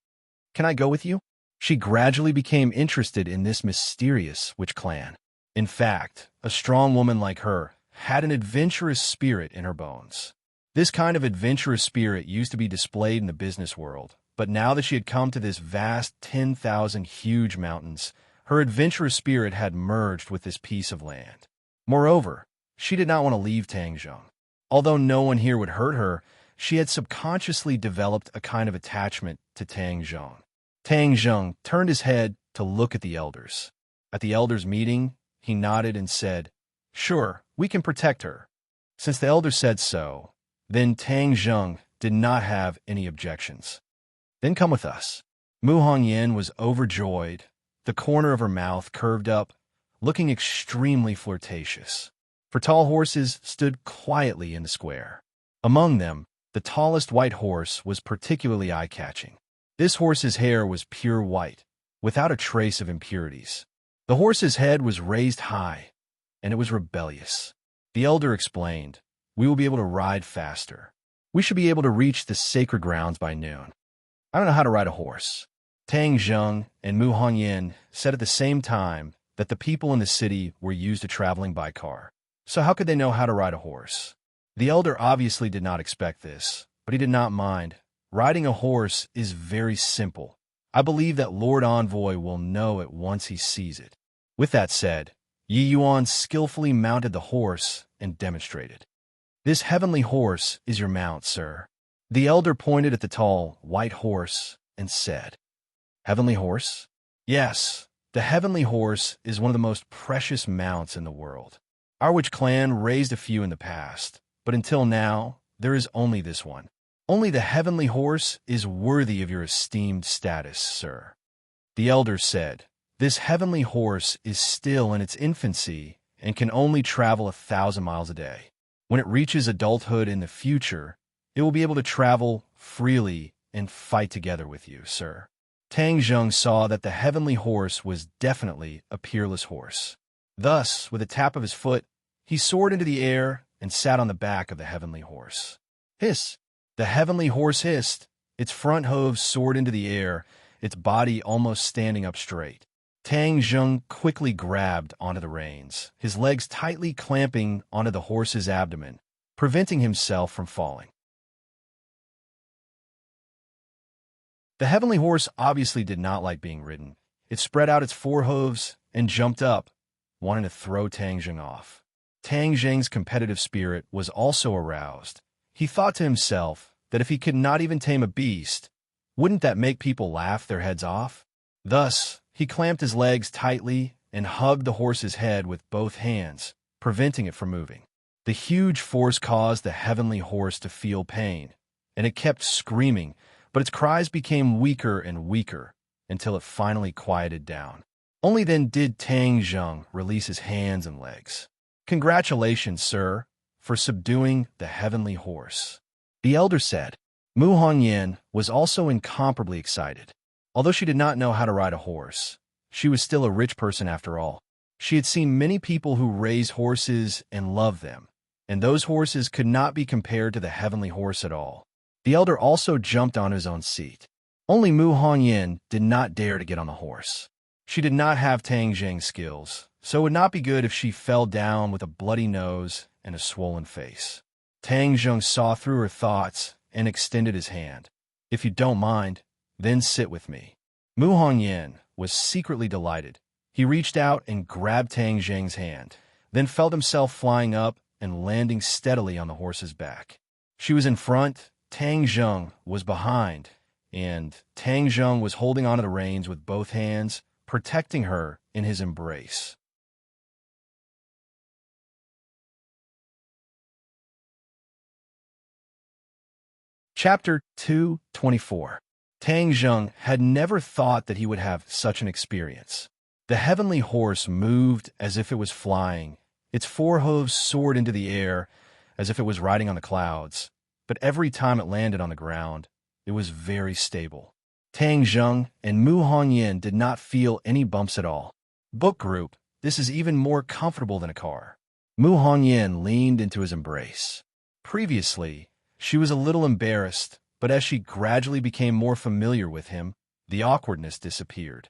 A: "Can I go with you?" She gradually became interested in this mysterious witch clan. In fact, a strong woman like her had an adventurous spirit in her bones. This kind of adventurous spirit used to be displayed in the business world, but now that she had come to this vast 10,000 huge mountains, her adventurous spirit had merged with this piece of land. Moreover, she did not want to leave Tangzheng. Although no one here would hurt her, she had subconsciously developed a kind of attachment to Tangzheng. Tangzheng turned his head to look at the elders. At the elders' meeting, he nodded and said, "Sure, we can protect her." Since the elders said so, then Tang Zheng did not have any objections. "Then come with us." Mu Hongyan was overjoyed. The corner of her mouth curved up, looking extremely flirtatious. For tall horses stood quietly in the square. Among them, the tallest white horse was particularly eye-catching. This horse's hair was pure white, without a trace of impurities. The horse's head was raised high, and it was rebellious. The elder explained, "We will be able to ride faster. We should be able to reach the sacred grounds by noon." "I don't know how to ride a horse." Tang Zheng and Mu Hongyan said at the same time that the people in the city were used to traveling by car. So how could they know how to ride a horse? The elder obviously did not expect this, but he did not mind. Riding a horse is very simple. I believe that Lord Envoy will know it once he sees it. With that said, Yi Yuan skillfully mounted the horse and demonstrated. "This heavenly horse is your mount, sir." The elder pointed at the tall, white horse and said, "Heavenly horse?" "Yes, the heavenly horse is one of the most precious mounts in the world. Our witch clan raised a few in the past, but until now, there is only this one. Only the heavenly horse is worthy of your esteemed status, sir." The elder said, "This heavenly horse is still in its infancy and can only travel 1,000 miles a day. When it reaches adulthood in the future, it will be able to travel freely and fight together with you, sir." Tang Zheng saw that the heavenly horse was definitely a peerless horse. Thus, with a tap of his foot, he soared into the air and sat on the back of the heavenly horse. Hiss! The heavenly horse hissed. Its front hooves soared into the air, its body almost standing up straight. Tang Zheng quickly grabbed onto the reins, his legs tightly clamping onto the horse's abdomen, preventing himself from falling. The heavenly horse obviously did not like being ridden. It spread out its forehooves and jumped up, wanting to throw Tang Zheng off. Tang Zheng's competitive spirit was also aroused. He thought to himself that if he could not even tame a beast, wouldn't that make people laugh their heads off? Thus, he clamped his legs tightly and hugged the horse's head with both hands, preventing it from moving. The huge force caused the heavenly horse to feel pain, and it kept screaming, but its cries became weaker and weaker until it finally quieted down. Only then did Tang Zheng release his hands and legs. "Congratulations, sir, for subduing the heavenly horse," the elder said. Mu Hongyan was also incomparably excited. Although she did not know how to ride a horse, she was still a rich person after all. She had seen many people who raised horses and loved them, and those horses could not be compared to the heavenly horse at all. The elder also jumped on his own seat. Only Mu Hongyan did not dare to get on the horse. She did not have Tang Zheng's skills, so it would not be good if she fell down with a bloody nose and a swollen face. Tang Zheng saw through her thoughts and extended his hand. "If you don't mind, then sit with me." Mu Hongyan was secretly delighted. He reached out and grabbed Tang Zheng's hand, then felt himself flying up and landing steadily on the horse's back. She was in front, Tang Zheng was behind, and Tang Zheng was holding onto the reins with both hands, protecting her in his embrace. Chapter 224. Tang Zheng had never thought that he would have such an experience. The heavenly horse moved as if it was flying. Its four hooves soared into the air as if it was riding on the clouds. But every time it landed on the ground, it was very stable. Tang Zheng and Mu Hongyan did not feel any bumps at all. Book group, this is even more comfortable than a car. Mu Hongyan leaned into his embrace. Previously, she was a little embarrassed, but as she gradually became more familiar with him, the awkwardness disappeared.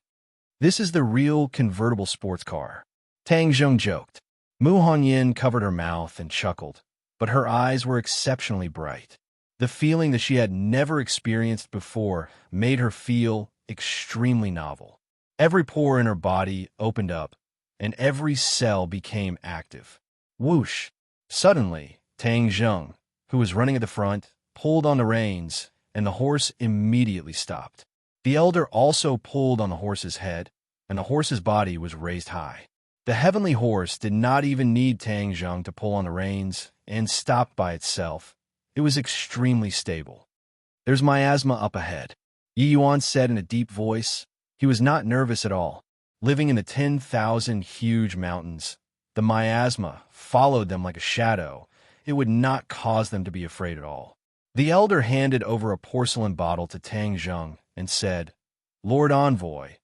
A: This is the real convertible sports car, Tang Zheng joked. Mu Hongyan covered her mouth and chuckled, but her eyes were exceptionally bright. The feeling that she had never experienced before made her feel extremely novel. Every pore in her body opened up, and every cell became active. Whoosh! Suddenly, Tang Zheng, who was running at the front, pulled on the reins, and the horse immediately stopped. The elder also pulled on the horse's head, and the horse's body was raised high. The heavenly horse did not even need Tang Zheng to pull on the reins and stopped by itself. It was extremely stable. "There's miasma up ahead," Yi Yuan said in a deep voice. He was not nervous at all. Living in the 10,000 huge mountains, the miasma followed them like a shadow. It would not cause them to be afraid at all. The elder handed over a porcelain bottle to Tang Zheng and said, "Lord Envoy,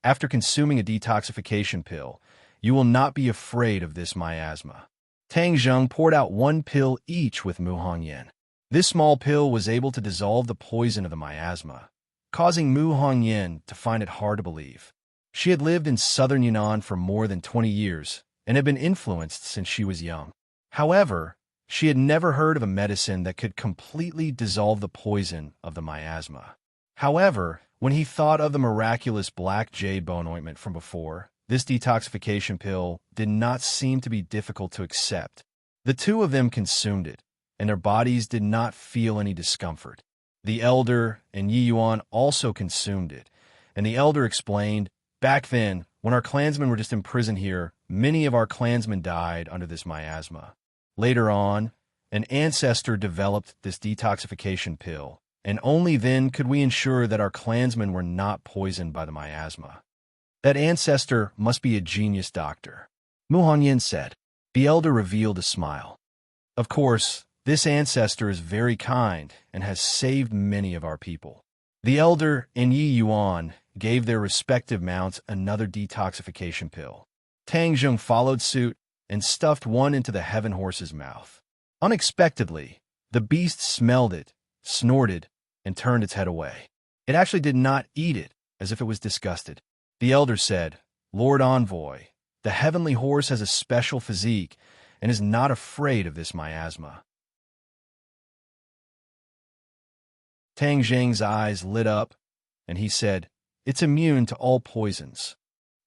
A: after consuming a detoxification pill, you will not be afraid of this miasma." Tang Zheng poured out one pill each with Mu Hongyan. This small pill was able to dissolve the poison of the miasma, causing Mu Hongyan to find it hard to believe. She had lived in southern Yunnan for more than 20 years and had been influenced since she was young. However, she had never heard of a medicine that could completely dissolve the poison of the miasma. However, when he thought of the miraculous black jade bone ointment from before, this detoxification pill did not seem to be difficult to accept. The two of them consumed it, and their bodies did not feel any discomfort. The elder and Yi Yuan also consumed it, and the elder explained, "Back then, when our clansmen were just imprisoned here, many of our clansmen died under this miasma. Later on, an ancestor developed this detoxification pill, and only then could we ensure that our clansmen were not poisoned by the miasma. That ancestor must be a genius doctor," Mu Hongyan said. The elder revealed a smile. "Of course, this ancestor is very kind and has saved many of our people." The elder and Yi Yuan gave their respective mounts another detoxification pill. Tang Zheng followed suit and stuffed one into the heaven horse's mouth. Unexpectedly, the beast smelled it, snorted, and turned its head away. It actually did not eat it, as if it was disgusted. The elder said, "Lord Envoy, the heavenly horse has a special physique and is not afraid of this miasma." Tang Zheng's eyes lit up, and he said, "It's immune to all poisons."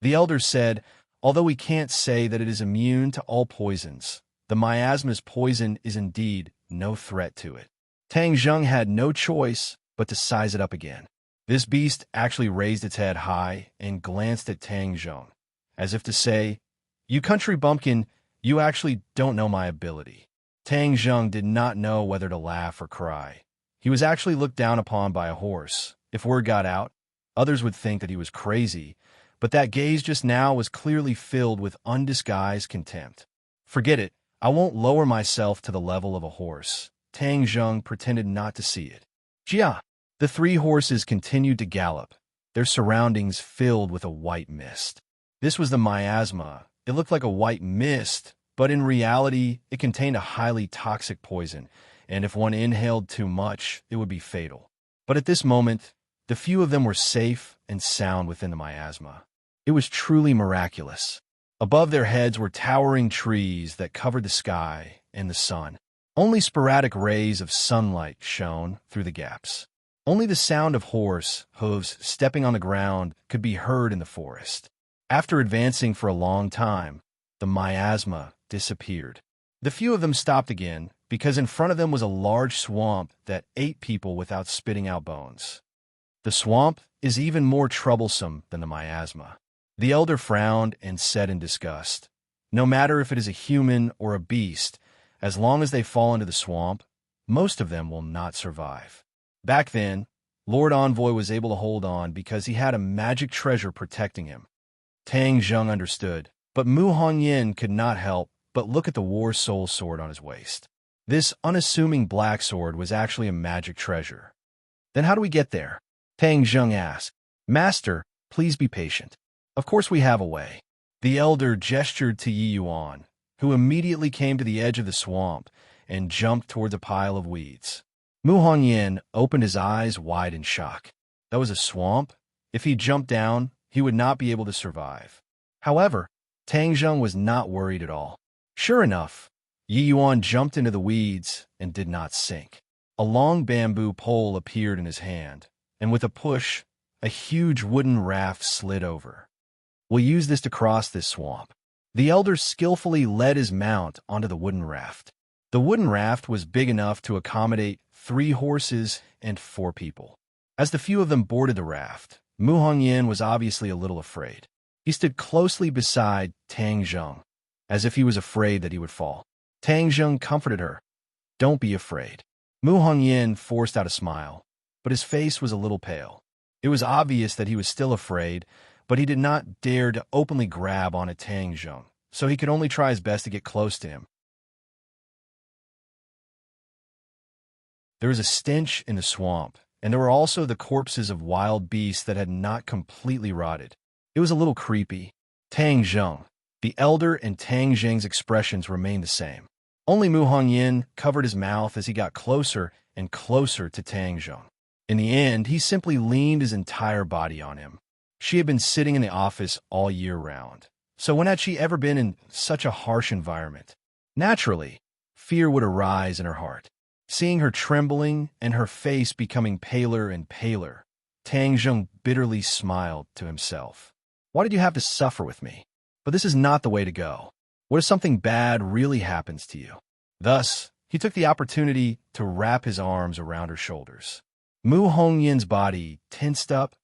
A: The elder said, "Although we can't say that it is immune to all poisons, the miasma's poison is indeed no threat to it." Tang Zheng had no choice but to size it up again. This beast actually raised its head high and glanced at Tang Zheng, as if to say, "You country bumpkin, you actually don't know my ability." Tang Zheng did not know whether to laugh or cry. He was actually looked down upon by a horse. If word got out, others would think that he was crazy, but that gaze just now was clearly filled with undisguised contempt. "Forget it. I won't lower myself to the level of a horse." Tang Zheng pretended not to see it. "Jia!" The three horses continued to gallop, their surroundings filled with a white mist. This was the miasma. It looked like a white mist, but in reality, it contained a highly toxic poison, and if one inhaled too much, it would be fatal. But at this moment, the few of them were safe and sound within the miasma. It was truly miraculous. Above their heads were towering trees that covered the sky and the sun. Only sporadic rays of sunlight shone through the gaps. Only the sound of horse hooves stepping on the ground could be heard in the forest. After advancing for a long time, the miasma disappeared. The few of them stopped again, because in front of them was a large swamp that ate people without spitting out bones. The swamp is even more troublesome than the miasma. The elder frowned and said in disgust, "No matter if it is a human or a beast, as long as they fall into the swamp, most of them will not survive." Back then, Lord Envoy was able to hold on because he had a magic treasure protecting him. Tang Zheng understood, but Mu Hongyan could not help but look at the War Soul sword on his waist. This unassuming black sword was actually a magic treasure. Then how do we get there? Tang Zheng asked. Master, please be patient. Of course we have a way. The elder gestured to Yi Yuan, who immediately came to the edge of the swamp and jumped towards a pile of weeds. Mu Hongyan opened his eyes wide in shock. That was a swamp? If he jumped down, he would not be able to survive. However, Tang Zheng was not worried at all. Sure enough, Yi Yuan jumped into the weeds and did not sink. A long bamboo pole appeared in his hand, and with a push, a huge wooden raft slid over. We'll use this to cross this swamp. The elder skillfully led his mount onto the wooden raft. The wooden raft was big enough to accommodate 3 horses and 4 people. As the few of them boarded the raft, Mu Hongyan was obviously a little afraid. He stood closely beside Tang Zheng, as if he was afraid that he would fall. Tang Zheng comforted her. Don't be afraid. Mu Hongyan forced out a smile, but his face was a little pale. It was obvious that he was still afraid, but he did not dare to openly grab onto Tang Zheng, so he could only try his best to get close to him. There was a stench in the swamp, and there were also the corpses of wild beasts that had not completely rotted. It was a little creepy. Tang Zheng, the elder, and Tang Zheng's expressions remained the same. Only Mu Hongyan covered his mouth as he got closer and closer to Tang Zheng. In the end, he simply leaned his entire body on him. She had been sitting in the office all year round, so when had she ever been in such a harsh environment? Naturally, fear would arise in her heart. Seeing her trembling and her face becoming paler and paler, Tang Zheng bitterly smiled to himself. Why did you have to suffer with me? But this is not the way to go. What if something bad really happens to you? Thus, he took the opportunity to wrap his arms around her shoulders. Mu Hongyan's body tensed up,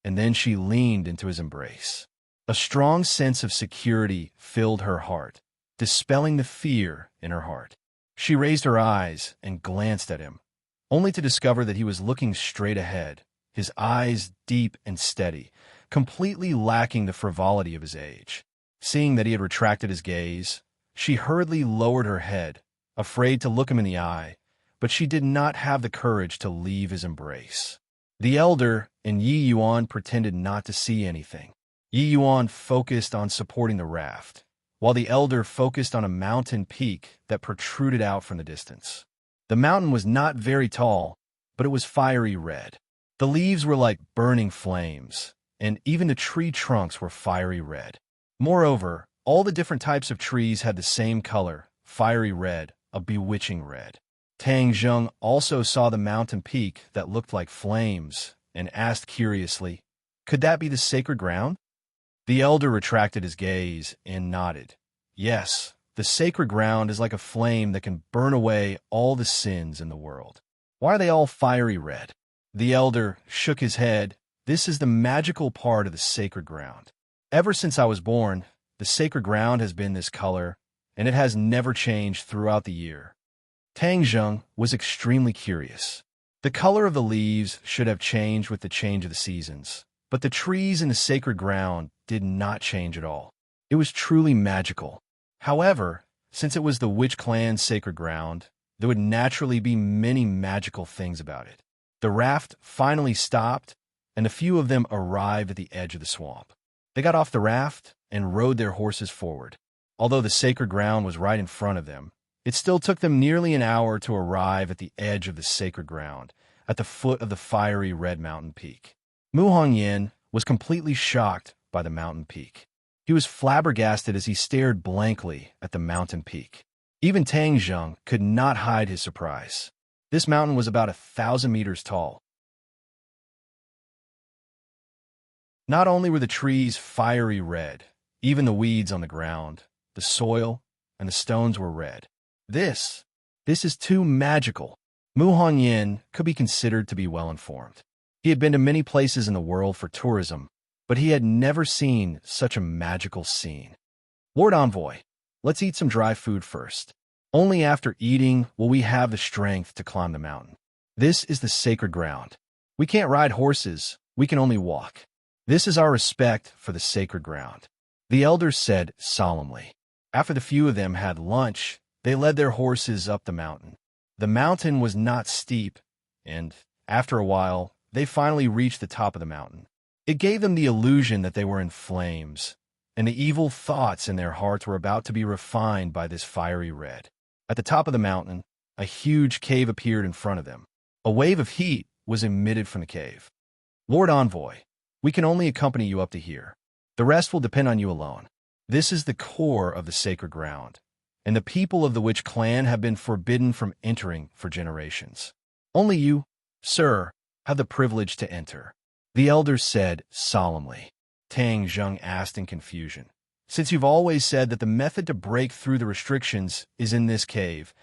A: and then she leaned into his embrace. A strong sense of security filled her heart, dispelling the fear in her heart. She raised her eyes and glanced at him, only to discover that he was looking straight ahead, his eyes deep and steady, completely lacking the frivolity of his age. Seeing that he had retracted his gaze, she hurriedly lowered her head, afraid to look him in the eye, but she did not have the courage to leave his embrace. The elder and Yi Yuan pretended not to see anything. Yi Yuan focused on supporting the raft, while the elder focused on a mountain peak that protruded out from the distance. The mountain was not very tall, but it was fiery red. The leaves were like burning flames, and even the tree trunks were fiery red. Moreover, all the different types of trees had the same color, fiery red, a bewitching red. Tang Zheng also saw the mountain peak that looked like flames and asked curiously, could that be the sacred ground? The elder retracted his gaze and nodded. Yes, the sacred ground is like a flame that can burn away all the sins in the world. Why are they all fiery red? The elder shook his head. This is the magical part of the sacred ground. Ever since I was born, the sacred ground has been this color, and it has never changed throughout the year. Tang Zheng was extremely curious. The color of the leaves should have changed with the change of the seasons, but the trees in the sacred ground did not change at all. It was truly magical. However, since it was the Witch Clan's sacred ground, there would naturally be many magical things about it. The raft finally stopped, and a few of them arrived at the edge of the swamp. They got off the raft and rode their horses forward. Although the sacred ground was right in front of them, it still took them nearly an hour to arrive at the edge of the sacred ground, at the foot of the fiery red mountain peak. Mu Hongyan was completely shocked by the mountain peak. He was flabbergasted as he stared blankly at the mountain peak. Even Tang Zheng could not hide his surprise. This mountain was about 1,000 meters tall. Not only were the trees fiery red, even the weeds on the ground, the soil, and the stones were red. This is too magical. Mu Hongyan could be considered to be well-informed. He had been to many places in the world for tourism, but he had never seen such a magical scene. Lord Envoy, let's eat some dry food first. Only after eating will we have the strength to climb the mountain. This is the sacred ground. We can't ride horses, we can only walk. This is our respect for the sacred ground," the elders said solemnly. After the few of them had lunch, they led their horses up the mountain. The mountain was not steep, and, after a while, they finally reached the top of the mountain. It gave them the illusion that they were in flames, and the evil thoughts in their hearts were about to be refined by this fiery red. At the top of the mountain, a huge cave appeared in front of them. A wave of heat was emitted from the cave. "Lord Envoy, we can only accompany you up to here. The rest will depend on you alone. This is the core of the sacred ground, and the people of the Witch clan have been forbidden from entering for generations. Only you, sir, have the privilege to enter," the elders said solemnly. Tang Zheng asked in confusion. "Since you've always said that the method to break through the restrictions is in this cave,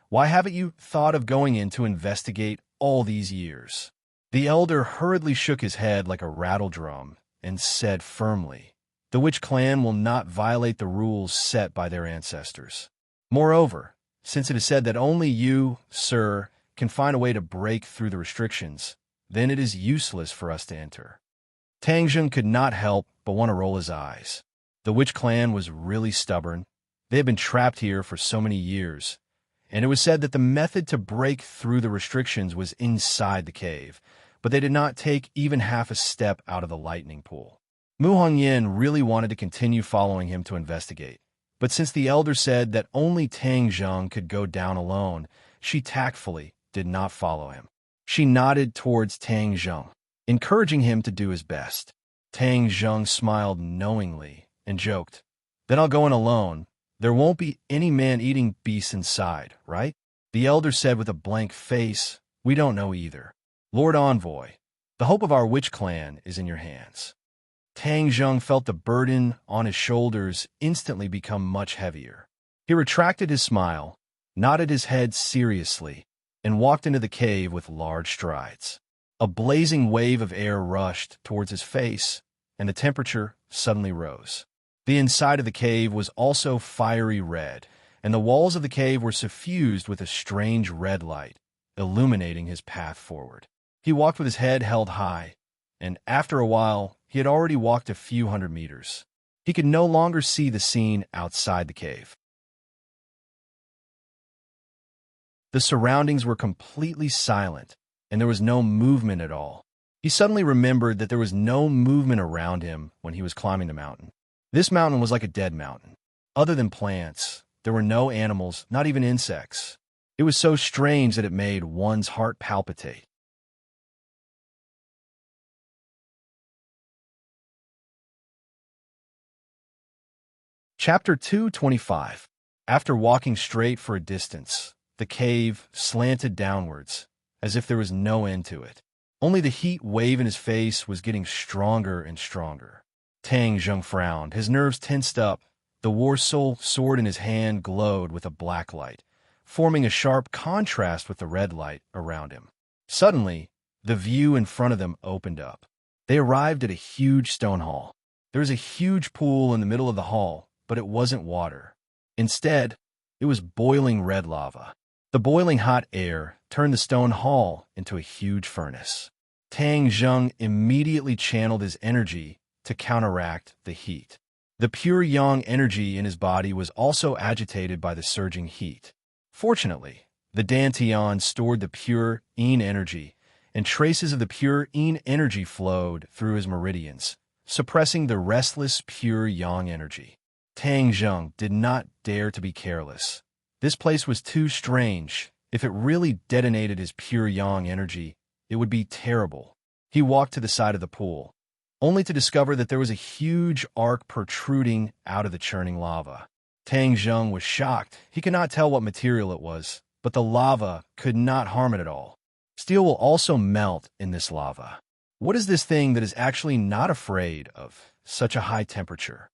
A: why haven't you thought of going in to investigate all these years?" The elder hurriedly shook his head like a rattle drum and said firmly, "The Witch clan will not violate the rules set by their ancestors. Moreover, since it is said that only you, sir, can find a way to break through the restrictions, then it is useless for us to enter." Tang Zheng could not help but want to roll his eyes. The Witch clan was really stubborn. They had been trapped here for so many years, and it was said that the method to break through the restrictions was inside the cave, but they did not take even half a step out of the lightning pool. Mu Hongyan really wanted to continue following him to investigate, but since the elder said that only Tang Zheng could go down alone, she tactfully did not follow him. She nodded towards Tang Zheng, encouraging him to do his best. Tang Zheng smiled knowingly and joked, "Then I'll go in alone. There won't be any man-eating beasts inside, right?" The elder said with a blank face, "We don't know either. Lord Envoy, the hope of our Witch clan is in your hands." Tang Zheng felt the burden on his shoulders instantly become much heavier. He retracted his smile, nodded his head seriously, and walked into the cave with large strides. A blazing wave of air rushed towards his face, and the temperature suddenly rose. The inside of the cave was also fiery red, and the walls of the cave were suffused with a strange red light, illuminating his path forward. He walked with his head held high, and after a while, he had already walked a few hundred meters. He could no longer see the scene outside the cave. The surroundings were completely silent, and there was no movement at all. He suddenly remembered that there was no movement around him when he was climbing the mountain. This mountain was like a dead mountain. Other than plants, there were no animals, not even insects. It was so strange that it made one's heart palpitate. Chapter 225. After walking straight for a distance, the cave slanted downwards, as if there was no end to it. Only the heat wave in his face was getting stronger and stronger. Tang Zheng frowned, his nerves tensed up. The war soul sword in his hand glowed with a black light, forming a sharp contrast with the red light around him. Suddenly, the view in front of them opened up. They arrived at a huge stone hall. There was a huge pool in the middle of the hall, but it wasn't water. Instead, it was boiling red lava. The boiling hot air turned the stone hall into a huge furnace. Tang Zheng immediately channeled his energy to counteract the heat. The pure yang energy in his body was also agitated by the surging heat. Fortunately, the Dantian stored the pure yin energy, and traces of the pure yin energy flowed through his meridians, suppressing the restless pure yang energy. Tang Zheng did not dare to be careless. This place was too strange. If it really detonated his pure yang energy, it would be terrible. He walked to the side of the pool, only to discover that there was a huge arc protruding out of the churning lava. Tang Zheng was shocked. He could not tell what material it was, but the lava could not harm it at all. Steel will also melt in this lava. What is this thing that is actually not afraid of such a high temperature?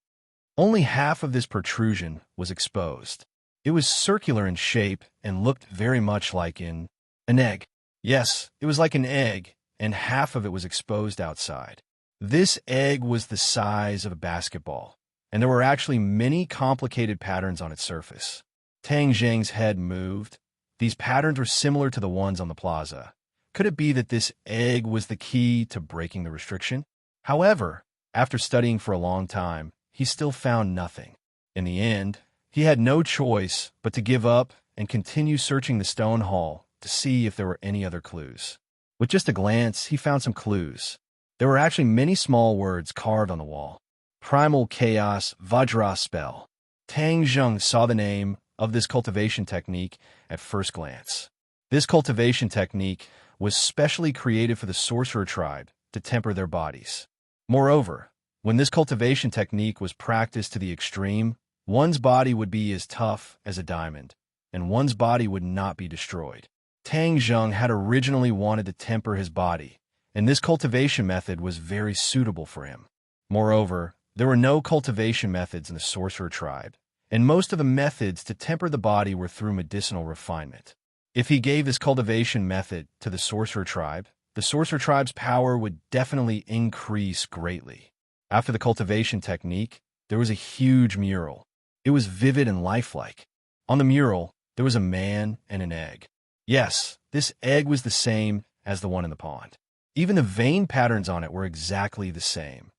A: Only half of this protrusion was exposed. It was circular in shape and looked very much like an egg. Yes, it was like an egg, and half of it was exposed outside. This egg was the size of a basketball, and there were actually many complicated patterns on its surface. Tang Zheng's head moved. These patterns were similar to the ones on the plaza, Could it be that this egg was the key to breaking the restriction? However, after studying for a long time, he still found nothing. In the end, he had no choice but to give up and continue searching the stone hall to see if there were any other clues. With just a glance, he found some clues. There were actually many small words carved on the wall. Primal Chaos Vajra Spell. Tang Zheng saw the name of this cultivation technique at first glance. This cultivation technique was specially created for the sorcerer tribe to temper their bodies. Moreover, when this cultivation technique was practiced to the extreme, one's body would be as tough as a diamond, and one's body would not be destroyed. Tang Zheng had originally wanted to temper his body, and this cultivation method was very suitable for him. Moreover, there were no cultivation methods in the sorcerer tribe, and most of the methods to temper the body were through medicinal refinement. If he gave this cultivation method to the sorcerer tribe, the sorcerer tribe's power would definitely increase greatly. After the cultivation technique, there was a huge mural. It was vivid and lifelike. On the mural, there was a man and an egg. Yes, this egg was the same as the one in the pond. Even the vein patterns on it were exactly the same.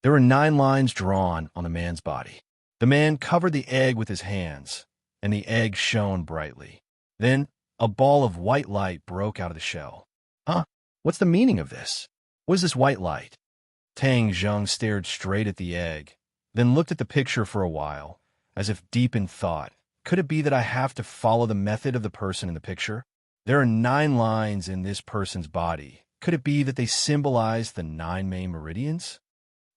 A: There were 9 lines drawn on the man's body. The man covered the egg with his hands, and the egg shone brightly. Then, a ball of white light broke out of the shell. Huh? What's the meaning of this? What is this white light? Tang Zheng stared straight at the egg, then looked at the picture for a while, as if deep in thought. Could it be that I have to follow the method of the person in the picture? There are 9 lines in this person's body. Could it be that they symbolize the 9 main meridians?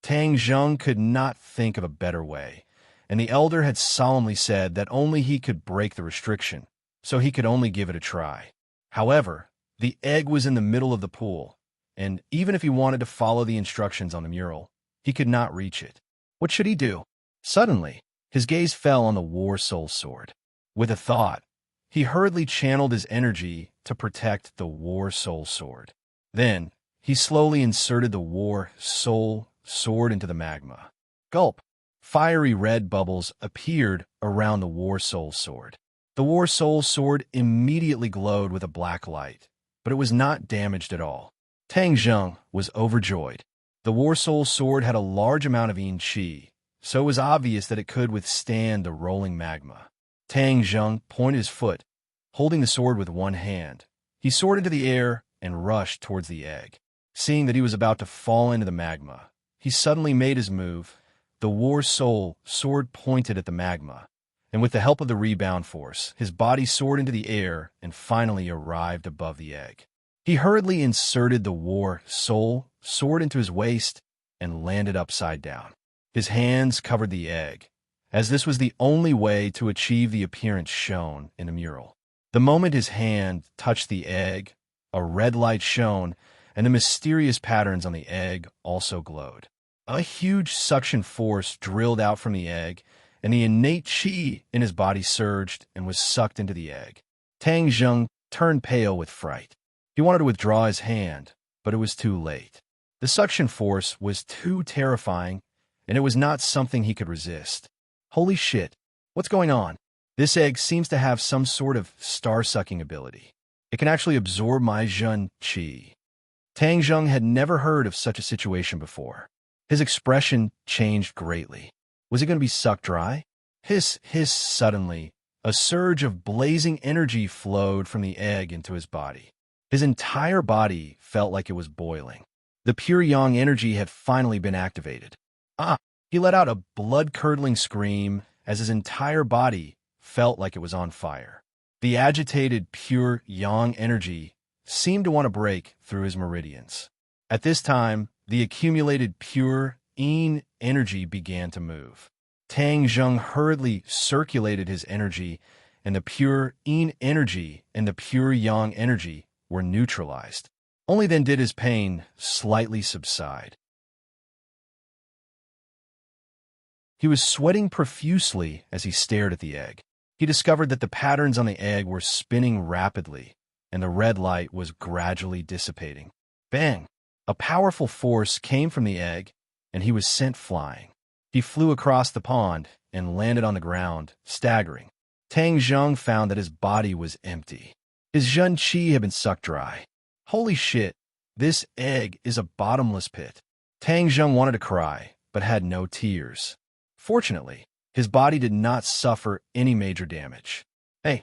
A: Tang Zheng could not think of a better way, and the elder had solemnly said that only he could break the restriction, so he could only give it a try. However, the egg was in the middle of the pool, and even if he wanted to follow the instructions on the mural, he could not reach it. What should he do? Suddenly, his gaze fell on the War Soul Sword. With a thought, he hurriedly channeled his energy to protect the War Soul Sword. Then, he slowly inserted the War Soul Sword into the magma. Gulp! Fiery red bubbles appeared around the War Soul Sword. The War Soul Sword immediately glowed with a black light, but it was not damaged at all. Tang Zheng was overjoyed. The War Soul Sword had a large amount of yin qi, so it was obvious that it could withstand the rolling magma. Tang Zheng pointed his foot, holding the sword with one hand. He soared into the air and rushed towards the egg. Seeing that he was about to fall into the magma, he suddenly made his move. The War Soul Sword pointed at the magma, and with the help of the rebound force, his body soared into the air and finally arrived above the egg. He hurriedly inserted the War Soul Sword into his waist and landed upside down. His hands covered the egg, as this was the only way to achieve the appearance shown in the mural. The moment his hand touched the egg, a red light shone, and the mysterious patterns on the egg also glowed. A huge suction force drilled out from the egg, and the innate qi in his body surged and was sucked into the egg. Tang Zheng turned pale with fright. He wanted to withdraw his hand, but it was too late. The suction force was too terrifying, and it was not something he could resist. Holy shit, what's going on? This egg seems to have some sort of star-sucking ability. It can actually absorb my Zhen qi. Tang Zheng had never heard of such a situation before. His expression changed greatly. Was it going to be sucked dry? Hiss, hiss, suddenly, a surge of blazing energy flowed from the egg into his body. His entire body felt like it was boiling. The pure yang energy had finally been activated. He let out a blood-curdling scream as his entire body felt like it was on fire. The agitated, pure yang energy seemed to want to break through his meridians. At this time, the accumulated pure yin energy began to move. Tang Zheng hurriedly circulated his energy, and the pure yin energy and the pure yang energy were neutralized. Only then did his pain slightly subside. He was sweating profusely as he stared at the egg. He discovered that the patterns on the egg were spinning rapidly, and the red light was gradually dissipating. Bang! A powerful force came from the egg, and he was sent flying. He flew across the pond and landed on the ground, staggering. Tang Zheng found that his body was empty. His Zhen Qi had been sucked dry. Holy shit, this egg is a bottomless pit. Tang Zheng wanted to cry, but had no tears. Fortunately, his body did not suffer any major damage. Hey,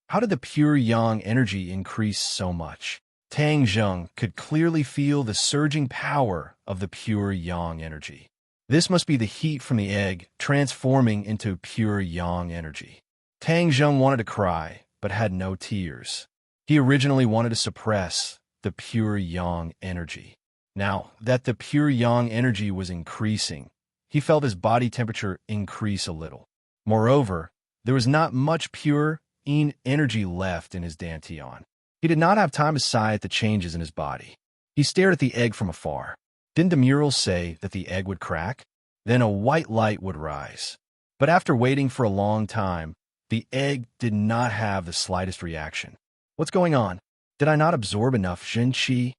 A: how did the pure yang energy increase so much? Tang Zheng could clearly feel the surging power of the pure yang energy. This must be the heat from the egg transforming into pure yang energy. Tang Zheng wanted to cry, but had no tears. He originally wanted to suppress the pure yang energy. Now that the pure yang energy was increasing, he felt his body temperature increase a little. Moreover, there was not much pure yin energy left in his dantian. He did not have time to sigh at the changes in his body. He stared at the egg from afar. Didn't the murals say that the egg would crack? Then a white light would rise. But after waiting for a long time, the egg did not have the slightest reaction. What's going on? Did I not absorb enough Zhen Qi?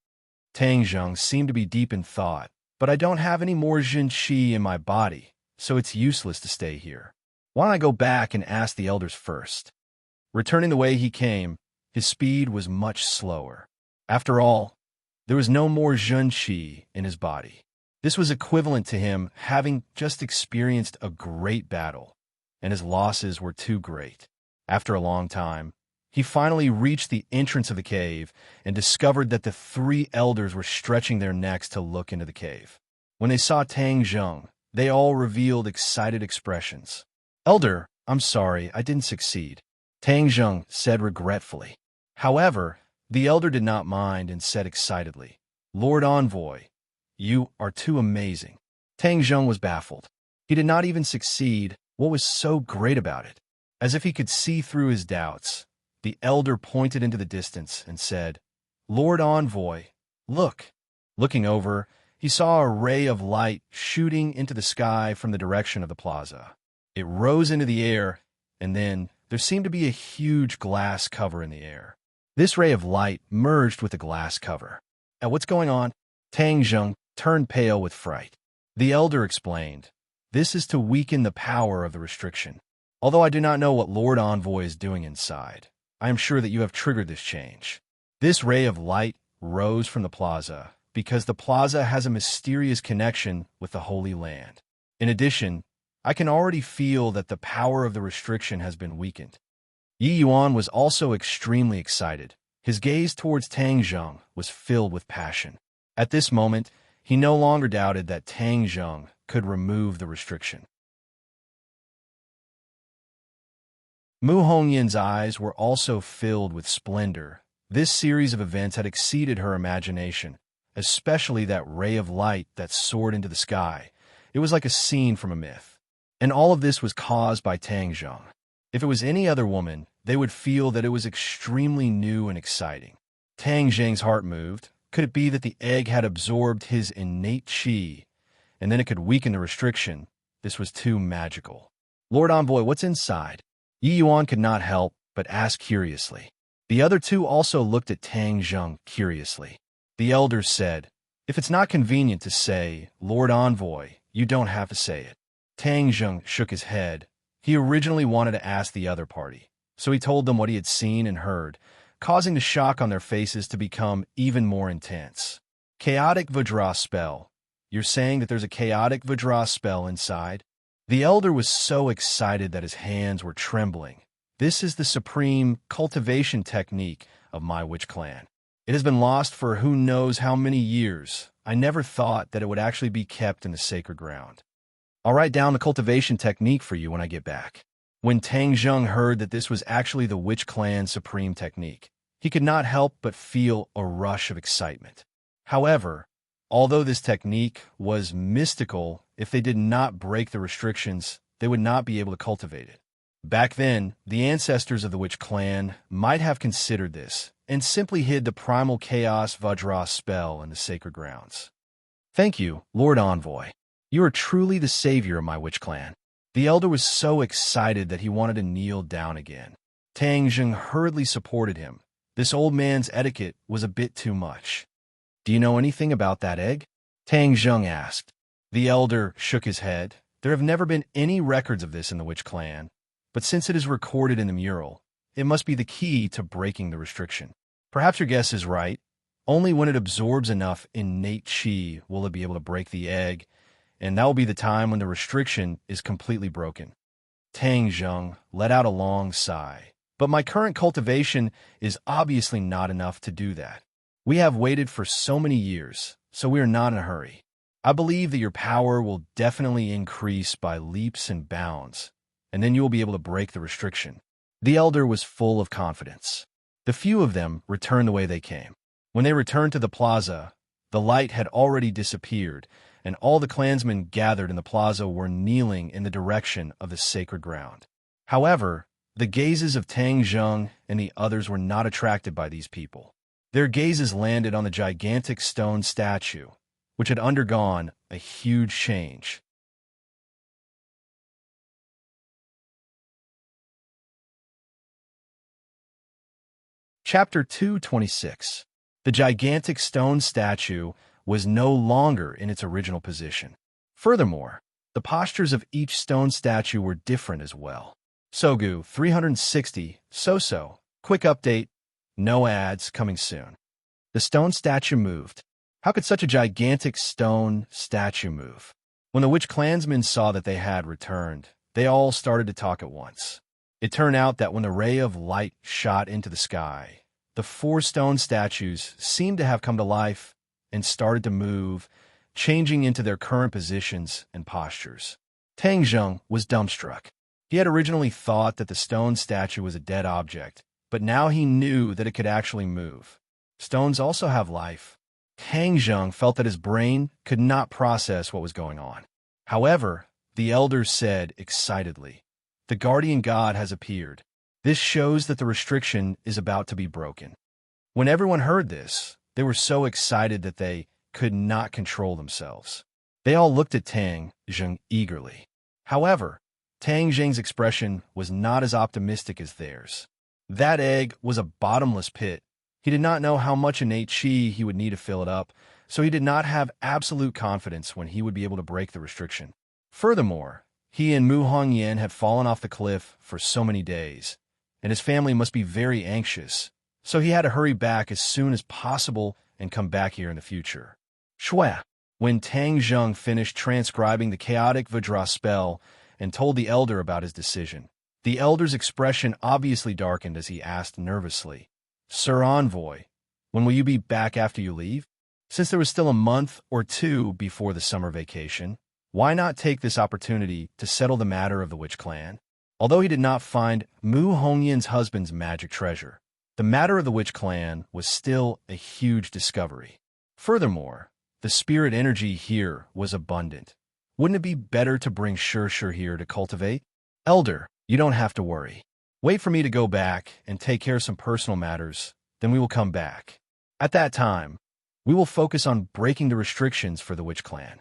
A: Tang Zheng seemed to be deep in thought, but I don't have any more Zhen Qi in my body, so it's useless to stay here. Why don't I go back and ask the elders first? Returning the way he came, his speed was much slower. After all, there was no more Zhen Qi in his body. This was equivalent to him having just experienced a great battle, and his losses were too great. After a long time, he finally reached the entrance of the cave and discovered that the three elders were stretching their necks to look into the cave. When they saw Tang Zheng, they all revealed excited expressions. "Elder, I'm sorry, I didn't succeed," Tang Zheng said regretfully. However, the elder did not mind and said excitedly, "Lord Envoy, you are too amazing." Tang Zheng was baffled. He did not even succeed. What was so great about it? As if he could see through his doubts, the elder pointed into the distance and said, "Lord Envoy, look." Looking over, he saw a ray of light shooting into the sky from the direction of the plaza. It rose into the air, and then there seemed to be a huge glass cover in the air. This ray of light merged with the glass cover. What's going on?" Tang Zheng turned pale with fright. The elder explained, "This is to weaken the power of the restriction. Although I do not know what Lord Envoy is doing inside, I am sure that you have triggered this change." This ray of light rose from the plaza because the plaza has a mysterious connection with the Holy Land. In addition, I can already feel that the power of the restriction has been weakened. Yi Yuan was also extremely excited. His gaze towards Tang Zheng was filled with passion. At this moment, he no longer doubted that Tang Zheng could remove the restriction. Mu Hongyan's eyes were also filled with splendor. This series of events had exceeded her imagination, especially that ray of light that soared into the sky. It was like a scene from a myth. And all of this was caused by Tang Zheng. If it was any other woman, they would feel that it was extremely new and exciting. Tang Zheng's heart moved. Could it be that the egg had absorbed his innate qi, and then it could weaken the restriction? This was too magical. "Lord Envoy, what's inside?" Yi Yuan could not help but ask curiously. The other two also looked at Tang Zheng curiously. The elders said, "If it's not convenient to say, Lord Envoy, you don't have to say it." Tang Zheng shook his head. He originally wanted to ask the other party, so he told them what he had seen and heard, causing the shock on their faces to become even more intense. "Chaotic Vajra spell. You're saying that there's a chaotic Vajra spell inside?" The elder was so excited that his hands were trembling. "This is the supreme cultivation technique of my witch clan. It has been lost for who knows how many years. I never thought that it would actually be kept in the sacred ground. I'll write down the cultivation technique for you when I get back." When Tang Zheng heard that this was actually the witch clan's supreme technique, he could not help but feel a rush of excitement. However, although this technique was mystical, if they did not break the restrictions, they would not be able to cultivate it. Back then, the ancestors of the witch clan might have considered this and simply hid the primal chaos Vajra spell in the sacred grounds. "Thank you, Lord Envoy. You are truly the savior of my witch clan." The elder was so excited that he wanted to kneel down again. Tang Zheng hurriedly supported him. This old man's etiquette was a bit too much. "Do you know anything about that egg?" Tang Zheng asked. The elder shook his head. "There have never been any records of this in the witch clan. but since it is recorded in the mural, it must be the key to breaking the restriction. Perhaps your guess is right. Only when it absorbs enough innate chi will it be able to break the egg, and that will be the time when the restriction is completely broken. Tang Zheng let out a long sigh. But my current cultivation is obviously not enough to do that. We have waited for so many years, so we are not in a hurry. I believe that your power will definitely increase by leaps and bounds, and then you will be able to break the restriction. The elder was full of confidence. The few of them returned the way they came. When they returned to the plaza, the light had already disappeared, and all the clansmen gathered in the plaza were kneeling in the direction of the sacred ground. However, the gazes of Tang Zheng and the others were not attracted by these people. Their gazes landed on the gigantic stone statue, which had undergone a huge change. Chapter 226. The gigantic stone statue was no longer in its original position. Furthermore, the postures of each stone statue were different as well. Sogu 360, So-So, quick update, no ads coming soon. The stone statue moved. How could such a gigantic stone statue move? When the witch clansmen saw that they had returned, they all started to talk at once. It turned out that when the ray of light shot into the sky, the 4 stone statues seemed to have come to life and started to move, changing into their current positions and postures. Tang Zheng was dumbstruck. He had originally thought that the stone statue was a dead object, but now he knew that it could actually move. Stones also have life. Tang Zheng felt that his brain could not process what was going on. However, the elders said excitedly, "The guardian god has appeared. This shows that the restriction is about to be broken." When everyone heard this, they were so excited that they could not control themselves. They all looked at Tang Zheng eagerly. However, Tang Zheng's expression was not as optimistic as theirs. That egg was a bottomless pit. He did not know how much innate chi he would need to fill it up, so he did not have absolute confidence when he would be able to break the restriction. Furthermore, he and Mu Hongyan had fallen off the cliff for so many days, and his family must be very anxious, so he had to hurry back as soon as possible and come back here in the future. Shua. When Tang Zheng finished transcribing the chaotic Vajra spell and told the elder about his decision, the elder's expression obviously darkened as he asked nervously, "Sir Envoy, when will you be back after you leave? Since there was still a month or 2 before the summer vacation, why not take this opportunity to settle the matter of the witch clan?" Although he did not find Mu Hongyan's husband's magic treasure, the matter of the witch clan was still a huge discovery. Furthermore, the spirit energy here was abundant. Wouldn't it be better to bring Shur here to cultivate? Elder, you don't have to worry. Wait for me to go back and take care of some personal matters, then we will come back. At that time, we will focus on breaking the restrictions for the witch clan.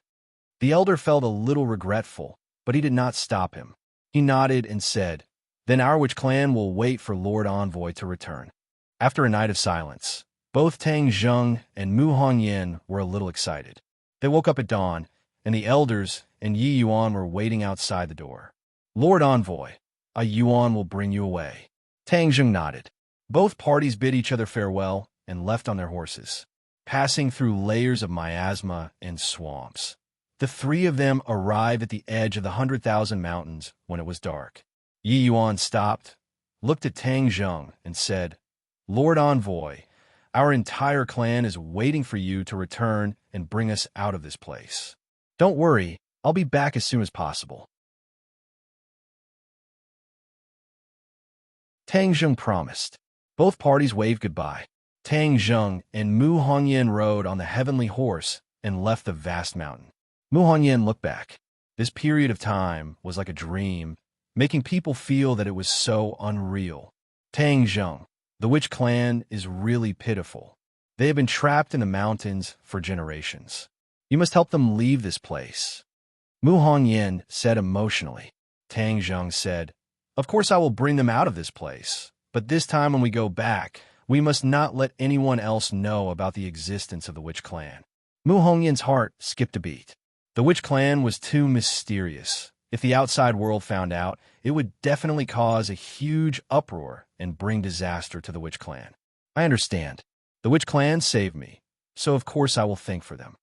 A: The elder felt a little regretful, but he did not stop him. He nodded and said, "Then our witch clan will wait for Lord Envoy to return." After a night of silence, both Tang Zheng and Mu Hongyan were a little excited. They woke up at dawn, and the elders and Yi Yuan were waiting outside the door. "Lord Envoy, a Yuan will bring you away." Tang Zheng nodded. Both parties bid each other farewell and left on their horses, passing through layers of miasma and swamps. The 3 of them arrived at the edge of the 100,000 mountains when it was dark. Yi Yuan stopped, looked at Tang Zheng, and said, "Lord Envoy, our entire clan is waiting for you to return and bring us out of this place. Don't worry, I'll be back as soon as possible." Tang Zheng promised. Both parties waved goodbye. Tang Zheng and Mu Hongyan rode on the heavenly horse and left the vast mountain. Mu Hongyan looked back. This period of time was like a dream, making people feel that it was so unreal. Tang Zheng, the witch clan is really pitiful. They have been trapped in the mountains for generations. You must help them leave this place. Mu Hongyan said emotionally. Tang Zheng said, "Of course I will bring them out of this place, but this time when we go back, we must not let anyone else know about the existence of the witch clan." Mu Hongyan's heart skipped a beat. The witch clan was too mysterious, If the outside world found out, it would definitely cause a huge uproar and bring disaster to the Witch Clan. I understand. The Witch Clan saved me, so of course I will thank for them.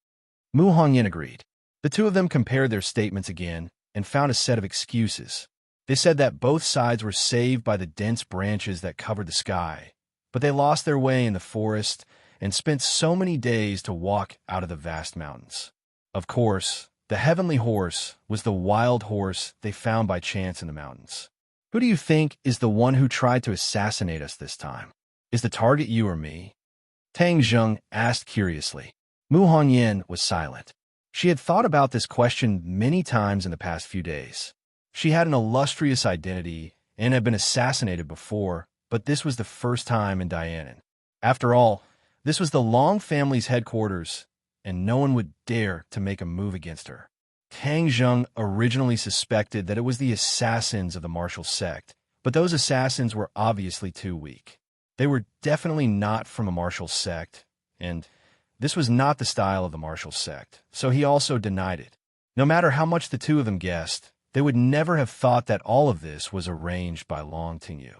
A: Mu Hongyan agreed. The two of them compared their statements again and found a set of excuses. They said that both sides were saved by the dense branches that covered the sky, but they lost their way in the forest and spent so many days to walk out of the vast mountains. Of course, the heavenly horse was the wild horse they found by chance in the mountains. Who do you think is the one who tried to assassinate us this time? Is the target you or me? Tang Zheng asked curiously. Mu Hongyan was silent. She had thought about this question many times in the past few days. She had an illustrious identity and had been assassinated before, but this was the first time in Dianan. After all, this was the Long family's headquarters, and no one would dare to make a move against her. Tang Zheng originally suspected that it was the assassins of the martial sect, but those assassins were obviously too weak. They were definitely not from a martial sect, and this was not the style of the martial sect, so he also denied it. No matter how much the two of them guessed, they would never have thought that all of this was arranged by Long Tingyu.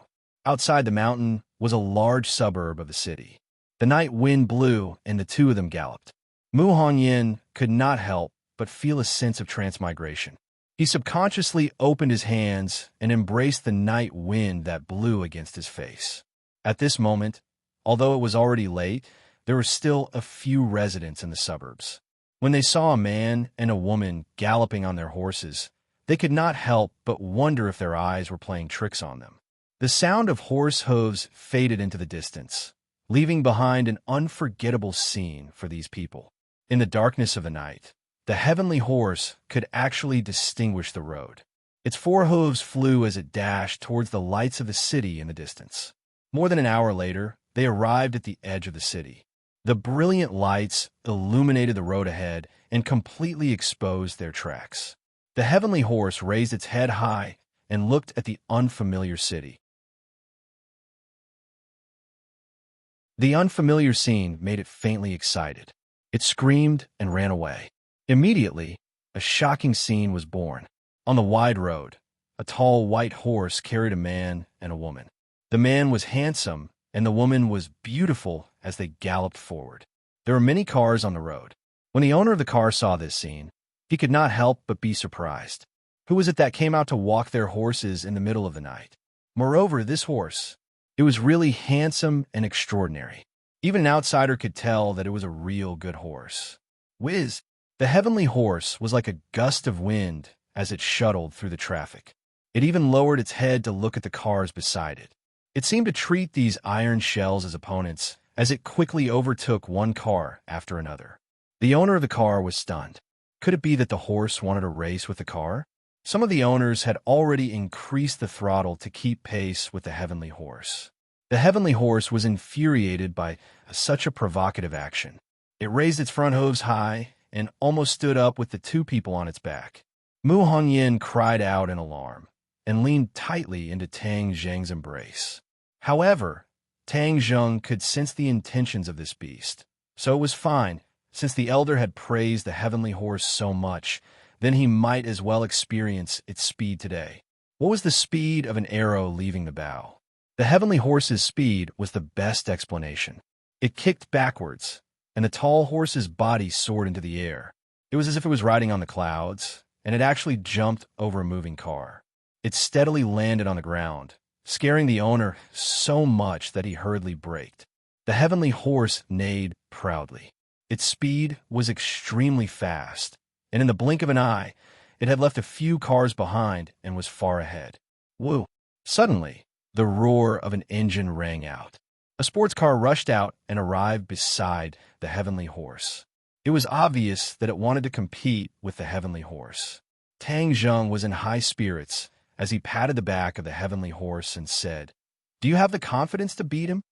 A: Outside the mountain was a large suburb of the city. The night wind blew, and the two of them galloped. Mu Hongyan could not help but feel a sense of transmigration. He subconsciously opened his hands and embraced the night wind that blew against his face. At this moment, although it was already late, there were still a few residents in the suburbs. When they saw a man and a woman galloping on their horses, they could not help but wonder if their eyes were playing tricks on them. The sound of horse hooves faded into the distance, leaving behind an unforgettable scene for these people. In the darkness of the night, the heavenly horse could actually distinguish the road. Its four hooves flew as it dashed towards the lights of the city in the distance. More than an hour later, they arrived at the edge of the city. The brilliant lights illuminated the road ahead and completely exposed their tracks. The heavenly horse raised its head high and looked at the unfamiliar city. The unfamiliar scene made it faintly excited. It screamed and ran away. Immediately, a shocking scene was born. On the wide road, a tall white horse carried a man and a woman. The man was handsome, and the woman was beautiful as they galloped forward. There were many cars on the road. When the owner of the car saw this scene, he could not help but be surprised. Who was it that came out to walk their horses in the middle of the night? Moreover, this horse, it was really handsome and extraordinary. Even an outsider could tell that it was a real good horse. Whiz! The heavenly horse was like a gust of wind as it shuttled through the traffic. It even lowered its head to look at the cars beside it. It seemed to treat these iron shells as opponents as it quickly overtook one car after another. The owner of the car was stunned. Could it be that the horse wanted a race with the car? Some of the owners had already increased the throttle to keep pace with the heavenly horse. The heavenly horse was infuriated by such a provocative action. It raised its front hooves high and almost stood up with the two people on its back. Mu Hongyan cried out in alarm and leaned tightly into Tang Zheng's embrace. However, Tang Zheng could sense the intentions of this beast, so it was fine. Since the elder had praised the heavenly horse so much, then he might as well experience its speed today. What was the speed of an arrow leaving the bow? The heavenly horse's speed was the best explanation. It kicked backwards, and the tall horse's body soared into the air. It was as if it was riding on the clouds, and it actually jumped over a moving car. It steadily landed on the ground, scaring the owner so much that he hurriedly braked. The heavenly horse neighed proudly. Its speed was extremely fast, and in the blink of an eye, it had left a few cars behind and was far ahead. Woo! Suddenly, the roar of an engine rang out. A sports car rushed out and arrived beside the heavenly horse. It was obvious that it wanted to compete with the heavenly horse. Tang Zheng was in high spirits as he patted the back of the heavenly horse and said, "Do you have the confidence to beat him?"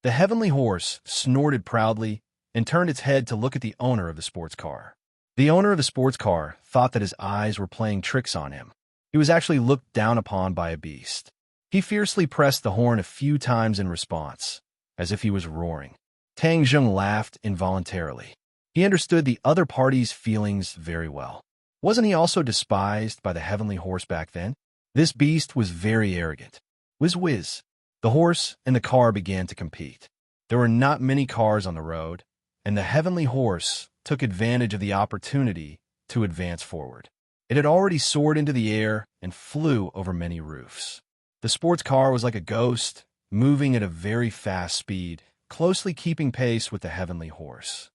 A: The heavenly horse snorted proudly and turned its head to look at the owner of the sports car. The owner of the sports car thought that his eyes were playing tricks on him. He was actually looked down upon by a beast. He fiercely pressed the horn a few times in response, as if he was roaring. Tang Zheng laughed involuntarily. He understood the other party's feelings very well. Wasn't he also despised by the heavenly horse back then? This beast was very arrogant. Whiz whiz. The horse and the car began to compete. There were not many cars on the road, and the heavenly horse took advantage of the opportunity to advance forward. It had already soared into the air and flew over many roofs. The sports car was like a ghost, moving at a very fast speed, closely keeping pace with the heavenly horse.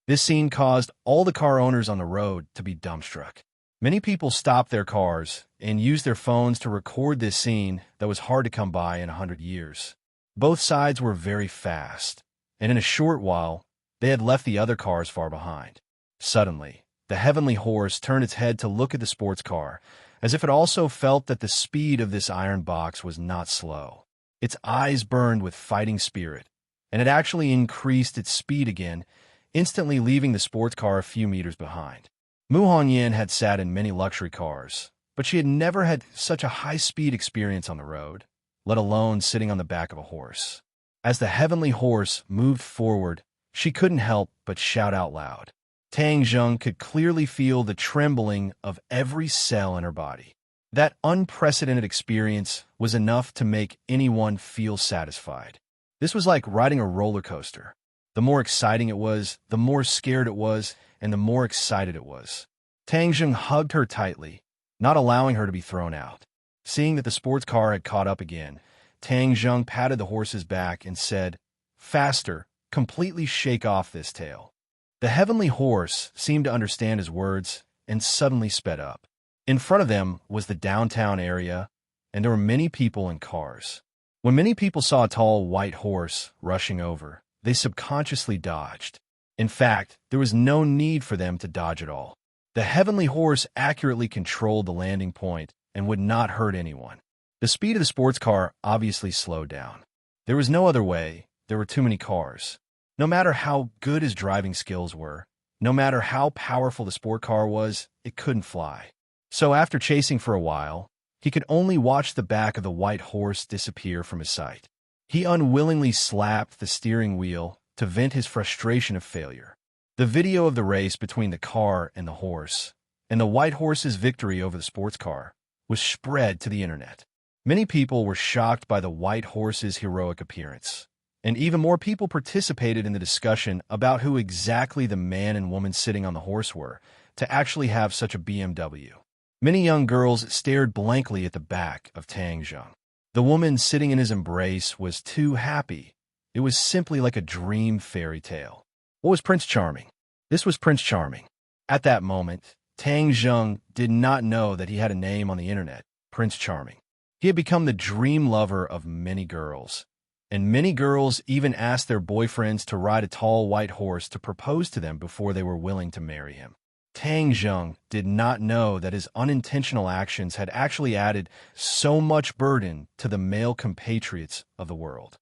A: This scene caused all the car owners on the road to be dumbstruck. Many people stopped their cars and used their phones to record this scene that was hard to come by in 100 years. Both sides were very fast, and in a short while, they had left the other cars far behind. Suddenly, the heavenly horse turned its head to look at the sports car, as if it also felt that the speed of this iron box was not slow. Its eyes burned with fighting spirit, and it actually increased its speed again, instantly leaving the sports car a few meters behind. Mu Hongyan had sat in many luxury cars, but she had never had such a high-speed experience on the road, let alone sitting on the back of a horse. As the heavenly horse moved forward, she couldn't help but shout out loud. Tang Zheng could clearly feel the trembling of every cell in her body. That unprecedented experience was enough to make anyone feel satisfied. This was like riding a roller coaster. The more exciting it was, the more scared it was, and the more excited it was. Tang Zheng hugged her tightly, not allowing her to be thrown out. Seeing that the sports car had caught up again, Tang Zheng patted the horse's back and said, "Faster, completely shake off this tail." The heavenly horse seemed to understand his words and suddenly sped up. In front of them was the downtown area, and there were many people and cars. When many people saw a tall white horse rushing over, they subconsciously dodged. In fact, there was no need for them to dodge at all. The heavenly horse accurately controlled the landing point and would not hurt anyone. The speed of the sports car obviously slowed down. There was no other way. There were too many cars. No matter how good his driving skills were, no matter how powerful the sport car was, it couldn't fly. So after chasing for a while, he could only watch the back of the white horse disappear from his sight. He unwillingly slapped the steering wheel to vent his frustration of failure. The video of the race between the car and the horse, and the white horse's victory over the sports car, was spread to the internet. Many people were shocked by the white horse's heroic appearance, and even more people participated in the discussion about who exactly the man and woman sitting on the horse were to actually have such a BMW. Many young girls stared blankly at the back of Tang Zheng. The woman sitting in his embrace was too happy. It was simply like a dream fairy tale. What was Prince Charming? This was Prince Charming. At that moment, Tang Zheng did not know that he had a name on the internet, Prince Charming. He had become the dream lover of many girls, and many girls even asked their boyfriends to ride a tall white horse to propose to them before they were willing to marry him. Tang Zheng did not know that his unintentional actions had actually added so much burden to the male compatriots of the world.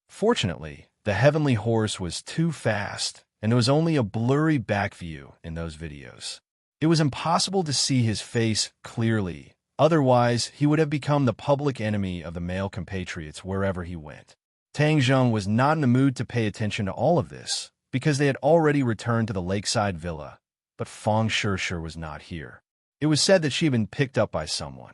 A: Fortunately, the heavenly horse was too fast, and there was only a blurry back view in those videos. It was impossible to see his face clearly, otherwise he would have become the public enemy of the male compatriots wherever he went. Tang Zheng was not in the mood to pay attention to all of this, because they had already returned to the lakeside villa, but Feng Shishir was not here. It was said that she had been picked up by someone.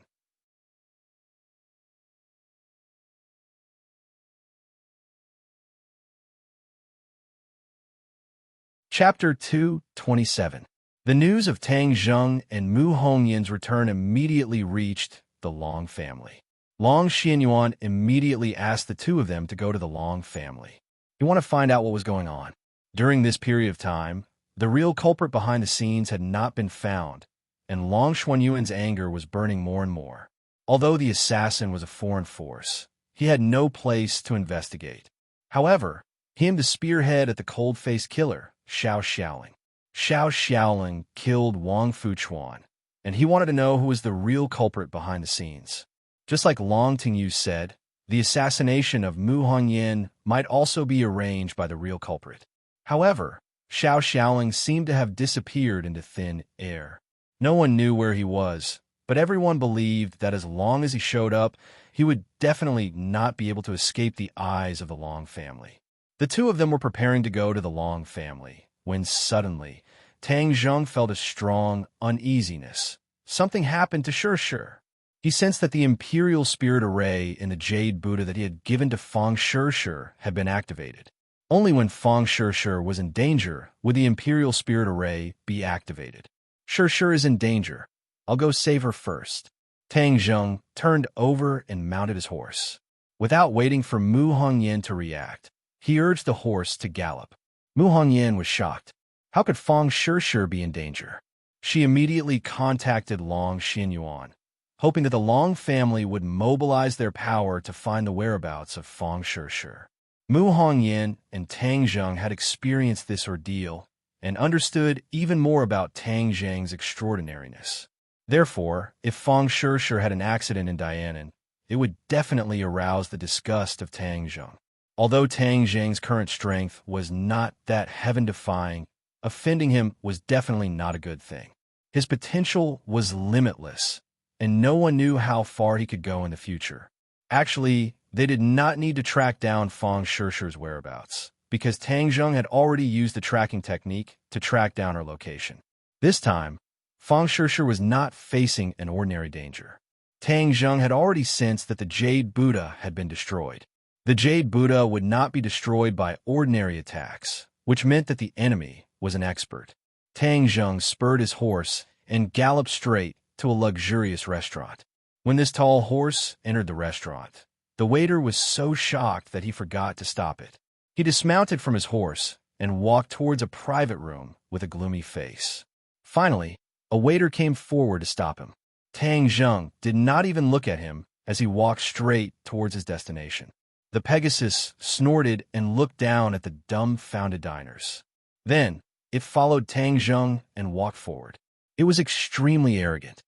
A: Chapter 227. The news of Tang Zheng and Mu Hongyan's return immediately reached the Long family. Long Xianyuan immediately asked the two of them to go to the Long family. He wanted to find out what was going on. During this period of time, the real culprit behind the scenes had not been found, and Long Xuanyuan's anger was burning more and more. Although the assassin was a foreign force, he had no place to investigate. However, he aimed the spearhead at the cold-faced killer, Xiao Xiaoling. Xiao Xiaoling killed Wang Fuchuan, and he wanted to know who was the real culprit behind the scenes. Just like Long Tingyu said, the assassination of Mu Hongyan might also be arranged by the real culprit. However, Xiao Xiaoling seemed to have disappeared into thin air. No one knew where he was, but everyone believed that as long as he showed up, he would definitely not be able to escape the eyes of the Long family. The two of them were preparing to go to the Long family, when suddenly, Tang Zheng felt a strong uneasiness. Something happened to Shir. He sensed that the Imperial Spirit Array in the Jade Buddha that he had given to Fang Shir had been activated. Only when Fang Shir was in danger would the Imperial Spirit Array be activated. Shir is in danger. I'll go save her first. Tang Zheng turned over and mounted his horse. Without waiting for Mu Hongyan to react, he urged the horse to gallop. Mu Hongyan was shocked. How could Fang Shir be in danger? She immediately contacted Long Xinyuan, hoping that the Long family would mobilize their power to find the whereabouts of Fang Shir. Mu Hongyan and Tang Zheng had experienced this ordeal and understood even more about Tang Zheng's extraordinariness. Therefore, if Fang Shir had an accident in Dianan, it would definitely arouse the disgust of Tang Zheng. Although Tang Zheng's current strength was not that heaven-defying, offending him was definitely not a good thing. His potential was limitless, and no one knew how far he could go in the future. Actually, they did not need to track down Fang Shir's whereabouts, because Tang Zheng had already used the tracking technique to track down her location. This time, Fang Shir was not facing an ordinary danger. Tang Zheng had already sensed that the Jade Buddha had been destroyed. The Jade Buddha would not be destroyed by ordinary attacks, which meant that the enemy was an expert. Tang Zheng spurred his horse and galloped straight to a luxurious restaurant. When this tall horse entered the restaurant, the waiter was so shocked that he forgot to stop it. He dismounted from his horse and walked towards a private room with a gloomy face. Finally, a waiter came forward to stop him. Tang Zheng did not even look at him as he walked straight towards his destination. The Pegasus snorted and looked down at the dumbfounded diners. Then, it followed Tang Zheng and walked forward. It was extremely arrogant.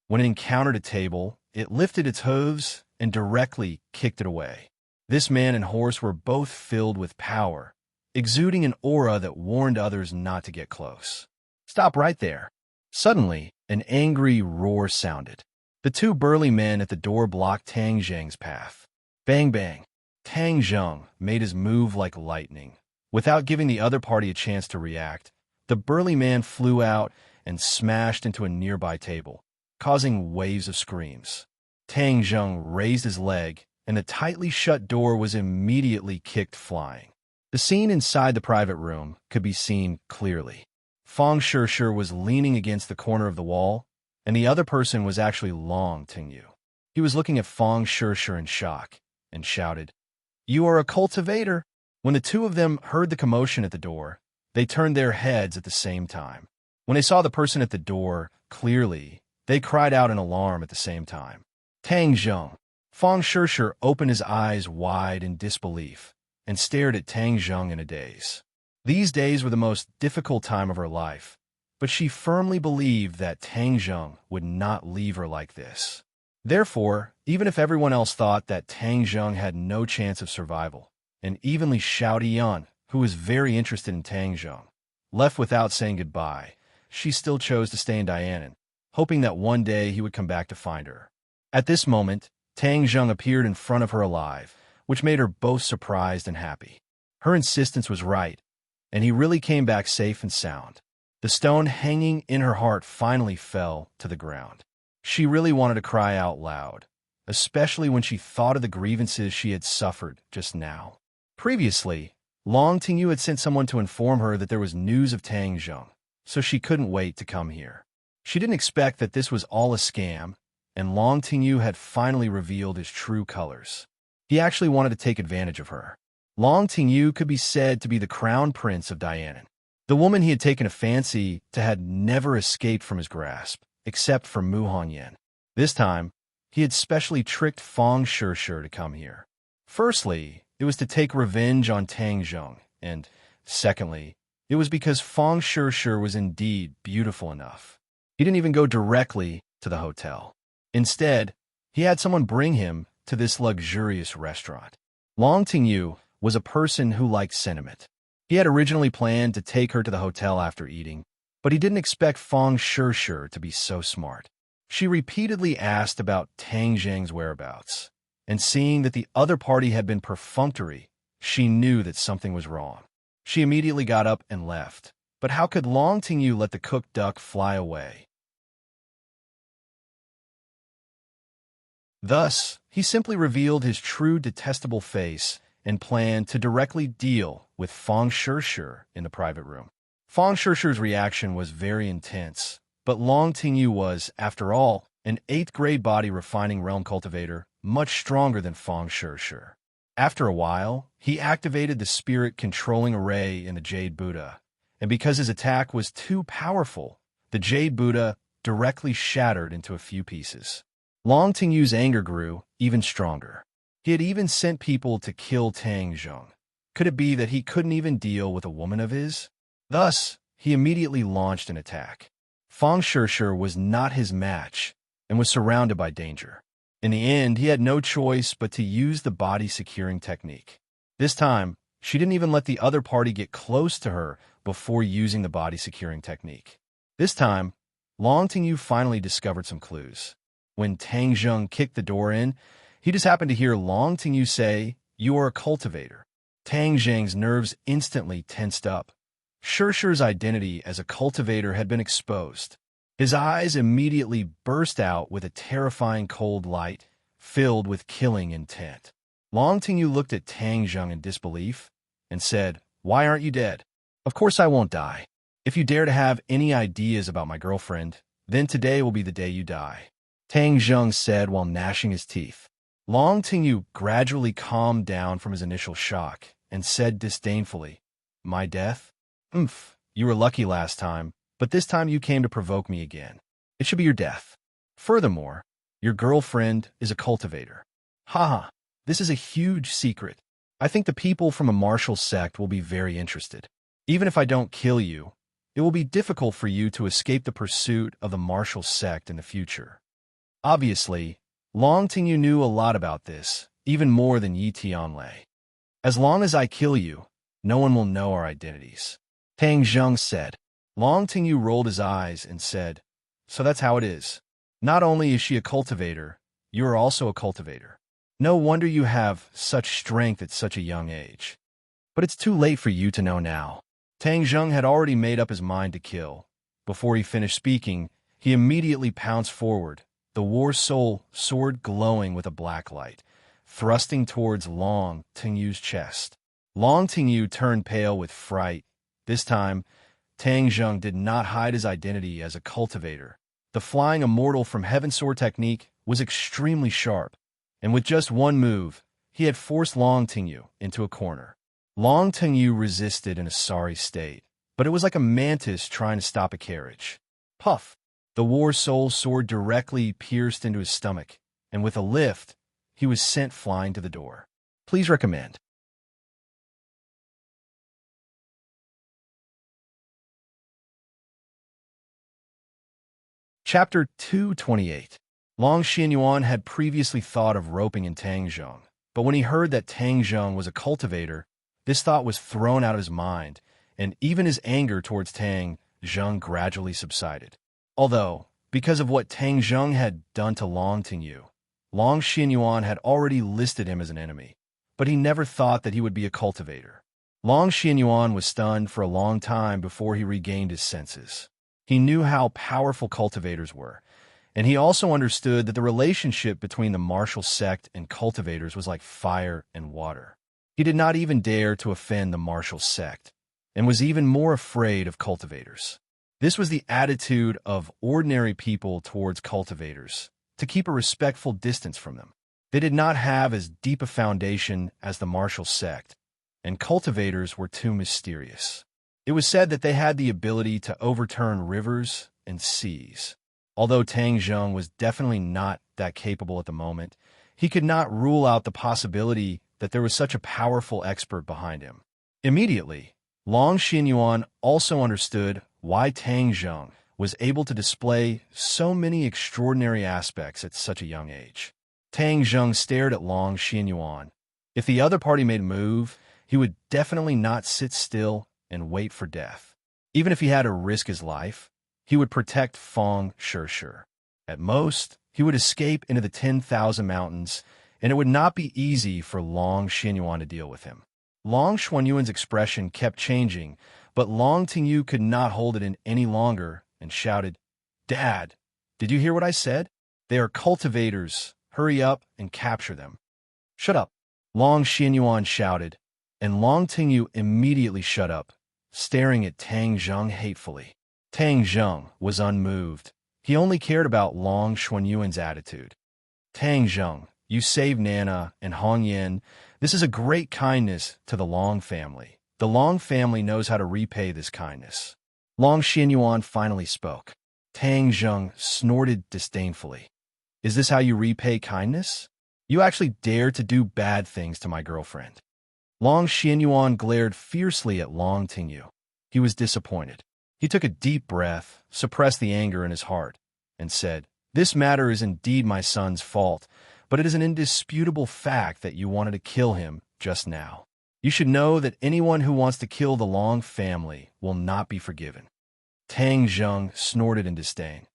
A: When it encountered a table, it lifted its hooves and directly kicked it away. This man and horse were both filled with power, exuding an aura that warned others not to get close. Stop right there. Suddenly, an angry roar sounded. The two burly men at the door blocked Tang Zheng's path. Bang bang. Tang Zheng made his move like lightning. Without giving the other party a chance to react, the burly man flew out and smashed into a nearby table, causing waves of screams. Tang Zheng raised his leg, and the tightly shut door was immediately kicked flying. The scene inside the private room could be seen clearly. Fang Shir was leaning against the corner of the wall, and the other person was actually Long Tingyu. He was looking at Fang Shir in shock and shouted, "You are a cultivator!" When the two of them heard the commotion at the door, they turned their heads at the same time. When they saw the person at the door clearly, they cried out in alarm at the same time. Tang Zheng. Fang Shir opened his eyes wide in disbelief and stared at Tang Zheng in a daze. These days were the most difficult time of her life, but she firmly believed that Tang Zheng would not leave her like this. Therefore, even if everyone else thought that Tang Zheng had no chance of survival, and evenly Xiao Dian, who was very interested in Tang Zheng, left without saying goodbye, she still chose to stay in Dianan, hoping that one day he would come back to find her. At this moment, Tang Zheng appeared in front of her alive, which made her both surprised and happy. Her insistence was right, and he really came back safe and sound. The stone hanging in her heart finally fell to the ground. She really wanted to cry out loud, especially when she thought of the grievances she had suffered just now. Previously, Long Tingyu had sent someone to inform her that there was news of Tang Zheng, so she couldn't wait to come here. She didn't expect that this was all a scam, and Long Tingyu had finally revealed his true colors. He actually wanted to take advantage of her. Long Tingyu could be said to be the crown prince of Dianan. The woman he had taken a fancy to had never escaped from his grasp, except for Mu Hongyan. This time, he had specially tricked Fang Shir to come here. Firstly, it was to take revenge on Tang Zheng, and secondly, it was because Fang Shir was indeed beautiful enough. He didn't even go directly to the hotel. Instead, he had someone bring him to this luxurious restaurant. Long Tingyu was a person who liked sentiment. He had originally planned to take her to the hotel after eating, but he didn't expect Fang Shir to be so smart. She repeatedly asked about Tang Zheng's whereabouts, and seeing that the other party had been perfunctory, she knew that something was wrong. She immediately got up and left. But how could Long Tingyu let the cooked duck fly away? Thus, he simply revealed his true detestable face and planned to directly deal with Fang Shishir in the private room. Fang Shishir's reaction was very intense, but Long Tingyu was, after all, an 8th-grade body refining realm cultivator, much stronger than Fang Shishir. After a while, he activated the spirit controlling array in the Jade Buddha, and because his attack was too powerful, the Jade Buddha directly shattered into a few pieces. Long Tingyu's anger grew even stronger. He had even sent people to kill Tang Zheng. Could it be that he couldn't even deal with a woman of his? Thus, he immediately launched an attack. Fang Shishir was not his match and was surrounded by danger. In the end, he had no choice but to use the body-securing technique. This time, she didn't even let the other party get close to her before using the body-securing technique. This time, Long Tingyu finally discovered some clues. When Tang Zheng kicked the door in, he just happened to hear Long Tingyu say, "You are a cultivator." Tang Zheng's nerves instantly tensed up. Shishir's identity as a cultivator had been exposed. His eyes immediately burst out with a terrifying cold light, filled with killing intent. Long Tingyu looked at Tang Zheng in disbelief and said, "Why aren't you dead?" "Of course I won't die. If you dare to have any ideas about my girlfriend, then today will be the day you die," Tang Zheng said while gnashing his teeth. Long Tingyu gradually calmed down from his initial shock and said disdainfully, "My death? You were lucky last time, but this time you came to provoke me again. It should be your death. Furthermore, your girlfriend is a cultivator." Haha, this is a huge secret. I think the people from a martial sect will be very interested. Even if I don't kill you, it will be difficult for you to escape the pursuit of the martial sect in the future. Obviously, Long Tingyu knew a lot about this, even more than Yi Tianlei. "As long as I kill you, no one will know our identities," Tang Zheng said. Long Tingyu rolled his eyes and said, "So that's how it is. Not only is she a cultivator, you are also a cultivator. No wonder you have such strength at such a young age. But it's too late for you to know now." Tang Zheng had already made up his mind to kill. Before he finished speaking, he immediately pounced forward, the war soul sword glowing with a black light, thrusting towards Long Tingyu's chest. Long Tingyu turned pale with fright. This time, Tang Zheng did not hide his identity as a cultivator. The flying immortal from Heaven Sword technique was extremely sharp, and with just one move, he had forced Long Tingyu into a corner. Long Tingyu resisted in a sorry state, but it was like a mantis trying to stop a carriage. Puff! The war soul sword directly pierced into his stomach, and with a lift, he was sent flying to the door. Please recommend. Chapter 228. Long Xianyuan had previously thought of roping in Tang Zheng, but when he heard that Tang Zheng was a cultivator, this thought was thrown out of his mind, and even his anger towards Tang Zheng gradually subsided. Although, because of what Tang Zheng had done to Long Tingyu, Long Xianyuan had already listed him as an enemy, but he never thought that he would be a cultivator. Long Xianyuan was stunned for a long time before he regained his senses. He knew how powerful cultivators were, and he also understood that the relationship between the martial sect and cultivators was like fire and water. He did not even dare to offend the martial sect, and was even more afraid of cultivators. This was the attitude of ordinary people towards cultivators, to keep a respectful distance from them. They did not have as deep a foundation as the martial sect, and cultivators were too mysterious. It was said that they had the ability to overturn rivers and seas. Although Tang Zheng was definitely not that capable at the moment, he could not rule out the possibility that there was such a powerful expert behind him. Immediately, Long Xianyuan also understood why Tang Zheng was able to display so many extraordinary aspects at such a young age. Tang Zheng stared at Long Xianyuan. If the other party made a move, he would definitely not sit still and wait for death. Even if he had to risk his life, he would protect Fang Shishir. At most, he would escape into the 10,000 mountains and it would not be easy for Long Xianyuan to deal with him. Long Xuanyuan's expression kept changing, but Long Tingyu could not hold it in any longer and shouted, "Dad, did you hear what I said? They are cultivators. Hurry up and capture them." "Shut up," Long Xianyuan shouted, and Long Tingyu immediately shut up, staring at Tang Zheng hatefully. Tang Zheng was unmoved. He only cared about Long Xuanyuan's attitude. "Tang Zheng, you saved Nana and Hong Yin. This is a great kindness to the Long family. The Long family knows how to repay this kindness." Long Xianyuan finally spoke. Tang Zheng snorted disdainfully. "Is this how you repay kindness? You actually dare to do bad things to my girlfriend." Long Xianyuan glared fiercely at Long Tingyu. He was disappointed. He took a deep breath, suppressed the anger in his heart, and said, "This matter is indeed my son's fault, but it is an indisputable fact that you wanted to kill him just now. You should know that anyone who wants to kill the Long family will not be forgiven." Tang Zheng snorted in disdain.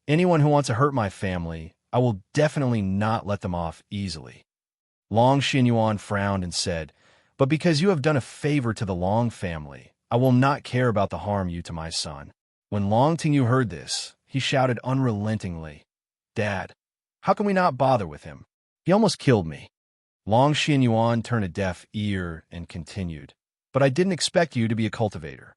A: "Anyone who wants to hurt my family, I will definitely not let them off easily." Long Xianyuan frowned and said, "But because you have done a favor to the Long family, I will not care about the harm you to my son." When Long Tingyu heard this, he shouted unrelentingly, "Dad, how can we not bother with him? He almost killed me." Long Xianyuan turned a deaf ear and continued, "But I didn't expect you to be a cultivator."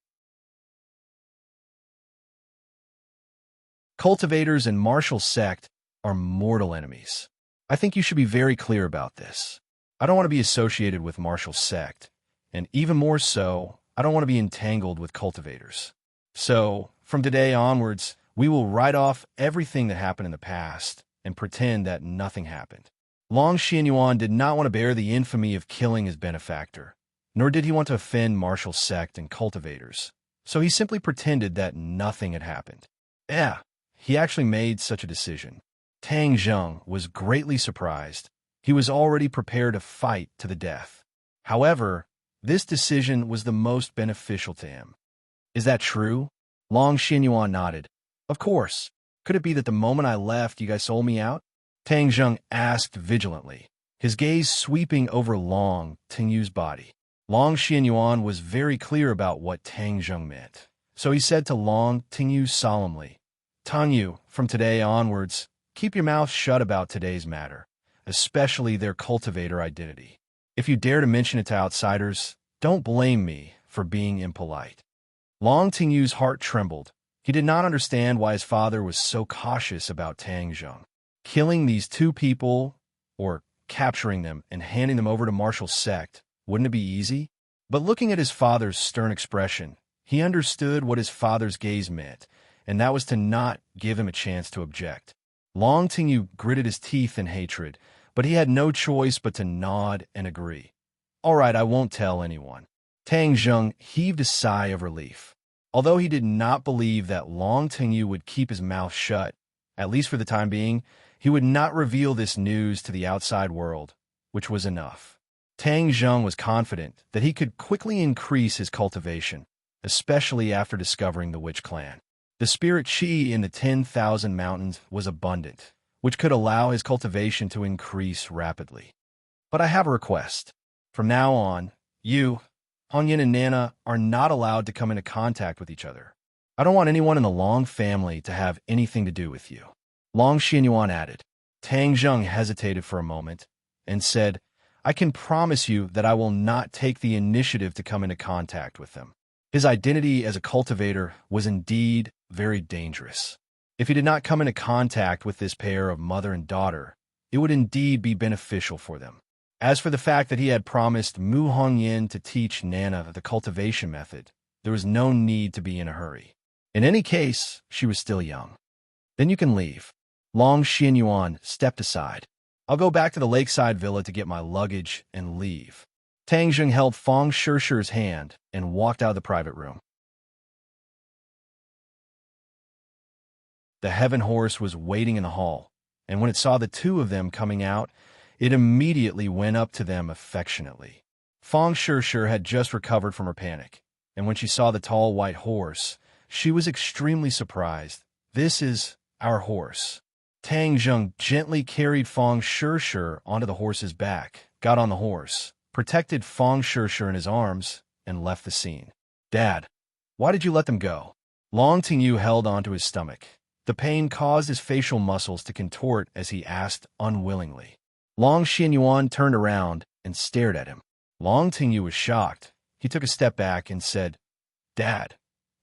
A: Cultivators and martial sect are mortal enemies. I think you should be very clear about this. I don't want to be associated with martial sect, and even more so, I don't want to be entangled with cultivators. So, from today onwards, we will write off everything that happened in the past and pretend that nothing happened. Long Xianyuan did not want to bear the infamy of killing his benefactor, nor did he want to offend martial sect and cultivators, so he simply pretended that nothing had happened. Yeah, he actually made such a decision. Tang Zheng was greatly surprised. He was already prepared to fight to the death. However, this decision was the most beneficial to him. "Is that true?" Long Xianyuan nodded. "Of course. Could it be that the moment I left, you guys sold me out?" Tang Zheng asked vigilantly, his gaze sweeping over Long Tingyu's body. Long Xianyuan was very clear about what Tang Zheng meant, so he said to Long Tingyu solemnly, "Tangyu, from today onwards, keep your mouth shut about today's matter, especially their cultivator identity. If you dare to mention it to outsiders, don't blame me for being impolite." Long Tingyu's heart trembled. He did not understand why his father was so cautious about Tang Zheng. Killing these two people, or capturing them and handing them over to martial sect, wouldn't it be easy? But looking at his father's stern expression, he understood what his father's gaze meant, and that was to not give him a chance to object. Long Tingyu gritted his teeth in hatred, but he had no choice but to nod and agree. "All right, I won't tell anyone." Tang Zheng heaved a sigh of relief. Although he did not believe that Long Tingyu would keep his mouth shut, at least for the time being, he would not reveal this news to the outside world, which was enough. Tang Zheng was confident that he could quickly increase his cultivation, especially after discovering the witch clan. The spirit chi in the 10,000 mountains was abundant, which could allow his cultivation to increase rapidly. "But I have a request. From now on, you, Hong Yin and Nana, are not allowed to come into contact with each other. I don't want anyone in the Long family to have anything to do with you." Long Xianyuan added. Tang Zheng hesitated for a moment and said, "I can promise you that I will not take the initiative to come into contact with them." His identity as a cultivator was indeed very dangerous. If he did not come into contact with this pair of mother and daughter, it would indeed be beneficial for them. As for the fact that he had promised Mu Hongyin to teach Nana the cultivation method, there was no need to be in a hurry. In any case, she was still young. "Then you can leave." Long Xianyuan stepped aside. "I'll go back to the lakeside villa to get my luggage and leave." Tang Zheng held Fong Shishir's hand and walked out of the private room. The heaven horse was waiting in the hall, and when it saw the two of them coming out, it immediately went up to them affectionately. Fong Shishir had just recovered from her panic, and when she saw the tall white horse, she was extremely surprised. "This is our horse." Tang Zheng gently carried Fang Shishir onto the horse's back, got on the horse, protected Fang Shishir in his arms, and left the scene. Dad, why did you let them go? Long Tingyu held onto his stomach. The pain caused his facial muscles to contort as he asked unwillingly. Long Xianyuan turned around and stared at him. Long Tingyu was shocked. He took a step back and said, Dad,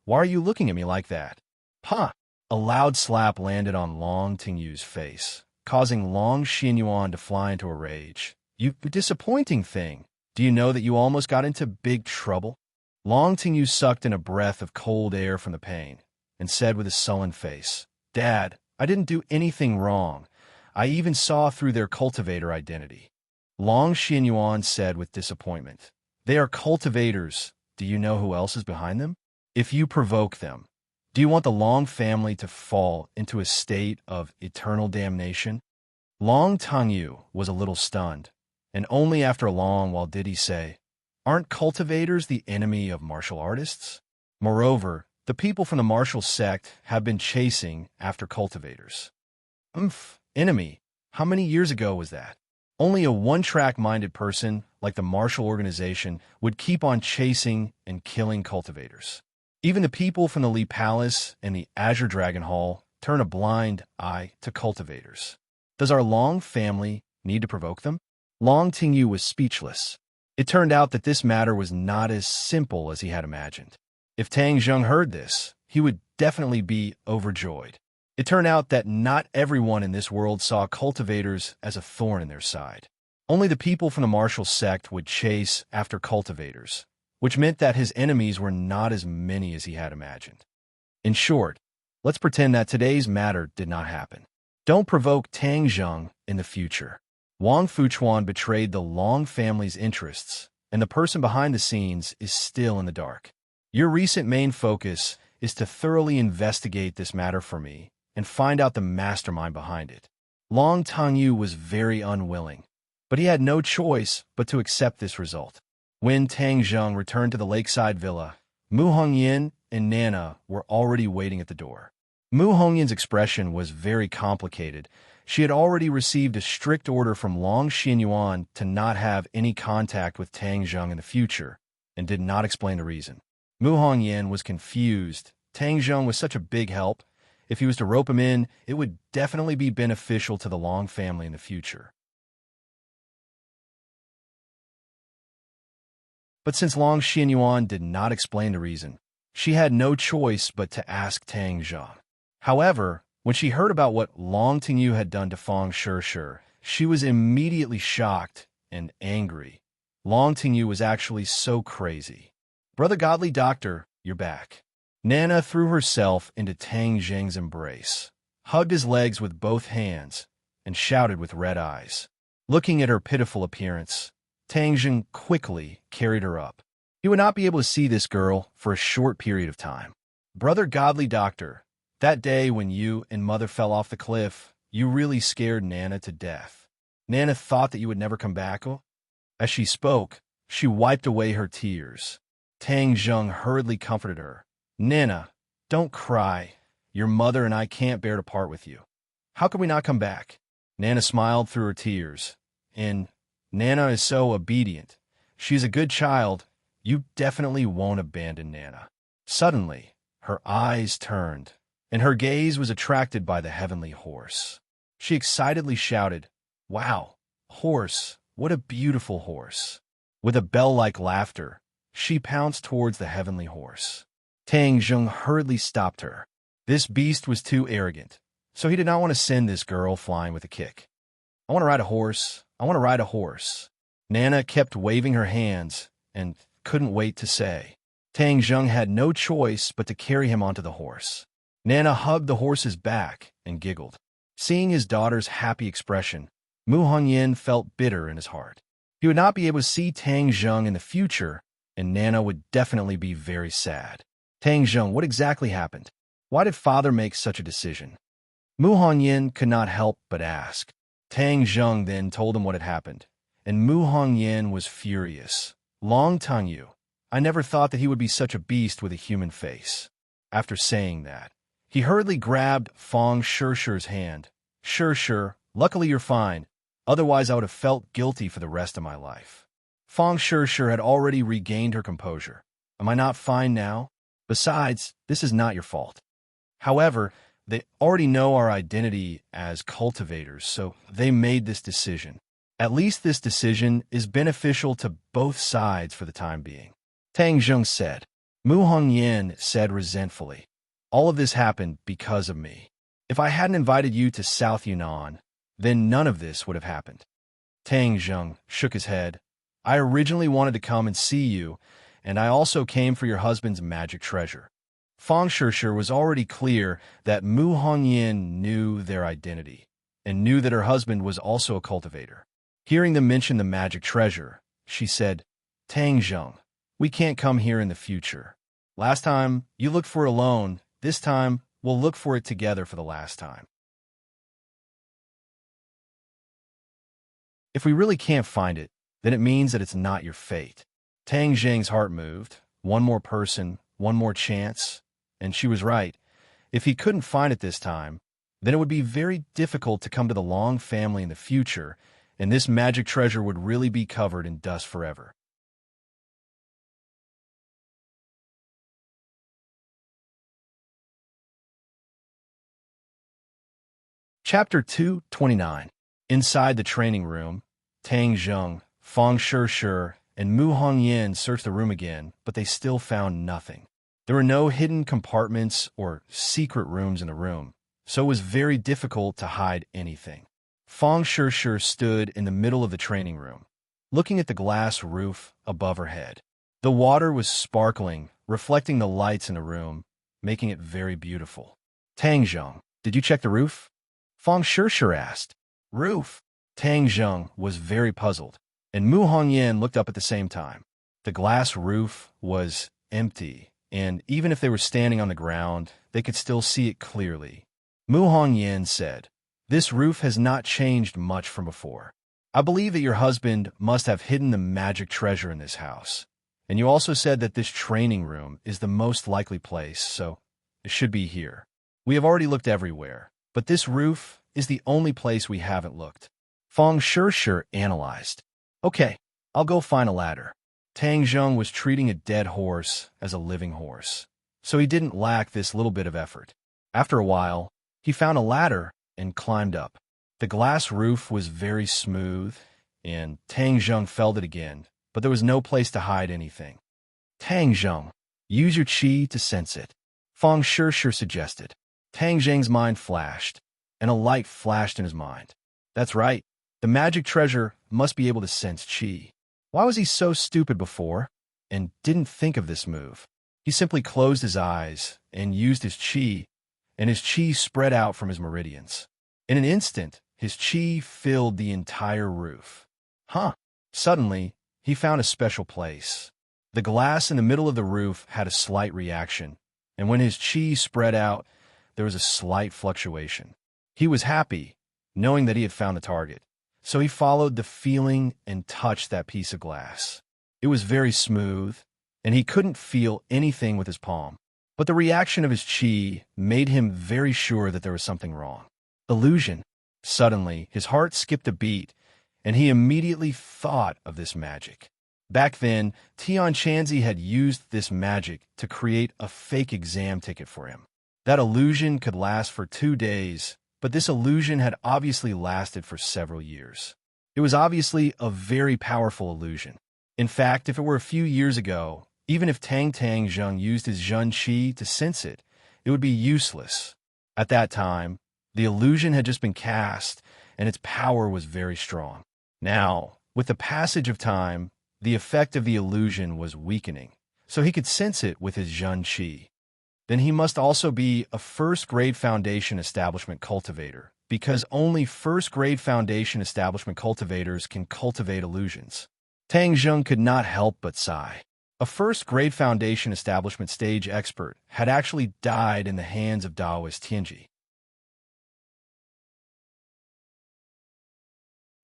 A: why are you looking at me like that? Huh! A loud slap landed on Long Tingyu's face, causing Long Xianyuan to fly into a rage. You disappointing thing. Do you know that you almost got into big trouble? Long Tingyu sucked in a breath of cold air from the pain and said with a sullen face, Dad, I didn't do anything wrong. I even saw through their cultivator identity. Long Xianyuan said with disappointment, They are cultivators. Do you know who else is behind them? If you provoke them, do you want the Long family to fall into a state of eternal damnation? Long Tongyu was a little stunned, and only after a long while did he say, Aren't cultivators the enemy of martial artists? Moreover, the people from the martial sect have been chasing after cultivators. Enemy? How many years ago was that? Only a one-track-minded person, like the martial organization, would keep on chasing and killing cultivators. Even the people from the Li Palace and the Azure Dragon Hall turn a blind eye to cultivators. Does our Long family need to provoke them? Long Tingyu was speechless. It turned out that this matter was not as simple as he had imagined. If Tang Zheng heard this, he would definitely be overjoyed. It turned out that not everyone in this world saw cultivators as a thorn in their side. Only the people from the martial sect would chase after cultivators, which meant that his enemies were not as many as he had imagined. In short, let's pretend that today's matter did not happen. Don't provoke Tang Zheng in the future. Wang Fuchuan betrayed the Long family's interests, and the person behind the scenes is still in the dark. Your recent main focus is to thoroughly investigate this matter for me and find out the mastermind behind it. Long Tongyu was very unwilling, but he had no choice but to accept this result. When Tang Zheng returned to the lakeside villa, Mu Hongyan and Nana were already waiting at the door. Mu Hongyin's expression was very complicated. She had already received a strict order from Long Xianyuan to not have any contact with Tang Zheng in the future, and did not explain the reason. Mu Hongyan was confused. Tang Zheng was such a big help. If he was to rope him in, it would definitely be beneficial to the Long family in the future. But since Long Xianyuan did not explain the reason, she had no choice but to ask Tang Zheng. However, when she heard about what Long Tingyu had done to Fang Shishir, she was immediately shocked and angry. Long Tingyu was actually so crazy. Brother Godly Doctor, you're back. Nana threw herself into Tang Zheng's embrace, hugged his legs with both hands, and shouted with red eyes. Looking at her pitiful appearance, Tang Zheng quickly carried her up. He would not be able to see this girl for a short period of time. Brother Godly Doctor, that day when you and Mother fell off the cliff, you really scared Nana to death. Nana thought that you would never come back. As she spoke, she wiped away her tears. Tang Zheng hurriedly comforted her. Nana, don't cry. Your mother and I can't bear to part with you. How can we not come back? Nana smiled through her tears. And Nana is so obedient. She's a good child. You definitely won't abandon Nana. Suddenly, her eyes turned, and her gaze was attracted by the heavenly horse. She excitedly shouted, Wow, horse, what a beautiful horse. With a bell-like laughter, she pounced towards the heavenly horse. Tang Zheng hurriedly stopped her. This beast was too arrogant, so he did not want to send this girl flying with a kick. I want to ride a horse. I want to ride a horse. Nana kept waving her hands and couldn't wait to say. Tang Zheng had no choice but to carry him onto the horse. Nana hugged the horse's back and giggled. Seeing his daughter's happy expression, Mu Hongyan felt bitter in his heart. He would not be able to see Tang Zheng in the future, and Nana would definitely be very sad. Tang Zheng, what exactly happened? Why did father make such a decision? Mu Hongyan could not help but ask. Tang Zheng then told him what had happened, and Mu Hongyan was furious. Long Tongyu, I never thought that he would be such a beast with a human face. After saying that, he hurriedly grabbed Fang Shishir's hand, Sure. Luckily you're fine. Otherwise I would have felt guilty for the rest of my life. Fang Sure had already regained her composure. Am I not fine now? Besides, this is not your fault. However, they already know our identity as cultivators, so they made this decision. At least this decision is beneficial to both sides for the time being. Tang Zheng said. Mu Hongyan said resentfully. All of this happened because of me. If I hadn't invited you to South Yunnan, then none of this would have happened. Tang Zheng shook his head. I originally wanted to come and see you, and I also came for your husband's magic treasure. Fang Sure was already clear that Mu Hongyan knew their identity, and knew that her husband was also a cultivator. Hearing them mention the magic treasure, she said, Tang Zheng, we can't come here in the future. Last time, you looked for it alone. This time, we'll look for it together for the last time. If we really can't find it, then it means that it's not your fate. Tang Zheng's heart moved. One more person, one more chance. And she was right. If he couldn't find it this time, then it would be very difficult to come to the Long family in the future, and this magic treasure would really be covered in dust forever. Chapter 229. Inside the training room, Tang Zheng, Fang Sure, and Mu Hongyan searched the room again, but they still found nothing. There were no hidden compartments or secret rooms in the room, so it was very difficult to hide anything. Fang Sure stood in the middle of the training room, looking at the glass roof above her head. The water was sparkling, reflecting the lights in the room, making it very beautiful. Tang Zheng, did you check the roof? Fang Sure asked. Roof? Tang Zheng was very puzzled, and Mu Hongyan looked up at the same time. The glass roof was empty, and even if they were standing on the ground, they could still see it clearly. Mu Hongyan said, This roof has not changed much from before. I believe that your husband must have hidden the magic treasure in this house. And you also said that this training room is the most likely place, so it should be here. We have already looked everywhere, but this roof is the only place we haven't looked. Fang Sure analyzed. Okay, I'll go find a ladder. Tang Zheng was treating a dead horse as a living horse, so he didn't lack this little bit of effort. After a while, he found a ladder and climbed up. The glass roof was very smooth, and Tang Zheng felt it again, but there was no place to hide anything. Tang Zheng, use your qi to sense it, Fang Sure suggested. Tang Zheng's mind flashed, and a light flashed in his mind. That's right, the magic treasure must be able to sense qi. Why was he so stupid before and didn't think of this move? He simply closed his eyes and used his qi, and his qi spread out from his meridians. In an instant, his qi filled the entire roof. Suddenly, he found a special place. The glass in the middle of the roof had a slight reaction, and when his qi spread out, there was a slight fluctuation. He was happy, knowing that he had found the target, so he followed the feeling and touched that piece of glass. It was very smooth, and he couldn't feel anything with his palm. But the reaction of his qi made him very sure that there was something wrong. Illusion. Suddenly, his heart skipped a beat, and he immediately thought of this magic. Back then, Tian Chanzi had used this magic to create a fake exam ticket for him. That illusion could last for 2 days, but this illusion had obviously lasted for several years. It was obviously a very powerful illusion. In fact, if it were a few years ago, even if Tang Zheng used his Zhen Qi to sense it, it would be useless. At that time, the illusion had just been cast, and its power was very strong. Now, with the passage of time, the effect of the illusion was weakening, so he could sense it with his Zhen Qi. Then he must also be a first-grade foundation establishment cultivator, because only first-grade foundation establishment cultivators can cultivate illusions. Tang Zheng could not help but sigh. A first-grade foundation establishment stage expert had actually died in the hands of Taoist Tianji.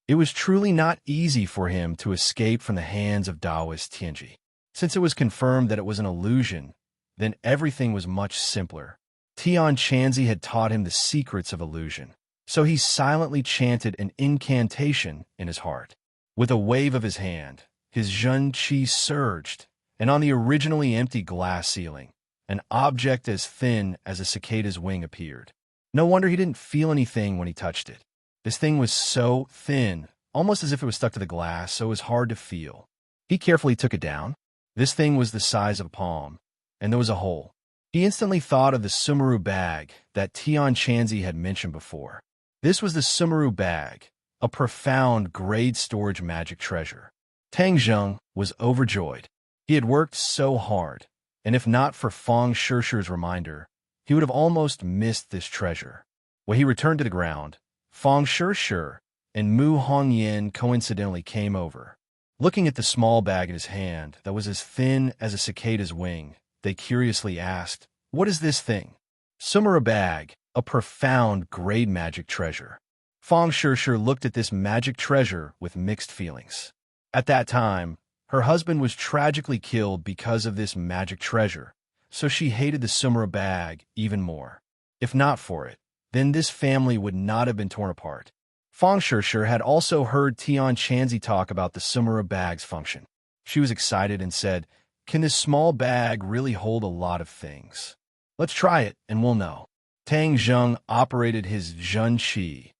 A: It was truly not easy for him to escape from the hands of Taoist Tianji. Since it was confirmed that it was an illusion, then everything was much simpler. Tian Chanzi had taught him the secrets of illusion, So he silently chanted an incantation in his heart. With a wave of his hand, his Zhen Qi surged, and on the originally empty glass ceiling, an object as thin as a cicada's wing appeared. No wonder he didn't feel anything when he touched it. This thing was so thin, almost as if it was stuck to the glass, so it was hard to feel. He carefully took it down. This thing was the size of a palm, and there was a hole. He instantly thought of the Sumeru bag that Tian Chanzi had mentioned before. This was the Sumeru bag, a profound grade storage magic treasure. Tang Zheng was overjoyed. He had worked so hard, and if not for Fang Shishi's reminder, he would have almost missed this treasure. When he returned to the ground, Fang Shishi and Mu Hongyan coincidentally came over. Looking at the small bag in his hand that was as thin as a cicada's wing, they curiously asked, "What is this thing?" Sumeru bag, a profound grade magic treasure. Fang Shishi looked at this magic treasure with mixed feelings. At that time, her husband was tragically killed because of this magic treasure, so she hated the Sumeru bag even more. If not for it, then this family would not have been torn apart. Fang Shishi had also heard Tian Chanzi talk about the Sumeru bag's function. She was excited and said, "Can this small bag really hold a lot of things? Let's try it and we'll know." Tang Zheng operated his Zhen Qi,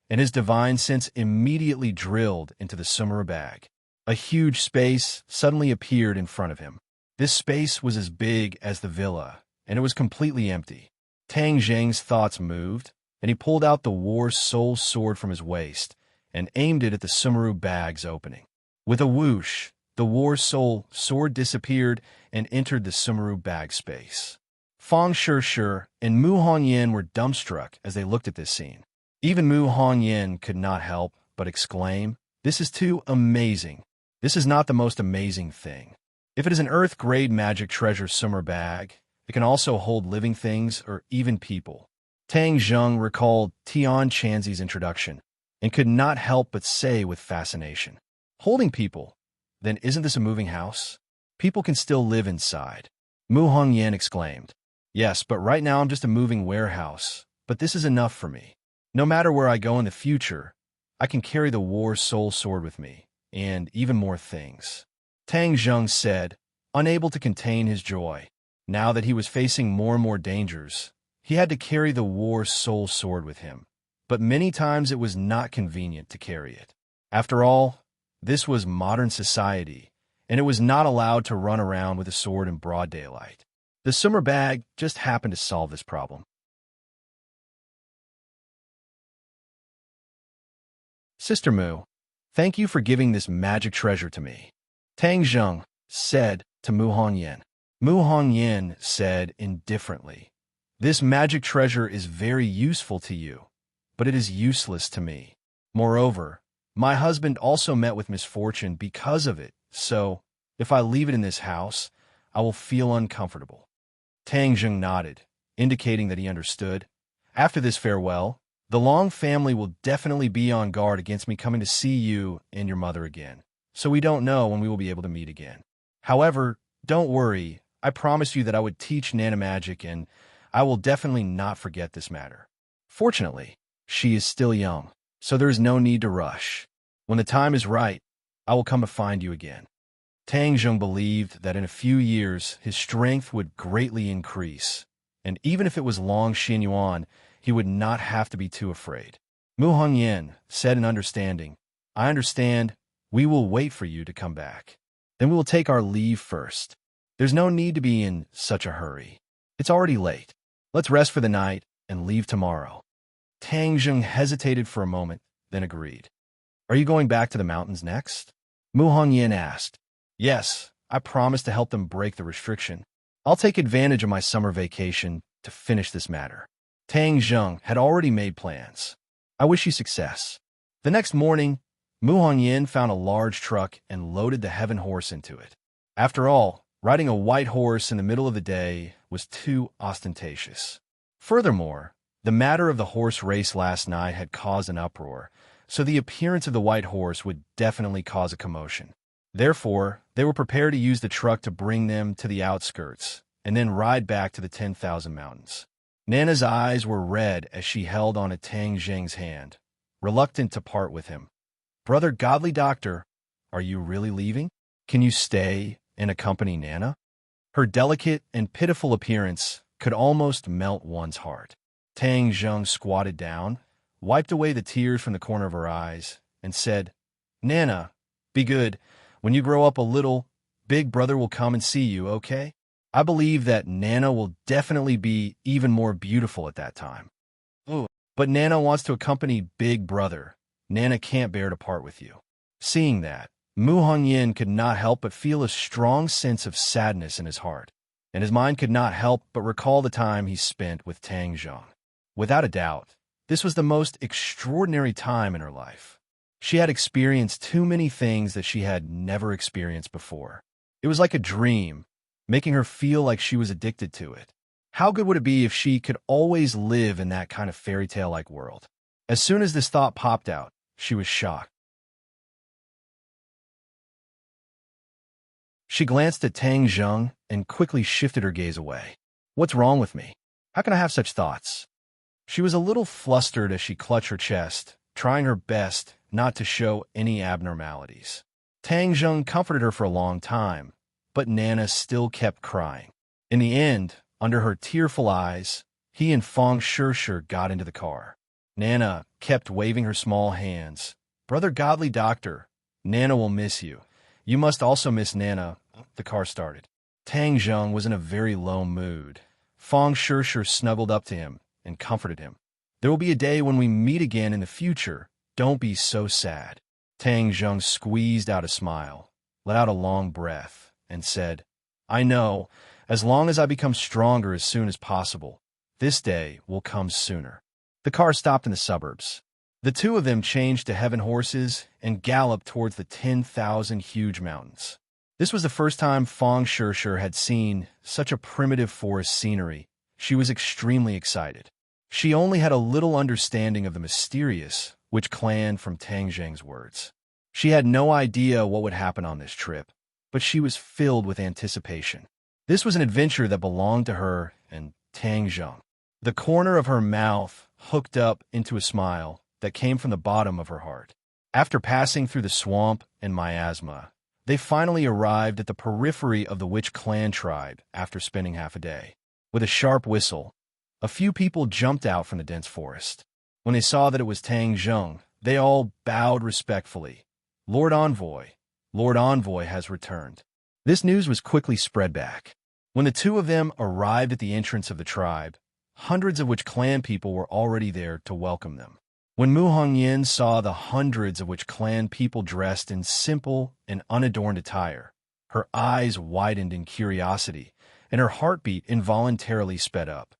A: and his divine sense immediately drilled into the Sumeru bag. A huge space suddenly appeared in front of him. This space was as big as the villa, and it was completely empty. Tang Zheng's thoughts moved, and he pulled out the War Soul Sword from his waist and aimed it at the Sumeru bag's opening. With a whoosh, the War Soul Sword disappeared and entered the Sumeru bag space. Fang Shishi and Mu Hongyan were dumbstruck as they looked at this scene. Even Mu Hongyan could not help but exclaim, "This is too amazing. This is not the most amazing thing. If it is an Earth-grade magic treasure Sumeru bag, it can also hold living things or even people." Tang Zheng recalled Tian Chanzi's introduction and could not help but say with fascination, "Holding people? Then isn't this a moving house? People can still live inside." Mu Hongyan exclaimed, "Yes, but right now I'm just a moving warehouse, but this is enough for me. No matter where I go in the future, I can carry the War Soul Sword with me, and even more things." Tang Zheng said, unable to contain his joy. Now that he was facing more and more dangers, he had to carry the War Soul Sword with him, but many times it was not convenient to carry it. After all, this was modern society, and it was not allowed to run around with a sword in broad daylight. The Sumeru bag just happened to solve this problem. "Sister Mu, thank you for giving this magic treasure to me," Tang Zheng said to Mu Hongyan. Mu Hongyan said indifferently, "This magic treasure is very useful to you, but it is useless to me. Moreover, my husband also met with misfortune because of it, so if I leave it in this house, I will feel uncomfortable." Tang Zheng nodded, indicating that he understood. "After this farewell, the Long family will definitely be on guard against me coming to see you and your mother again, so we don't know when we will be able to meet again. However, don't worry, I promised you that I would teach nanomagic, and I will definitely not forget this matter. Fortunately, she is still young, so there is no need to rush. When the time is right, I will come to find you again." Tang Zheng believed that in a few years his strength would greatly increase, and even if it was Long Xinyuan, he would not have to be too afraid. Mu Hongyan said in understanding, "I understand. We will wait for you to come back. Then we will take our leave first. There's no need to be in such a hurry. It's already late. Let's rest for the night and leave tomorrow." Tang Zheng hesitated for a moment, then agreed. "Are you going back to the mountains next?" Mu Hongyan asked. "Yes, I promised to help them break the restriction. I'll take advantage of my summer vacation to finish this matter." Tang Zheng had already made plans. "I wish you success." The next morning, Mu Hongyan found a large truck and loaded the heaven horse into it. After all, riding a white horse in the middle of the day was too ostentatious. Furthermore, the matter of the horse race last night had caused an uproar, so the appearance of the white horse would definitely cause a commotion. Therefore, they were prepared to use the truck to bring them to the outskirts, and then ride back to the 10,000 mountains. Nana's eyes were red as she held on to Tang Zheng's hand, reluctant to part with him. "Brother Godly Doctor, are you really leaving? Can you stay and accompany Nana?" Her delicate and pitiful appearance could almost melt one's heart. Tang Zheng squatted down, wiped away the tears from the corner of her eyes, and said, "Nana, be good. When you grow up a little, Big Brother will come and see you, okay? I believe that Nana will definitely be even more beautiful at that time." "Oh, but Nana wants to accompany Big Brother. Nana can't bear to part with you." Seeing that, Mu Hongyan could not help but feel a strong sense of sadness in his heart, and his mind could not help but recall the time he spent with Tang Zheng. Without a doubt, this was the most extraordinary time in her life. She had experienced too many things that she had never experienced before. It was like a dream, making her feel like she was addicted to it. How good would it be if she could always live in that kind of fairy tale-like world? As soon as this thought popped out, she was shocked. She glanced at Tang Zheng and quickly shifted her gaze away. "What's wrong with me? How can I have such thoughts?" She was a little flustered as she clutched her chest, trying her best not to show any abnormalities. Tang Zheng comforted her for a long time, but Nana still kept crying. In the end, under her tearful eyes, he and Feng Shishir got into the car. Nana kept waving her small hands. "Brother Godly Doctor, Nana will miss you. You must also miss Nana." The car started. Tang Zheng was in a very low mood. Feng Shishir snuggled up to him and comforted him. "There will be a day when we meet again in the future. Don't be so sad." Tang Zheng squeezed out a smile, let out a long breath, and said, "I know, as long as I become stronger as soon as possible, this day will come sooner." The car stopped in the suburbs. The two of them changed to heaven horses and galloped towards the 10,000 huge mountains. This was the first time Feng Shishir had seen such a primitive forest scenery. She was extremely excited. She only had a little understanding of the mysterious Witch Clan from Tang Zheng's words. She had no idea what would happen on this trip, but she was filled with anticipation. This was an adventure that belonged to her and Tang Zheng. The corner of her mouth hooked up into a smile that came from the bottom of her heart. After passing through the swamp and miasma, they finally arrived at the periphery of the Witch Clan tribe after spending half a day. With a sharp whistle, a few people jumped out from the dense forest. When they saw that it was Tang Zheng, they all bowed respectfully. Lord Envoy has returned." This news was quickly spread back. When the two of them arrived at the entrance of the tribe, hundreds of Witch Clan people were already there to welcome them. When Mu Hongyan saw the hundreds of Witch Clan people dressed in simple and unadorned attire, her eyes widened in curiosity, and her heartbeat involuntarily sped up.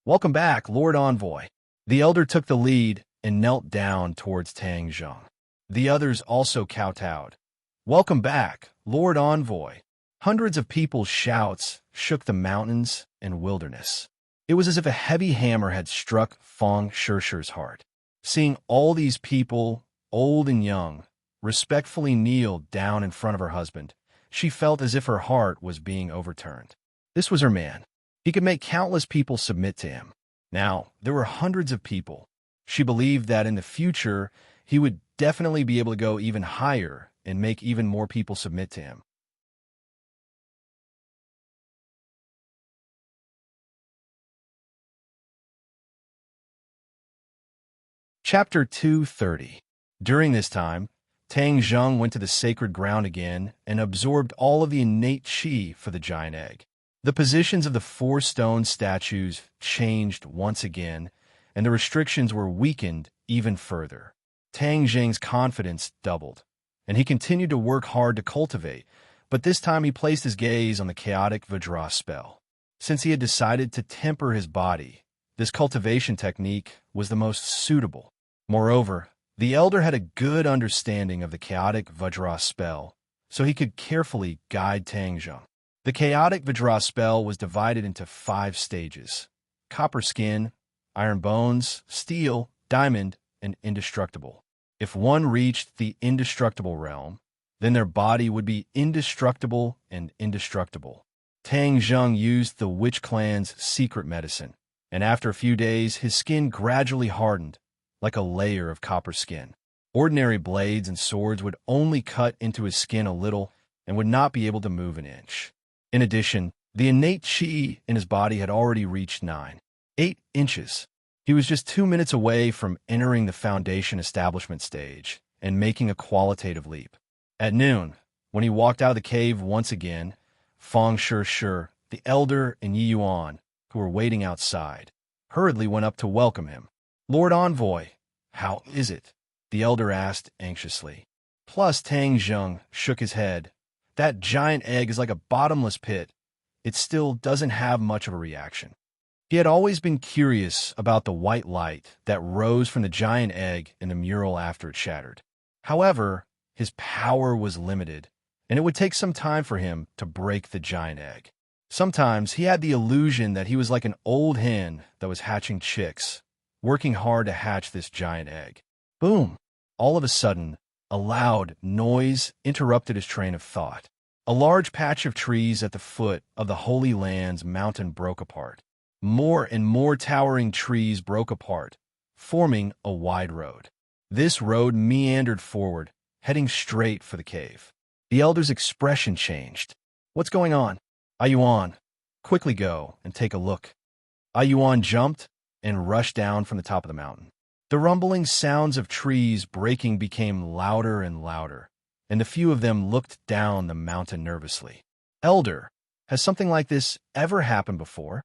A: "Welcome back, Lord Envoy." The elder took the lead and knelt down towards Tang Zheng. The others also kowtowed. "Welcome back, Lord Envoy." Hundreds of people's shouts shook the mountains and wilderness. It was as if a heavy hammer had struck Feng Shishir's heart. Seeing all these people, old and young, respectfully kneel down in front of her husband, she felt as if her heart was being overturned. This was her man. He could make countless people submit to him. Now, there were hundreds of people. She believed that in the future, he would definitely be able to go even higher and make even more people submit to him. Chapter 230. During this time, Tang Zheng went to the sacred ground again and absorbed all of the innate qi for the giant egg. The positions of the 4 stone statues changed once again, and the restrictions were weakened even further. Tang Zheng's confidence doubled, and he continued to work hard to cultivate, but this time he placed his gaze on the chaotic Vajra spell. Since he had decided to temper his body, this cultivation technique was the most suitable. Moreover, the elder had a good understanding of the chaotic Vajra spell, so he could carefully guide Tang Zheng. The chaotic Vajra spell was divided into 5 stages: copper skin, iron bones, steel, diamond, and indestructible. If one reached the indestructible realm, then their body would be indestructible and indestructible. Tang Zheng used the Witch Clan's secret medicine, and after a few days, his skin gradually hardened, like a layer of copper skin. Ordinary blades and swords would only cut into his skin a little and would not be able to move an inch. In addition, the innate chi in his body had already reached 8 inches. He was just 2 minutes away from entering the foundation establishment stage and making a qualitative leap. At noon, when he walked out of the cave once again, Feng Shi, the elder, and Yi Yuan, who were waiting outside, hurriedly went up to welcome him. "Lord Envoy, how is it?" the elder asked anxiously. Plus Tang Zheng shook his head. "That giant egg is like a bottomless pit. It still doesn't have much of a reaction." He had always been curious about the white light that rose from the giant egg in the mural after it shattered. However, his power was limited, and it would take some time for him to break the giant egg. Sometimes he had the illusion that he was like an old hen that was hatching chicks, working hard to hatch this giant egg. Boom! All of a sudden, a loud noise interrupted his train of thought. A large patch of trees at the foot of the Holy Land's mountain broke apart. More and more towering trees broke apart, forming a wide road. This road meandered forward, heading straight for the cave. The elder's expression changed. "What's going on?" "Ayuan, quickly go and take a look." Ayuan jumped and rushed down from the top of the mountain. The rumbling sounds of trees breaking became louder and louder, and the few of them looked down the mountain nervously. "Elder, has something like this ever happened before?"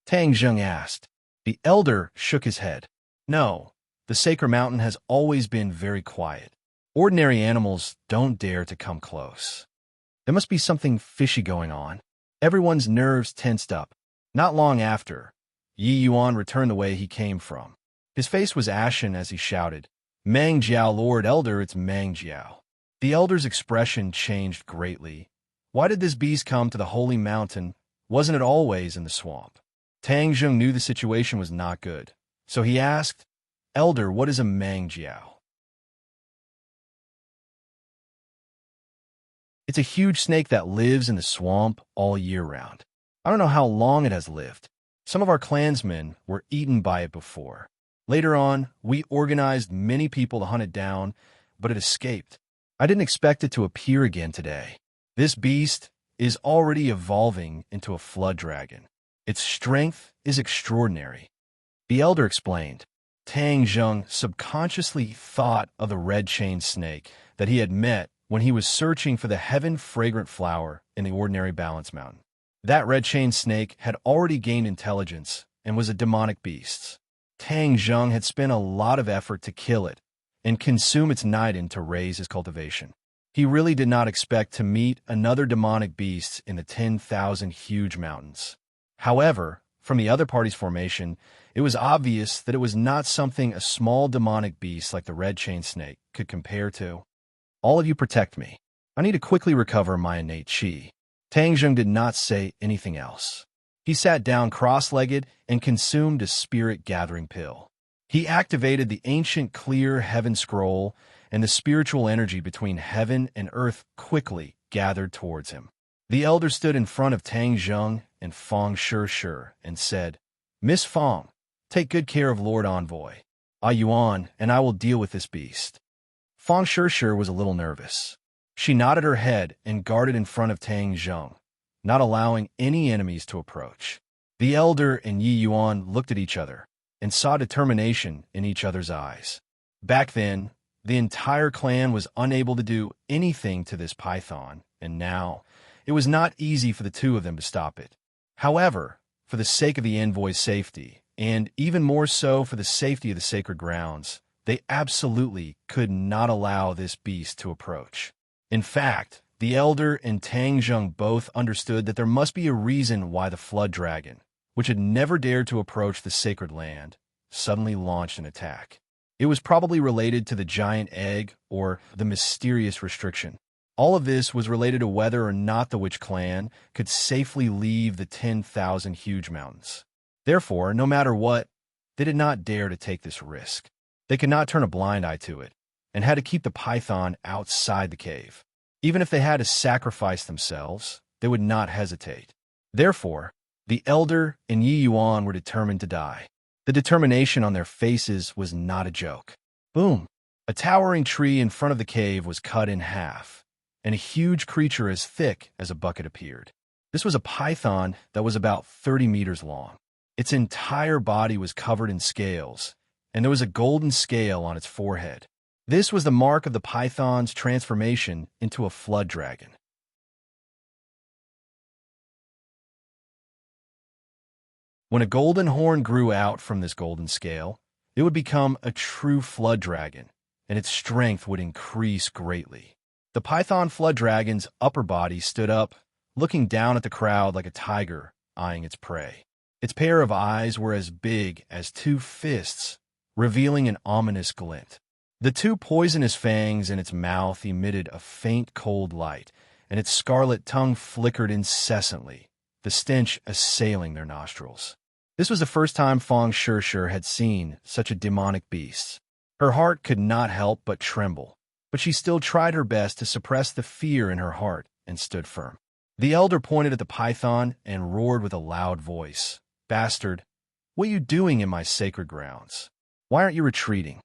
A: Tang Zheng asked. The elder shook his head. "No, the sacred mountain has always been very quiet. Ordinary animals don't dare to come close. There must be something fishy going on." Everyone's nerves tensed up. Not long after, Yi Yuan returned the way he came from. His face was ashen as he shouted, "Mang Jiao, Lord Elder, it's Mang Jiao." The elder's expression changed greatly. Why did this beast come to the holy mountain? Wasn't it always in the swamp? Tang Zheng knew the situation was not good, so he asked, "Elder, what is a Mang Jiao?" "It's a huge snake that lives in the swamp all year round. I don't know how long it has lived. Some of our clansmen were eaten by it before. Later on, we organized many people to hunt it down, but it escaped. I didn't expect it to appear again today. This beast is already evolving into a flood dragon. Its strength is extraordinary." The elder explained. Tang Zheng subconsciously thought of the red-chained snake that he had met when he was searching for the heaven-fragrant flower in the ordinary Balance Mountain. That red-chained snake had already gained intelligence and was a demonic beast. Tang Zheng had spent a lot of effort to kill it and consume its nidin to raise his cultivation. He really did not expect to meet another demonic beast in the 10,000 huge mountains. However, from the other party's formation, it was obvious that it was not something a small demonic beast like the red-chained snake could compare to. "All of you protect me. I need to quickly recover my innate chi." Tang Zheng did not say anything else. He sat down cross-legged and consumed a spirit-gathering pill. He activated the ancient clear heaven scroll, and the spiritual energy between heaven and earth quickly gathered towards him. The elder stood in front of Tang Zheng and Feng Shi and said, "Miss Feng, take good care of Lord Envoy. Ayuan and I will deal with this beast." Feng Shi was a little nervous. She nodded her head and guarded in front of Tang Zheng, not allowing any enemies to approach. The elder and Yi Yuan looked at each other and saw determination in each other's eyes. Back then, the entire clan was unable to do anything to this python, and now it was not easy for the two of them to stop it. However, for the sake of the envoy's safety, and even more so for the safety of the sacred grounds, they absolutely could not allow this beast to approach. In fact, the elder and Tang Zheng both understood that there must be a reason why the flood dragon, which had never dared to approach the sacred land, suddenly launched an attack. It was probably related to the giant egg or the mysterious restriction. All of this was related to whether or not the witch clan could safely leave the 10,000 huge mountains. Therefore, no matter what, they did not dare to take this risk. They could not turn a blind eye to it, and had to keep the python outside the cave. Even if they had to sacrifice themselves, they would not hesitate. Therefore, The elder and Yi Yuan were determined to die. The determination on their faces was not a joke. Boom! A towering tree in front of the cave was cut in half, and a huge creature as thick as a bucket appeared. This was a python that was about 30 meters long. Its entire body was covered in scales, and there was a golden scale on its forehead. This was the mark of the python's transformation into a flood dragon. When a golden horn grew out from this golden scale, it would become a true flood dragon, and its strength would increase greatly. The python flood dragon's upper body stood up, looking down at the crowd like a tiger eyeing its prey. Its pair of eyes were as big as two fists, revealing an ominous glint. The two poisonous fangs in its mouth emitted a faint cold light, and its scarlet tongue flickered incessantly, the stench assailing their nostrils. This was the first time Feng Shishir had seen such a demonic beast. Her heart could not help but tremble, but she still tried her best to suppress the fear in her heart and stood firm. The elder pointed at the python and roared with a loud voice, "Bastard, what are you doing in my sacred grounds? Why aren't you retreating?"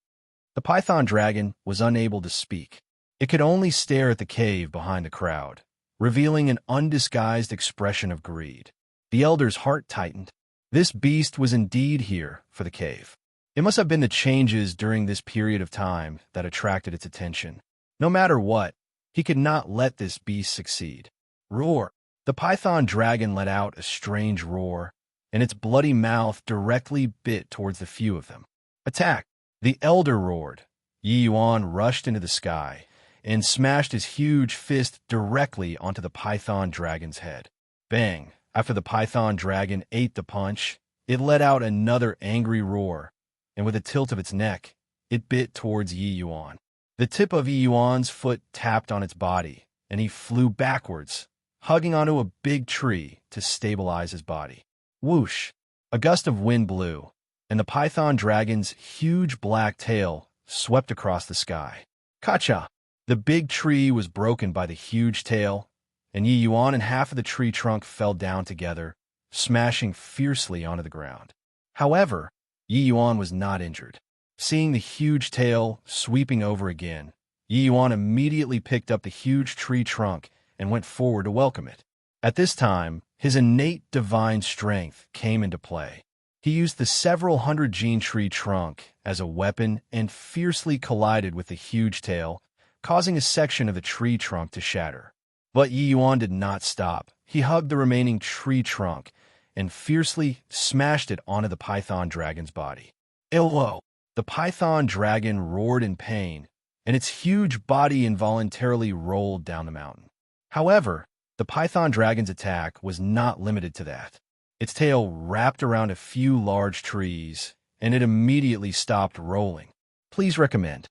A: The python dragon was unable to speak. It could only stare at the cave behind the crowd, revealing an undisguised expression of greed. The elder's heart tightened. This beast was indeed here for the cave. It must have been the changes during this period of time that attracted its attention. No matter what, he could not let this beast succeed. Roar! The python dragon let out a strange roar, and its bloody mouth directly bit towards the few of them. Attack! The elder roared. Yi Yuan rushed into the sky and smashed his huge fist directly onto the python dragon's head. Bang! After the python dragon ate the punch, it let out another angry roar, and with a tilt of its neck, it bit towards Yi Yuan. The tip of Yi Yuan's foot tapped on its body, and he flew backwards, hugging onto a big tree to stabilize his body. Whoosh! A gust of wind blew, and the python dragon's huge black tail swept across the sky. Kacha! The big tree was broken by the huge tail, and Yi Yuan and half of the tree trunk fell down together, smashing fiercely onto the ground. However, Yi Yuan was not injured. Seeing the huge tail sweeping over again, Yi Yuan immediately picked up the huge tree trunk and went forward to welcome it. At this time, his innate divine strength came into play. He used the several hundred gene tree trunk as a weapon and fiercely collided with the huge tail, causing a section of the tree trunk to shatter. But Yi Yuan did not stop. He hugged the remaining tree trunk and fiercely smashed it onto the python dragon's body. Illo! The python dragon roared in pain, and its huge body involuntarily rolled down the mountain. However, the python dragon's attack was not limited to that. Its tail wrapped around a few large trees, and it immediately stopped rolling. Please recommend.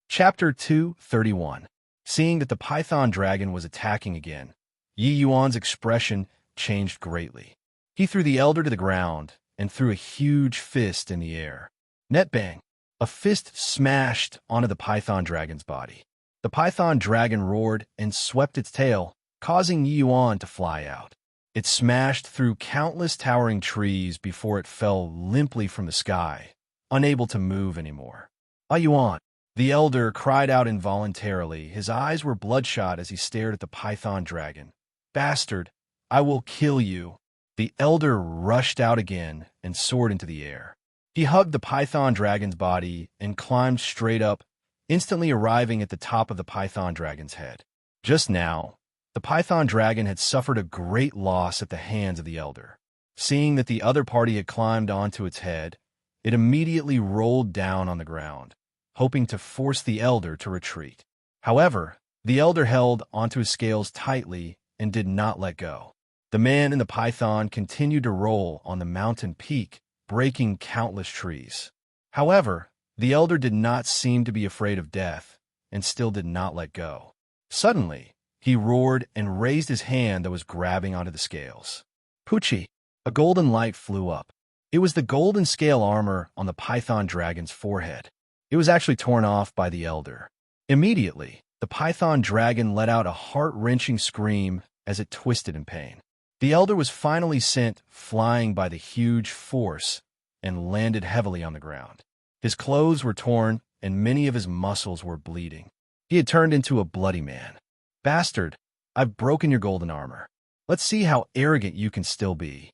A: Chapter 231. Seeing that the python dragon was attacking again, Yi Yuan's expression changed greatly. He threw the elder to the ground and threw a huge fist in the air. Net bang! A fist smashed onto the python dragon's body. The python dragon roared and swept its tail, causing Yi Yuan to fly out. It smashed through countless towering trees before it fell limply from the sky, unable to move anymore. Ah Yuan! The elder cried out involuntarily. His eyes were bloodshot as he stared at the python dragon. Bastard! I will kill you! The elder rushed out again and soared into the air. He hugged the python dragon's body and climbed straight up, instantly arriving at the top of the python dragon's head. Just now, the python dragon had suffered a great loss at the hands of the elder. Seeing that the other party had climbed onto its head, it immediately rolled down on the ground, hoping to force the elder to retreat. However, the elder held onto his scales tightly and did not let go. The man and the python continued to roll on the mountain peak, breaking countless trees. However, the elder did not seem to be afraid of death and still did not let go. Suddenly, he roared and raised his hand that was grabbing onto the scales. Poochie! A golden light flew up. It was the golden scale armor on the python dragon's forehead. It was actually torn off by the elder. Immediately, the python dragon let out a heart-wrenching scream as it twisted in pain. The elder was finally sent flying by the huge force and landed heavily on the ground. His clothes were torn and many of his muscles were bleeding. He had turned into a bloody man. "Bastard, I've broken your golden armor. Let's see how arrogant you can still be."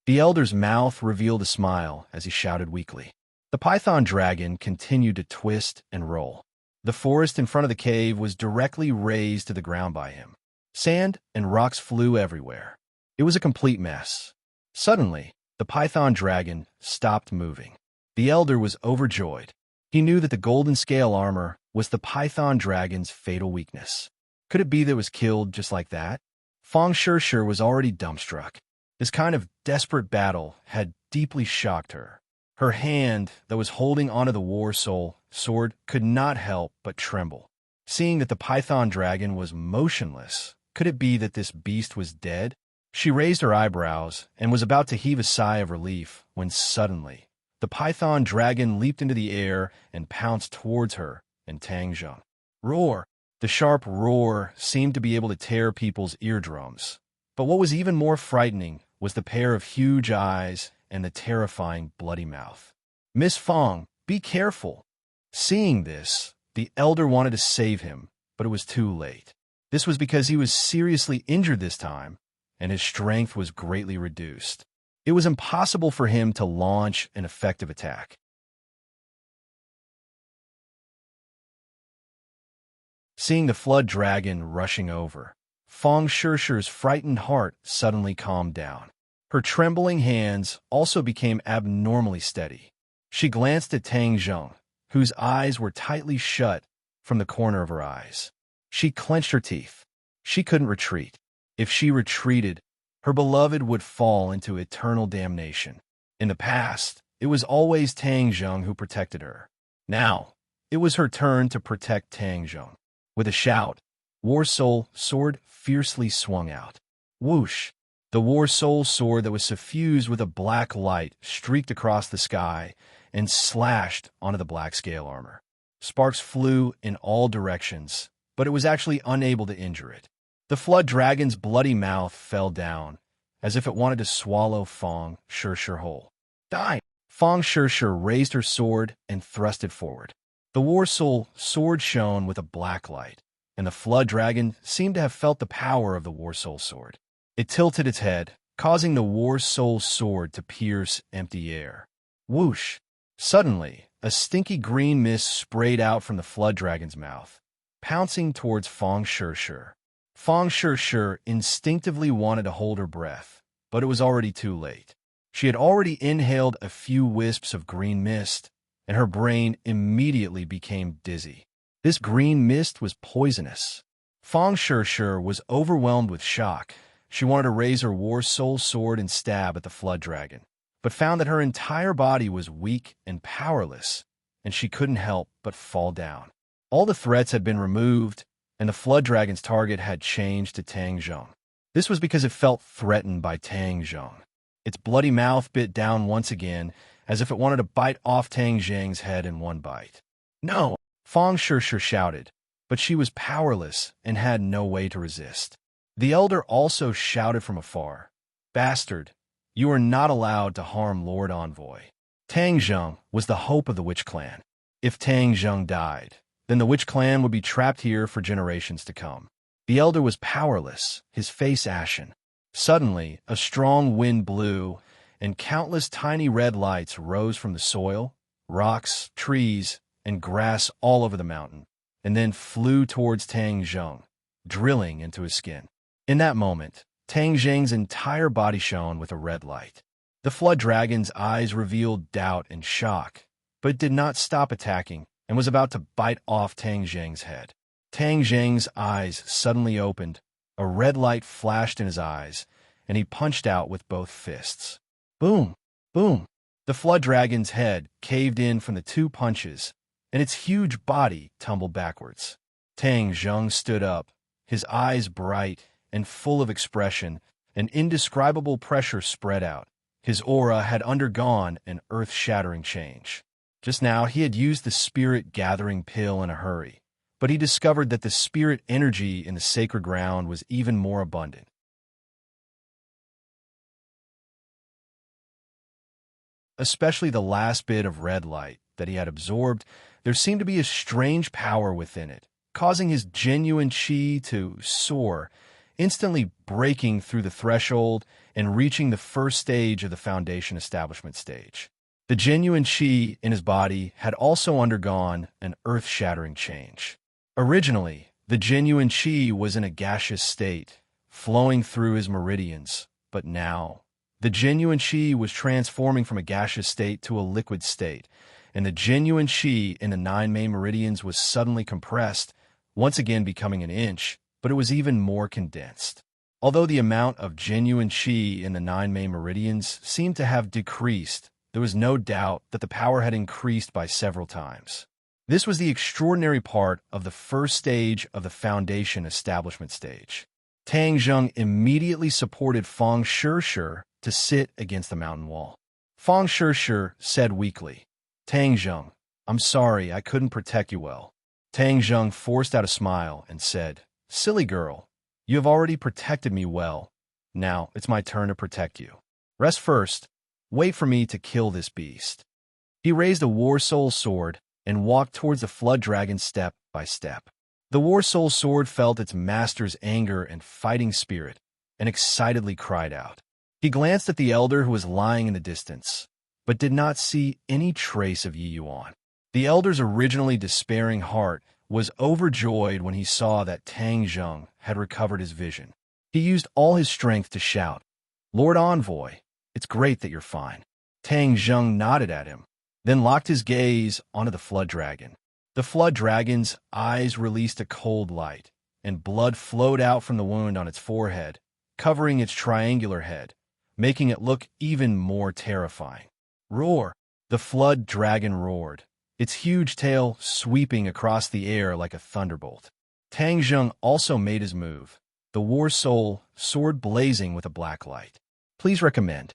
A: The elder's mouth revealed a smile as he shouted weakly. The python dragon continued to twist and roll. The forest in front of the cave was directly razed to the ground by him. Sand and rocks flew everywhere. It was a complete mess. Suddenly, the python dragon stopped moving. The elder was overjoyed. He knew that the golden scale armor was the python dragon's fatal weakness. Could it be that it was killed just like that? Fong Shirshir was already dumbstruck. This kind of desperate battle had deeply shocked her. Her hand that was holding onto the war soul sword could not help but tremble. Seeing that the python dragon was motionless, could it be that this beast was dead? She raised her eyebrows and was about to heave a sigh of relief when suddenly, the python dragon leaped into the air and pounced towards her and Tang Zheng. Roar! The sharp roar seemed to be able to tear people's eardrums. But what was even more frightening was the pair of huge eyes and the terrifying bloody mouth. "Miss Fong, be careful." Seeing this, the elder wanted to save him, but it was too late. This was because he was seriously injured this time, and his strength was greatly reduced. It was impossible for him to launch an effective attack. Seeing the flood dragon rushing over, Fong Shirshir's frightened heart suddenly calmed down. Her trembling hands also became abnormally steady. She glanced at Tang Zheng, whose eyes were tightly shut from the corner of her eyes. She clenched her teeth. She couldn't retreat. If she retreated, her beloved would fall into eternal damnation. In the past, it was always Tang Zheng who protected her. Now, it was her turn to protect Tang Zheng. With a shout, War Soul sword fiercely swung out. Whoosh! The War Soul sword that was suffused with a black light streaked across the sky and slashed onto the black scale armor. Sparks flew in all directions, but it was actually unable to injure it. The flood dragon's bloody mouth fell down, as if it wanted to swallow Fong Shirshir whole. "Die!" Fong Shirshir raised her sword and thrust it forward. The War Soul sword shone with a black light, and the flood dragon seemed to have felt the power of the War Soul sword. It tilted its head, causing the War Soul sword to pierce empty air. Whoosh! Suddenly, a stinky green mist sprayed out from the flood dragon's mouth, pouncing towards Fong Shirshir. Fong Shirshir instinctively wanted to hold her breath, but it was already too late. She had already inhaled a few wisps of green mist, and her brain immediately became dizzy. This green mist was poisonous. Fong Shirshir was overwhelmed with shock. She wanted to raise her War Soul sword and stab at the flood dragon, but found that her entire body was weak and powerless, and she couldn't help but fall down. All the threats had been removed, and the flood dragon's target had changed to Tang Zheng. This was because it felt threatened by Tang Zheng. Its bloody mouth bit down once again, as if it wanted to bite off Tang Zheng's head in one bite. "No!" Fong Shirshir shouted, but she was powerless and had no way to resist. The elder also shouted from afar, "Bastard, you are not allowed to harm Lord Envoy." Tang Zheng was the hope of the Witch Clan. If Tang Zheng died, then the Witch Clan would be trapped here for generations to come. The elder was powerless, his face ashen. Suddenly, a strong wind blew, and countless tiny red lights rose from the soil, rocks, trees, and grass all over the mountain, and then flew towards Tang Zheng, drilling into his skin. In that moment, Tang Zheng's entire body shone with a red light. The flood dragon's eyes revealed doubt and shock, but it did not stop attacking and was about to bite off Tang Zheng's head. Tang Zheng's eyes suddenly opened, a red light flashed in his eyes, and he punched out with both fists. Boom! Boom! The flood dragon's head caved in from the two punches, and its huge body tumbled backwards. Tang Zheng stood up, his eyes bright and full of expression. An indescribable pressure spread out. His aura had undergone an earth-shattering change. Just now, he had used the spirit-gathering pill in a hurry, but he discovered that the spirit energy in the sacred ground was even more abundant. Especially the last bit of red light that he had absorbed, there seemed to be a strange power within it, causing his genuine chi to soar, instantly breaking through the threshold and reaching the first stage of the foundation establishment stage. The genuine chi in his body had also undergone an earth-shattering change. Originally, the genuine chi was in a gaseous state, flowing through his meridians, but now, the genuine chi was transforming from a gaseous state to a liquid state, and the genuine chi in the 9 main meridians was suddenly compressed, once again becoming an inch, but it was even more condensed. Although the amount of genuine chi in the 9 main meridians seemed to have decreased, there was no doubt that the power had increased by several times. This was the extraordinary part of the first stage of the foundation establishment stage. Tang Zheng immediately supported Fang Shishir to sit against the mountain wall. Fang Shishir said weakly, "Tang Zheng, I'm sorry I couldn't protect you well." Tang Zheng forced out a smile and said, "Silly girl, you have already protected me well. Now it's my turn to protect you. Rest first. Wait for me to kill this beast." He raised a War Soul sword and walked towards the Flood Dragon step by step. The War Soul sword felt its master's anger and fighting spirit and excitedly cried out. He glanced at the elder who was lying in the distance, but did not see any trace of Yi Yuan. The elder's originally despairing heart was overjoyed when he saw that Tang Zheng had recovered his vision. He used all his strength to shout, "Lord Envoy, it's great that you're fine." Tang Zheng nodded at him, then locked his gaze onto the Flood Dragon. The Flood Dragon's eyes released a cold light, and blood flowed out from the wound on its forehead, covering its triangular head, making it look even more terrifying. Roar! The Flood Dragon roared, its huge tail sweeping across the air like a thunderbolt. Tang Zheng also made his move, the War Soul sword blazing with a black light. Please recommend.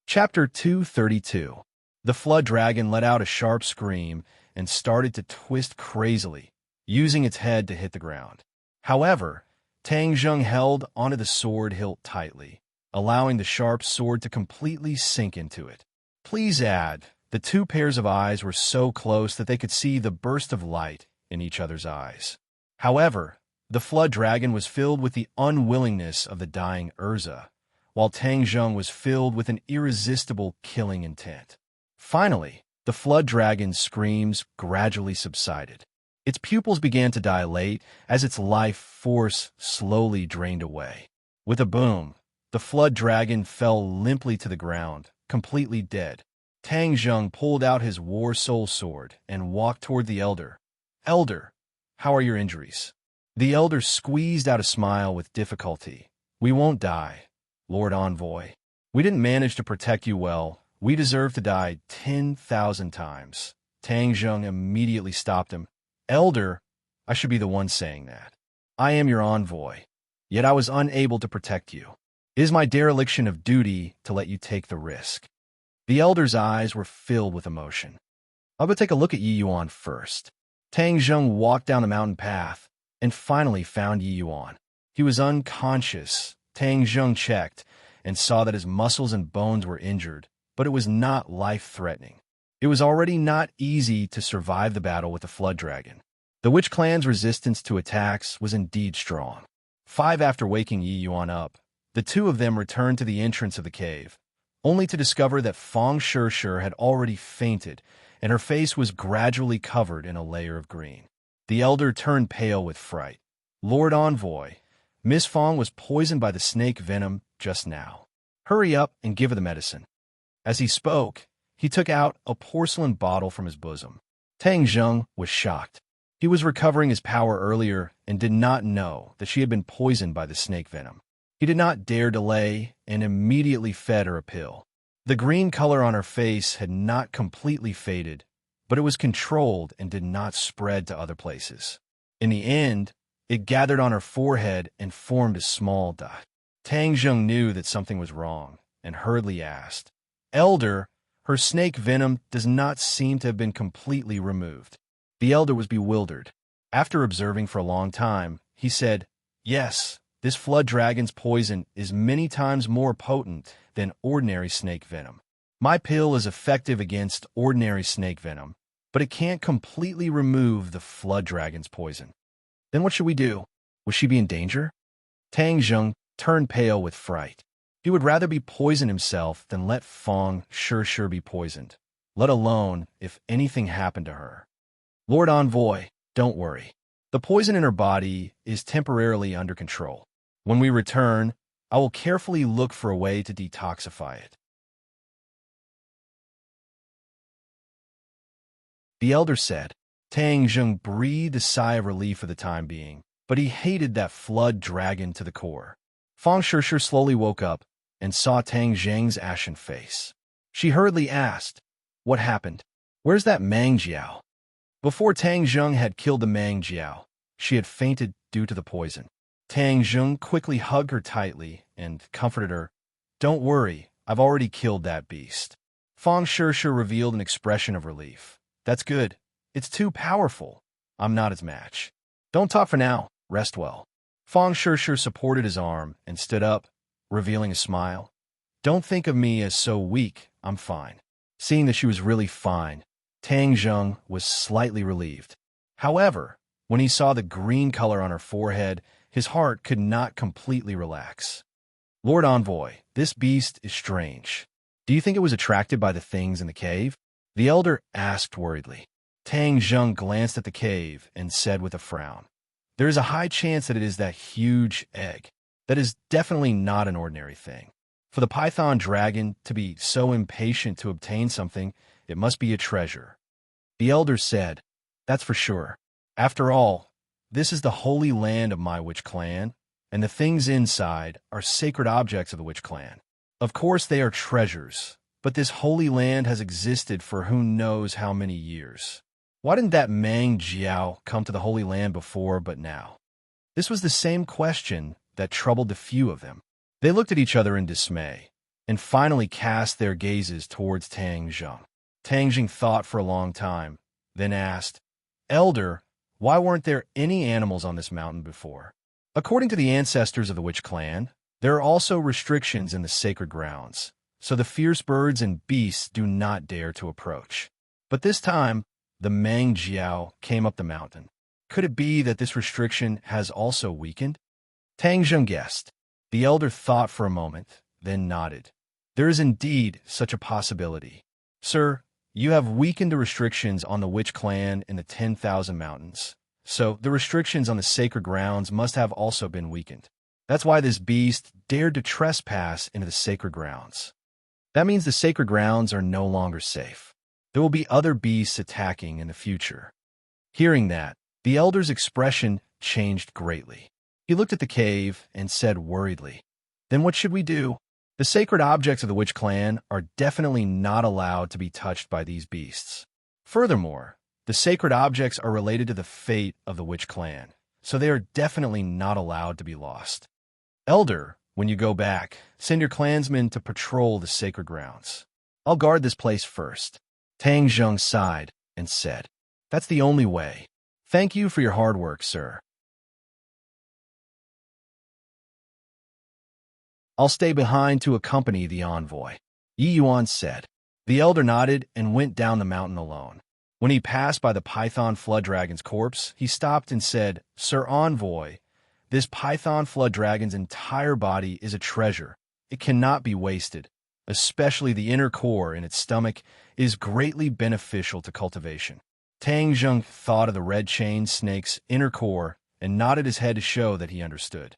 A: Chapter 232. The Flood Dragon let out a sharp scream and started to twist crazily, using its head to hit the ground. However, Tang Zheng held onto the sword hilt tightly, allowing the sharp sword to completely sink into it. Please add, the 2 pairs of eyes were so close that they could see the burst of light in each other's eyes. However, the Flood Dragon was filled with the unwillingness of the dying Urza, while Tang Zheng was filled with an irresistible killing intent. Finally, the Flood Dragon's screams gradually subsided. Its pupils began to dilate as its life force slowly drained away. With a boom, the Flood Dragon fell limply to the ground, completely dead. Tang Zheng pulled out his War Soul sword and walked toward the elder. "Elder, how are your injuries?" The elder squeezed out a smile with difficulty. "We won't die, Lord Envoy. We didn't manage to protect you well. We deserve to die 10,000 times." Tang Zheng immediately stopped him. "Elder, I should be the one saying that. I am your envoy, yet I was unable to protect you. It is my dereliction of duty to let you take the risk." The elder's eyes were filled with emotion. "I'll go take a look at Yi Yuan first." Tang Zheng walked down the mountain path and finally found Yi Yuan. He was unconscious. Tang Zheng checked and saw that his muscles and bones were injured, but it was not life-threatening. It was already not easy to survive the battle with the Flood Dragon. The Witch Clan's resistance to attacks was indeed strong. 5 after waking Yi Yuan up, the 2 of them returned to the entrance of the cave, only to discover that Fang Shishir had already fainted, and her face was gradually covered in a layer of green. The elder turned pale with fright. "Lord Envoy, Miss Fang was poisoned by the snake venom just now. Hurry up and give her the medicine." As he spoke, he took out a porcelain bottle from his bosom. Tang Zheng was shocked. He was recovering his power earlier and did not know that she had been poisoned by the snake venom. He did not dare delay and immediately fed her a pill. The green color on her face had not completely faded, but it was controlled and did not spread to other places. In the end, It gathered on her forehead and formed a small dot. Tang Zheng knew that something was wrong and hurriedly asked, "Elder, her snake venom does not seem to have been completely removed." The elder was bewildered. After observing for a long time, he said, "Yes, this flood dragon's poison is many times more potent than ordinary snake venom. My pill is effective against ordinary snake venom, but it can't completely remove the flood dragon's poison." Then what should we do? Will she be in danger? Tang Zheng turned pale with fright. He would rather be poisoned himself than let Fong sure be poisoned, let alone if anything happened to her. "Lord Envoy, don't worry. The poison in her body is temporarily under control. When we return, I will carefully look for a way to detoxify it." The elder said. Tang Zheng breathed a sigh of relief for the time being, but he hated that flood dragon to the core. Fong Shishir slowly woke up and saw Tang Zheng's ashen face. She hurriedly asked, "What happened? Where's that Mang Jiao?" Before Tang Zheng had killed the Mang Jiao, she had fainted due to the poison. Tang Zheng quickly hugged her tightly and comforted her. "Don't worry, I've already killed that beast." Fong Shishir revealed an expression of relief. "That's good. It's too powerful. I'm not its match. Don't talk for now. Rest well." Fong Shishir supported his arm and stood up, revealing a smile. "Don't think of me as so weak. I'm fine." Seeing that she was really fine, Tang Zheng was slightly relieved. However, when he saw the green color on her forehead, his heart could not completely relax. "Lord Envoy, this beast is strange. Do you think it was attracted by the things in the cave?" The elder asked worriedly. Tang Zheng glanced at the cave and said with a frown, "There is a high chance that it is that huge egg. That is definitely not an ordinary thing. For the python dragon to be so impatient to obtain something, it must be a treasure." The elder said, "That's for sure. After all, this is the holy land of my witch clan, and the things inside are sacred objects of the witch clan. Of course they are treasures, but this holy land has existed for who knows how many years. Why didn't that Mang Jiao come to the Holy Land before but now?" This was the same question that troubled the few of them. They looked at each other in dismay, and finally cast their gazes towards Tang Zheng. Tang Zheng thought for a long time, then asked, "Elder, why weren't there any animals on this mountain before?" According to the ancestors of the witch clan, there are also restrictions in the sacred grounds, so the fierce birds and beasts do not dare to approach. But this time, the Mang Jiao came up the mountain. Could it be that this restriction has also weakened? Tang Zheng guessed. The elder thought for a moment, then nodded. "There is indeed such a possibility. Sir, you have weakened the restrictions on the witch clan in the 10,000 mountains, so the restrictions on the sacred grounds must have also been weakened. That's why this beast dared to trespass into the sacred grounds. That means the sacred grounds are no longer safe. There will be other beasts attacking in the future." Hearing that, the elder's expression changed greatly. He looked at the cave and said worriedly, "Then what should we do? The sacred objects of the witch clan are definitely not allowed to be touched by these beasts. Furthermore, the sacred objects are related to the fate of the witch clan, so they are definitely not allowed to be lost. Elder, when you go back, send your clansmen to patrol the sacred grounds. I'll guard this place first." Tang Zheng sighed and said, "That's the only way. Thank you for your hard work, sir." "I'll stay behind to accompany the envoy," Yi Yuan said. The elder nodded and went down the mountain alone. When he passed by the python flood dragon's corpse, he stopped and said, "Sir Envoy, this python flood dragon's entire body is a treasure. It cannot be wasted. Especially the inner core in its stomach is greatly beneficial to cultivation." Tang Zheng thought of the red-chained snake's inner core and nodded his head to show that he understood.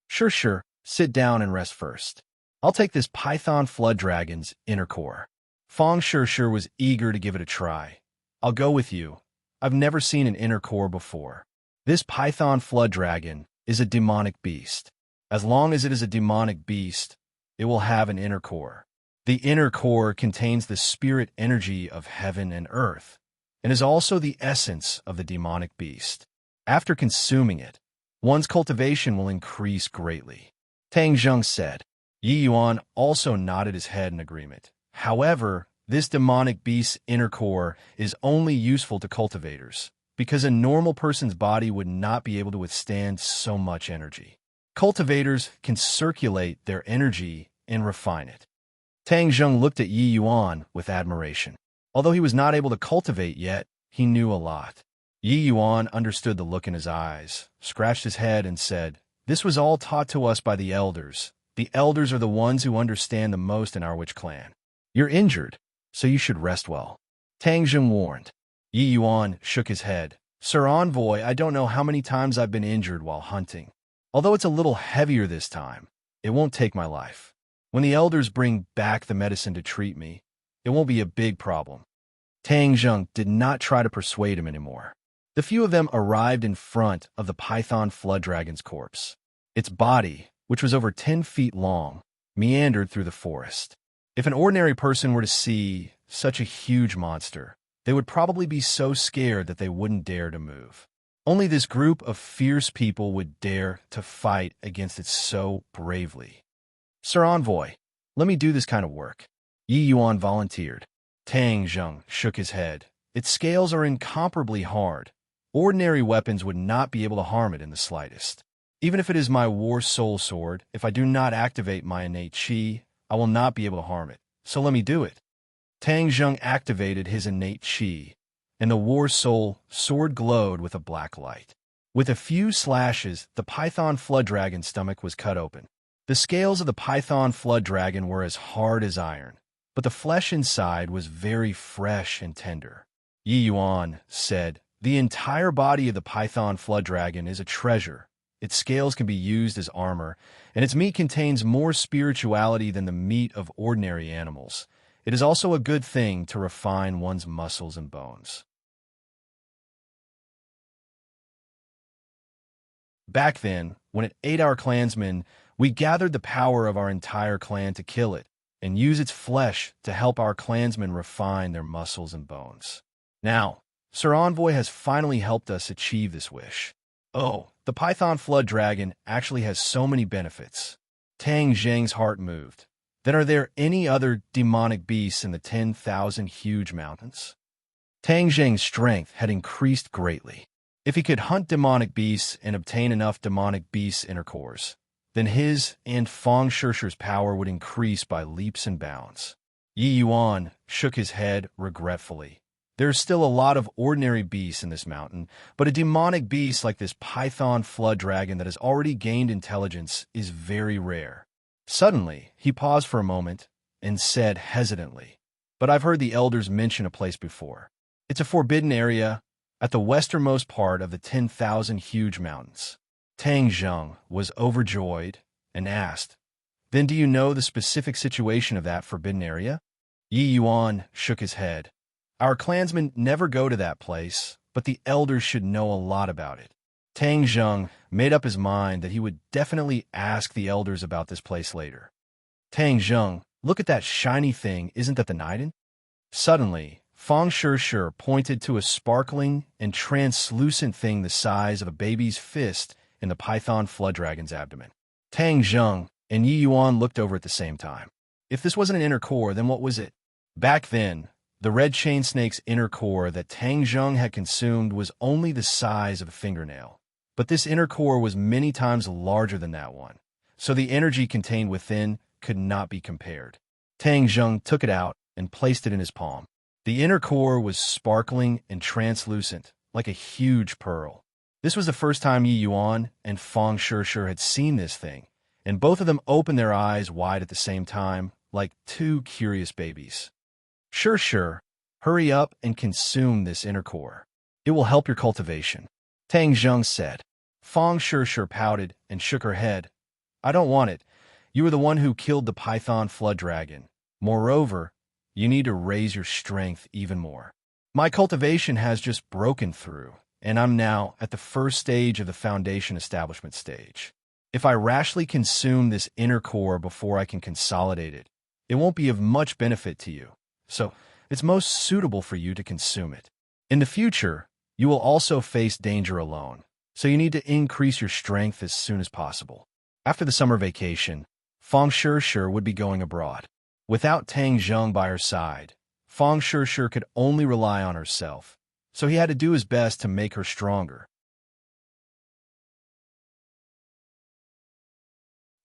A: Sure. Sit down and rest first. I'll take this python flood dragon's inner core." Fong Shishir was eager to give it a try. "I'll go with you. I've never seen an inner core before. This python flood dragon is a demonic beast. As long as it is a demonic beast, it will have an inner core. The inner core contains the spirit energy of heaven and earth, and is also the essence of the demonic beast. After consuming it, one's cultivation will increase greatly. Tang Zheng said. Yi Yuan also nodded his head in agreement. However, this demonic beast's inner core is only useful to cultivators, because a normal person's body would not be able to withstand so much energy. Cultivators can circulate their energy and refine it. Tang Zheng looked at Yi Yuan with admiration. Although he was not able to cultivate yet, he knew a lot. Yi Yuan understood the look in his eyes, scratched his head, and said, "This was all taught to us by the elders. The elders are the ones who understand the most in our witch clan. You're injured, so you should rest well," Tang Zheng warned. Yi Yuan shook his head. "Sir Envoy, I don't know how many times I've been injured while hunting. Although it's a little heavier this time, it won't take my life. When the elders bring back the medicine to treat me, it won't be a big problem." Tang Zheng did not try to persuade him anymore. The few of them arrived in front of the python flood dragon's corpse. Its body, which was over 10 feet long, meandered through the forest. If an ordinary person were to see such a huge monster, they would probably be so scared that they wouldn't dare to move. Only this group of fierce people would dare to fight against it so bravely. "Sir Envoy, let me do this kind of work," Yi Yuan volunteered. Tang Zheng shook his head. "Its scales are incomparably hard. Ordinary weapons would not be able to harm it in the slightest. Even if it is my war soul sword, if I do not activate my innate qi, I will not be able to harm it. So let me do it." Tang Zheng activated his innate qi, and the war soul sword glowed with a black light. With a few slashes, the python flood dragon's stomach was cut open. The scales of the python flood dragon were as hard as iron, but the flesh inside was very fresh and tender. Yi Yuan said, "The entire body of the python flood dragon is a treasure. Its scales can be used as armor, and its meat contains more spirituality than the meat of ordinary animals. It is also a good thing to refine one's muscles and bones." Back then, when it ate our clansmen, we gathered the power of our entire clan to kill it, and use its flesh to help our clansmen refine their muscles and bones. Now, Sir Envoy has finally helped us achieve this wish. Oh, the python flood dragon actually has so many benefits. Tang Zheng's heart moved. Then are there any other demonic beasts in the 10,000 huge mountains? Tang Zheng's strength had increased greatly. If he could hunt demonic beasts and obtain enough demonic beasts' inner cores, then his and Fang Shishir's power would increase by leaps and bounds. Yi Yuan shook his head regretfully. There's still a lot of ordinary beasts in this mountain, but a demonic beast like this python flood dragon that has already gained intelligence is very rare. Suddenly, he paused for a moment and said hesitantly, "But I've heard the elders mention a place before. It's a forbidden area at the westernmost part of the 10,000 huge mountains." Tang Zheng was overjoyed and asked, "Then do you know the specific situation of that forbidden area?" Yi Yuan shook his head. "Our clansmen never go to that place, but the elders should know a lot about it." Tang Zheng made up his mind that he would definitely ask the elders about this place later. "Tang Zheng, look at that shiny thing, isn't that the Niden?" Suddenly, Fang Shishir pointed to a sparkling and translucent thing the size of a baby's fist in the python flood dragon's abdomen. Tang Zheng and Yi Yuan looked over at the same time. If this wasn't an inner core, then what was it? Back then, the red chain snake's inner core that Tang Zheng had consumed was only the size of a fingernail. But this inner core was many times larger than that one, so the energy contained within could not be compared. Tang Zheng took it out and placed it in his palm. The inner core was sparkling and translucent, like a huge pearl. This was the first time Yi Yuan and Fang Shishir had seen this thing, and both of them opened their eyes wide at the same time, like two curious babies. Shishir, hurry up and consume this inner core. It will help your cultivation," Tang Zheng said. Fang Shishir pouted and shook her head. "I don't want it. You were the one who killed the python flood dragon. Moreover, you need to raise your strength even more. My cultivation has just broken through, and I'm now at the first stage of the foundation establishment stage. If I rashly consume this inner core before I can consolidate it, it won't be of much benefit to you. So it's most suitable for you to consume it. In the future, you will also face danger alone. so you need to increase your strength as soon as possible. After the summer vacation, Feng Shishir would be going abroad. Without Tang Zheng by her side, Feng Shishir could only rely on herself, so he had to do his best to make her stronger.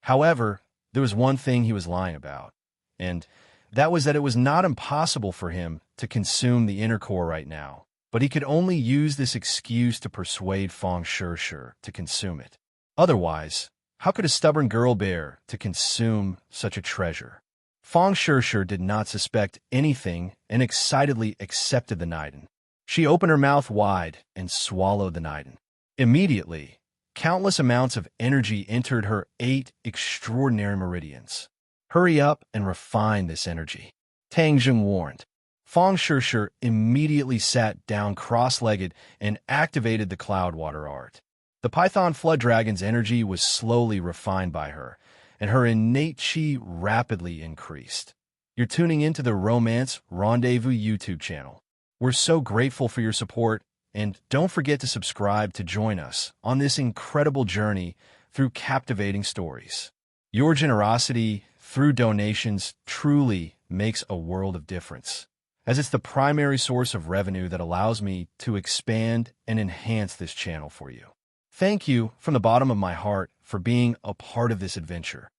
A: However, there was one thing he was lying about, and that was that it was not impossible for him to consume the inner core right now, but he could only use this excuse to persuade Feng Shishir to consume it. Otherwise, how could a stubborn girl bear to consume such a treasure? Feng Shishir did not suspect anything and excitedly accepted the Niden. She opened her mouth wide and swallowed the Niden. Immediately, countless amounts of energy entered her 8 extraordinary meridians. Hurry up and refine this energy, Tang Zheng warned. Feng Shishir immediately sat down cross-legged and activated the Cloudwater art. The Python Flood Dragon's energy was slowly refined by her, and her innate chi rapidly increased. You're tuning into the Romance Rendezvous YouTube channel. We're so grateful for your support, and don't forget to subscribe to join us on this incredible journey through captivating stories. Your generosity through donations truly makes a world of difference, as it's the primary source of revenue that allows me to expand and enhance this channel for you. Thank you from the bottom of my heart for being a part of this adventure.